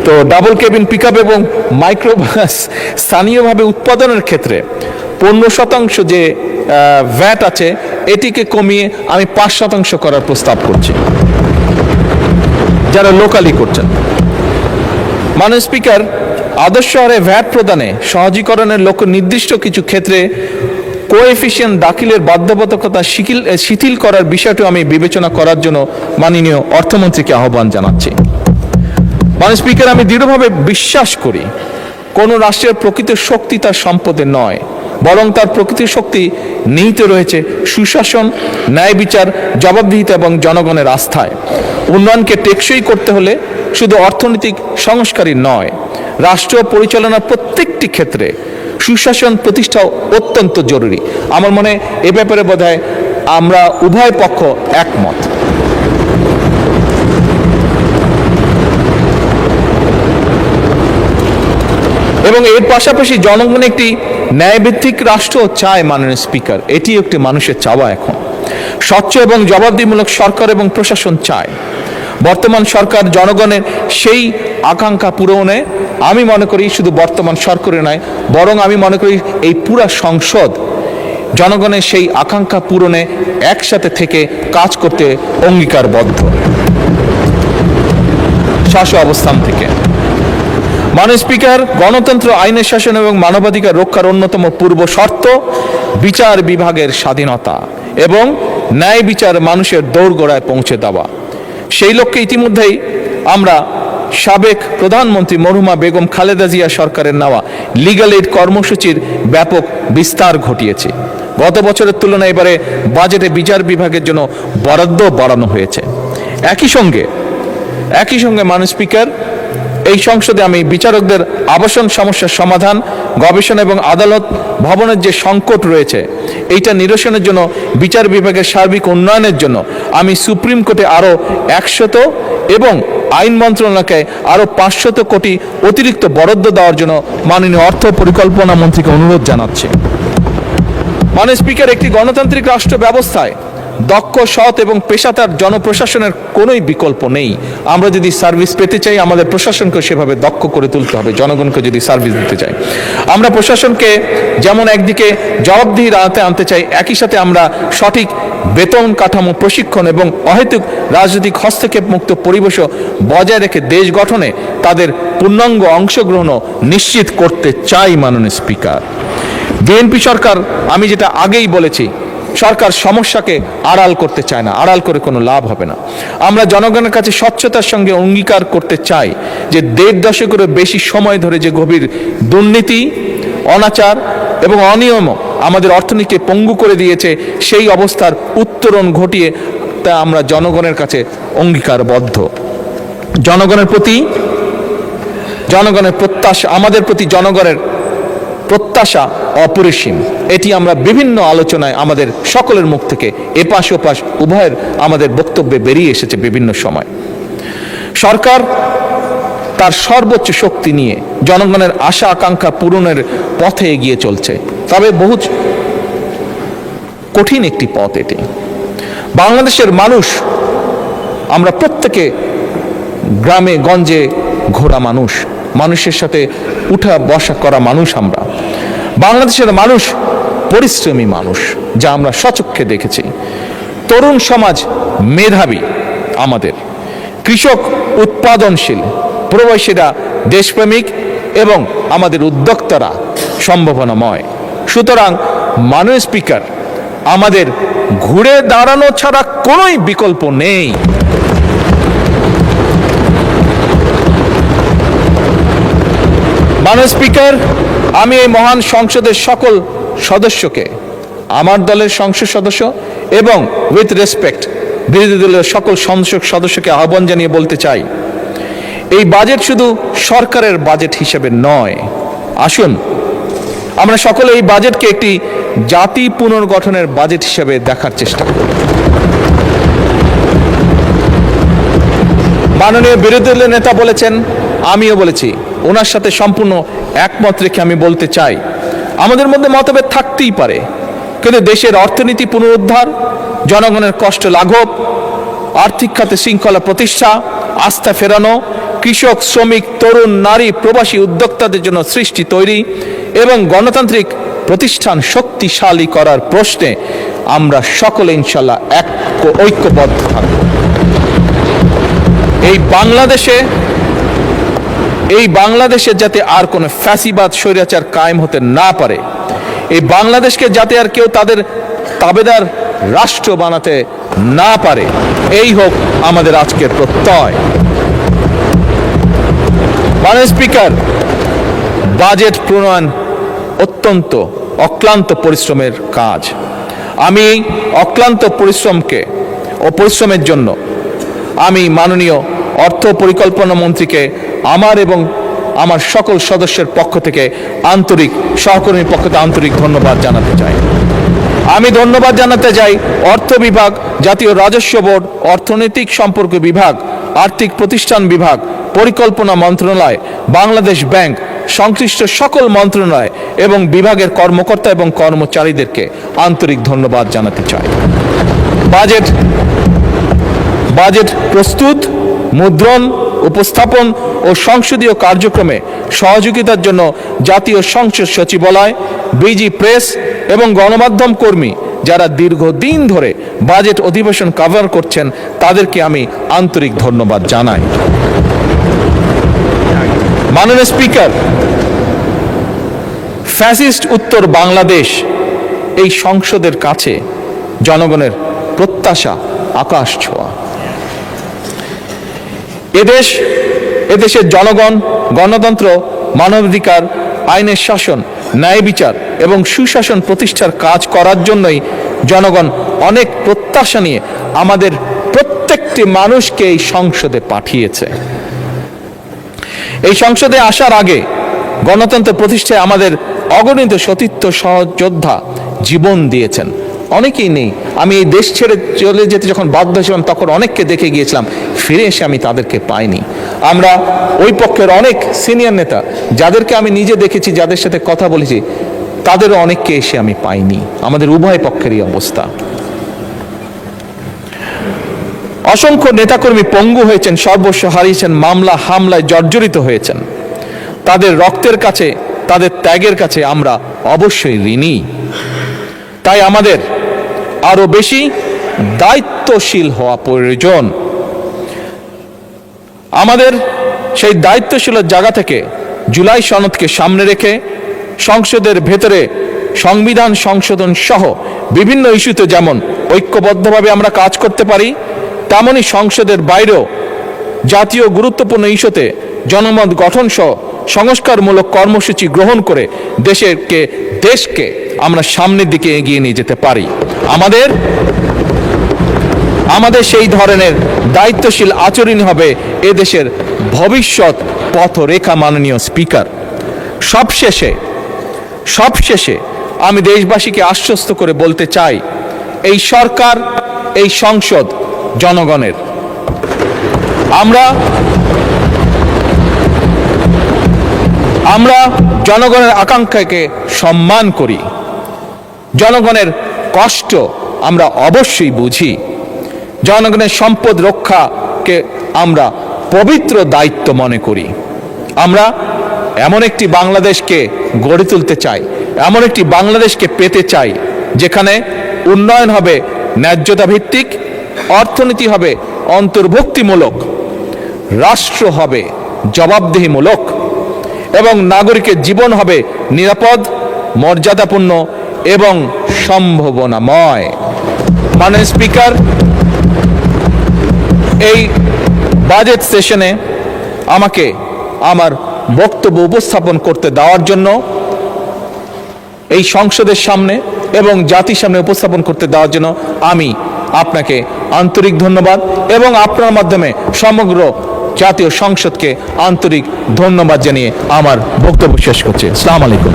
তো ডাবল কেবিন পিকআপ এবং মাইক্রোবাস স্থানীয়ভাবে উৎপাদনের ক্ষেত্রে 15% যে ভ্যাট আছে এটিকে কমিয়ে আমি 5% করার প্রস্তাব করছি যারা লোকালি করছেন। মাননীয় স্পিকার, আদর্শ হারে ভ্যাট প্রদানে সহজীকরণের লক্ষ্য নির্দিষ্ট কিছু ক্ষেত্রে কোএফিসিয়েন্ট দাখিলের বাধ্যবাধকতা শিথিল করার বিষয়টি আমি বিবেচনা করার জন্য মাননীয় অর্থমন্ত্রীকে আহ্বান জানাচ্ছি। মাননীয় স্পিকার, আমি দৃঢ়ভাবে বিশ্বাস করি কোন রাষ্ট্রের প্রকৃত শক্তি তার সম্পদে নয়, বরং তার প্রকৃত শক্তি নিহিত রয়েছে সুশাসন, ন্যায় বিচার, জবাবদিহিতা এবং জনগণের আস্থায়। উন্নয়নকে টেকসই করতে হলে শুধু অর্থনৈতিক সংস্কারই নয়, রাষ্ট্র পরিচালনার প্রত্যেকটি ক্ষেত্রে সুশাসন প্রতিষ্ঠা অত্যন্ত জরুরি। আমার মনে এ ব্যাপারে বোধহয় আমরা উভয় পক্ষ একমত। এবং এর পাশাপাশি জনগণ একটি ন্যায়ভিত্তিক রাষ্ট্র চায়। মাননীয় স্পিকার, এটি একটি মানুষের চাওয়া। এখন স্বচ্ছ এবং জবাবদিহিমূলক সরকার এবং প্রশাসন চায়। বর্তমান সরকার জনগণের সেই আকাঙ্ক্ষা পূরণে আমি মনে করি শুধু বর্তমান সরকারে নয়, বরং আমি মনে করি এই পুরা সংসদ জনগণের সেই আকাঙ্ক্ষা পূরণে একসাথে থেকে কাজ করতে অঙ্গীকারবদ্ধ শাসক অবস্থান থেকে। মাননীয় স্পিকার, গণতন্ত্র, আইনের শাসন এবং মানবাধিকার রক্ষার অন্যতম পূর্ব শর্ত বিচার বিভাগের স্বাধীনতা এবং ন্যায় বিচার মানুষের দোরগোড়ায় পৌঁছে দেওয়া। সেই লক্ষ্যে ইতিমধ্যেই আমরা সাবেক প্রধানমন্ত্রী মরহুমা বেগম খালেদা জিয়া সরকারের নেওয়া লিগ্যাল এইড কর্মসূচির ব্যাপক বিস্তার ঘটিয়েছে। গত বছরের তুলনায় এবারে বাজেটে বিচার বিভাগের জন্য বরাদ্দ বাড়ানো হয়েছে। একই সঙ্গে মাননীয় স্পিকার, এই সংসদে আমি বিচারকদের আবাসন সমস্যার সমাধান, গবেষণা এবং আদালত ভবনের যে সংকট রয়েছে এইটা নিরসনের জন্য, বিচার বিভাগের সার্বিক উন্নয়নের জন্য আমি সুপ্রিম কোর্টে আরও 100 এবং আইন মন্ত্রণালয়কে আরও 500 কোটি অতিরিক্ত বরাদ্দ দেওয়ার জন্য মাননীয় অর্থ পরিকল্পনা মন্ত্রীকে অনুরোধ জানাচ্ছি। মাননীয় স্পিকার, একটি গণতান্ত্রিক রাষ্ট্র ব্যবস্থায় দক্ষ, সৎ এবং পেশাদার জনপ্রশাসনের কোনোই বিকল্প নেই। আমরা যদি সার্ভিস পেতে চাই আমাদের প্রশাসনকে সেভাবে দক্ষ করে তুলতে হবে। জনগণকে যদি সার্ভিস দিতে চাই, আমরা প্রশাসনকে যেমন একদিকে জবাবদিহির আওতায় আনতে চাই, একই সাথে আমরা সঠিক বেতন কাঠামো, প্রশিক্ষণ এবং অহেতুক রাজনৈতিক হস্তক্ষেপ মুক্ত পরিবেশও বজায় রেখে দেশ গঠনে তাদের পূর্ণাঙ্গ অংশগ্রহণ নিশ্চিত করতে চাই। মাননীয় স্পিকার, বিএনপি সরকার, আমি যেটা আগেই বলেছি, সরকার সমস্যাকে আড়াল করতে চায় না, আড়াল করে কোনো লাভ হবে না। আমরা জনগণের কাছে স্বচ্ছতার সঙ্গে অঙ্গীকার করতে চাই যে 1.5 দশকেরও বেশি সময় ধরে যে গভীর দুর্নীতি, অনাচার এবং অনিয়ম আমাদের অর্থনীতিকে পঙ্গু করে দিয়েছে, সেই অবস্থার উত্তরণ ঘটিয়ে তা আমরা জনগণের কাছে অঙ্গীকারবদ্ধ। জনগণের প্রত্যাশা, আমাদের প্রতি জনগণের প্রত্যাশা অপরিসীম। এটি আমরা বিভিন্ন আলোচনায় আমাদের সকলের মুখ থেকে এপাশ ওপাশ উভয়ের আমাদের বক্তব্যে বেরিয়ে এসেছে বিভিন্ন সময়। সরকার তার সর্বোচ্চ শক্তি নিয়ে জনগণের আশা আকাঙ্ক্ষা পূরণের পথে এগিয়ে চলছে, তবে বহু কঠিন একটি পথ এটি। বাংলাদেশের মানুষ, আমরা প্রত্যেকে গ্রামে গঞ্জে ঘোরা মানুষ, মানুষের সাথে উঠা বসা করা মানুষ। আমরা বাংলাদেশের মানুষ পরিশ্রমী মানুষ, যা আমরা স্বচক্ষে দেখেছি। তরুণ সমাজ মেধাবী, আমাদের কৃষক উৎপাদনশীল, প্রবাসীরা দেশপ্রেমিক এবং আমাদের উদ্যোক্তারা সম্ভাবনাময়। সুতরাং মাননীয় স্পিকার, আমাদের ঘুরে দাঁড়ানো ছাড়া কোনোই বিকল্প নেই। মাননীয় স্পিকার, আমি এই মহান সংসদের সকল সদস্যকে, আমার দলের সংসদ সদস্য এবং উইথ রেসপেক্ট বিরোধী দলের সকল সংসদ সদস্যকে আহ্বান জানিয়ে বলতে চাই, এই বাজেট শুধু সরকারের বাজেট হিসেবে নয়, আসুন আমরা সকলে এই বাজেটকে একটি জাতি পুনর্গঠনের বাজেট হিসেবে দেখার চেষ্টা করি। মাননীয় বিরোধী দলের নেতা বলেছেন, আমিও বলেছি, ওনার সাথে সম্পূর্ণ একমত রেখে আমি বলতে চাই, আমাদের মধ্যে মতভেদ থাকতেই পারে, কিন্তু দেশের অর্থনীতি পুনরুদ্ধার, জনগণের কষ্ট লাঘব, আর্থিক খাতে শৃঙ্খলা প্রতিষ্ঠা, আস্থা ফেরানো, কৃষক, শ্রমিক, তরুণ, নারী, প্রবাসী উদ্যোক্তাদের জন্য সৃষ্টি তৈরি এবং গণতান্ত্রিক প্রতিষ্ঠান শক্তিশালী করার প্রশ্নে আমরা সকলে ইনশাল্লাহ ঐক্যবদ্ধ থাকব। এই বাংলাদেশে যাতে আর কোনো ফ্যাসিবাদ স্বৈরাচার কায়েম হতে না পারে, এই বাংলাদেশকে যাতে আর কেউ তাদের তাবেদার রাষ্ট্র বানাতে না পারে, এই হোক আমাদের আজকের প্রত্যয়। মাননীয় স্পিকার, বাজেট প্রণয়ন অত্যন্ত অক্লান্ত পরিশ্রমের কাজ। আমি অক্লান্ত পরিশ্রমের জন্য আমি মাননীয় অর্থ পরিকল্পনা মন্ত্রীকে আমার এবং আমার সকল সদস্যের পক্ষ থেকে সহকর্মীর পক্ষ থেকে আন্তরিক ধন্যবাদ জানাতে চাই। আমি ধন্যবাদ জানাতে চাই অর্থ বিভাগ, জাতীয় রাজস্ব বোর্ড, অর্থনৈতিক সম্পর্ক বিভাগ, আর্থিক প্রতিষ্ঠান বিভাগ, পরিকল্পনা মন্ত্রণালয়, বাংলাদেশ ব্যাংক, সংশ্লিষ্ট সকল মন্ত্রণালয় এবং বিভাগের কর্মকর্তা এবং কর্মচারীদেরকে আন্তরিক ধন্যবাদ জানাতে চাই। বাজেট প্রস্তুত, মুদ্রণ, উপস্থাপন ও সংসদীয় কার্যক্রমে সহযোগিতার জন্য জাতীয় সংসদ সচিবালয়, বিজি প্রেস এবং গণমাধ্যম কর্মী যারা দীর্ঘদিন ধরে বাজেট অধিবেশন কভার করছেন, তাদেরকে আমি আন্তরিক ধন্যবাদ জানাই। মাননীয় স্পিকার, ফ্যাসিস্ট উত্তর বাংলাদেশ এই সংসদের কাছে জনগণের প্রত্যাশা আকাশ ছোঁয়া। এদেশের জনগণ গণতন্ত্র, মানবাধিকার, আইনের শাসন, ন্যায় বিচার এবং সুশাসন প্রতিষ্ঠার কাজ করার জন্যই জনগণ অনেক প্রত্যাশা নিয়ে আমাদের প্রত্যেকটি মানুষকে এই সংসদে পাঠিয়েছে। এই সংসদে আসার আগে গণতন্ত্র প্রতিষ্ঠায় আমাদের অগণিত সতীর্থ সহযোদ্ধা জীবন দিয়েছেন। অনেকেই নেই, আমি এই দেশ ছেড়ে চলে যেতে যখন বাধ্য ছিলাম তখন অনেককে দেখে গিয়েছিলাম, ফিরে এসে আমি তাদেরকে পাইনি। আমরা ওই পক্ষের অনেক সিনিয়র নেতা যাদেরকে আমি নিজে দেখেছি, যাদের সাথে কথা বলেছি, তাদেরও অনেককে এসে আমি পাইনি। আমাদের উভয় পক্ষেরই অবস্থা। অসংখ্য নেতাকর্মী পঙ্গু হয়েছেন, সর্বস্ব হারিয়েছেন, মামলা হামলায় জর্জরিত হয়েছেন। তাদের রক্তের কাছে, তাদের ত্যাগের কাছে আমরা অবশ্যই ঋণী। তাই আমাদের আরো বেশি দায়িত্বশীল হওয়া প্রয়োজন। আমাদের সেই দায়িত্বশীলের জায়গা থেকে জুলাই সনদকে সামনে রেখে সংসদের ভেতরে সংবিধান সংশোধন সহ বিভিন্ন ইস্যুতে যেমন ঐক্যবদ্ধভাবে আমরা কাজ করতে পারি, তেমনি সংসদের বাইরেও জাতীয় গুরুত্বপূর্ণ ইস্যুতে জনমত গঠন সহ সংস্কারমূলক কর্মসূচি গ্রহণ করে দেশকে আমরা সামনের দিকে এগিয়ে নিয়ে যেতে পারি। আমাদের সেই ধরনের দায়িত্বশীল আচরণ হবে এদেশের ভবিষ্যৎ পথরেখা। মাননীয় স্পিকার, সবশেষে আমি দেশবাসীকে আশ্বস্ত করে বলতে চাই, এই সরকার, এই সংসদ জনগণের। আমরা জনগণের আকাঙ্ক্ষাকে সম্মান করি, জনগণের কষ্ট আমরা অবশ্যই বুঝি, জনগণের সম্পদ রক্ষাকে আমরা পবিত্র দায়িত্ব মনে করি। আমরা এমন একটি বাংলাদেশকে গড়ে তুলতে চাই, এমন একটি বাংলাদেশকে পেতে চাই যেখানে উন্নয়ন হবে ন্যায্যতা ভিত্তিক, অর্থনীতি হবে অন্তর্ভুক্তিমূলক, রাষ্ট্র হবে জবাবদিহিমূলক এবং নাগরিকের জীবন হবে নিরাপদ, মর্যাদাপূর্ণ এবং সম্ভাবনাময়। মাননীয় স্পিকার, এই বাজেট সেশনে আমাকে আমার বক্তব্য উপস্থাপন করতে দেওয়ার জন্য, এই সংসদের সামনে এবং জাতির সামনে উপস্থাপন করতে দেওয়ার জন্য আমি আপনাকে আন্তরিক ধন্যবাদ এবং আপনার মাধ্যমে সমগ্র জাতীয় সংসদকে আন্তরিক ধন্যবাদ জানিয়ে আমার বক্তব্য শেষ করছি। আসসালামু আলাইকুম।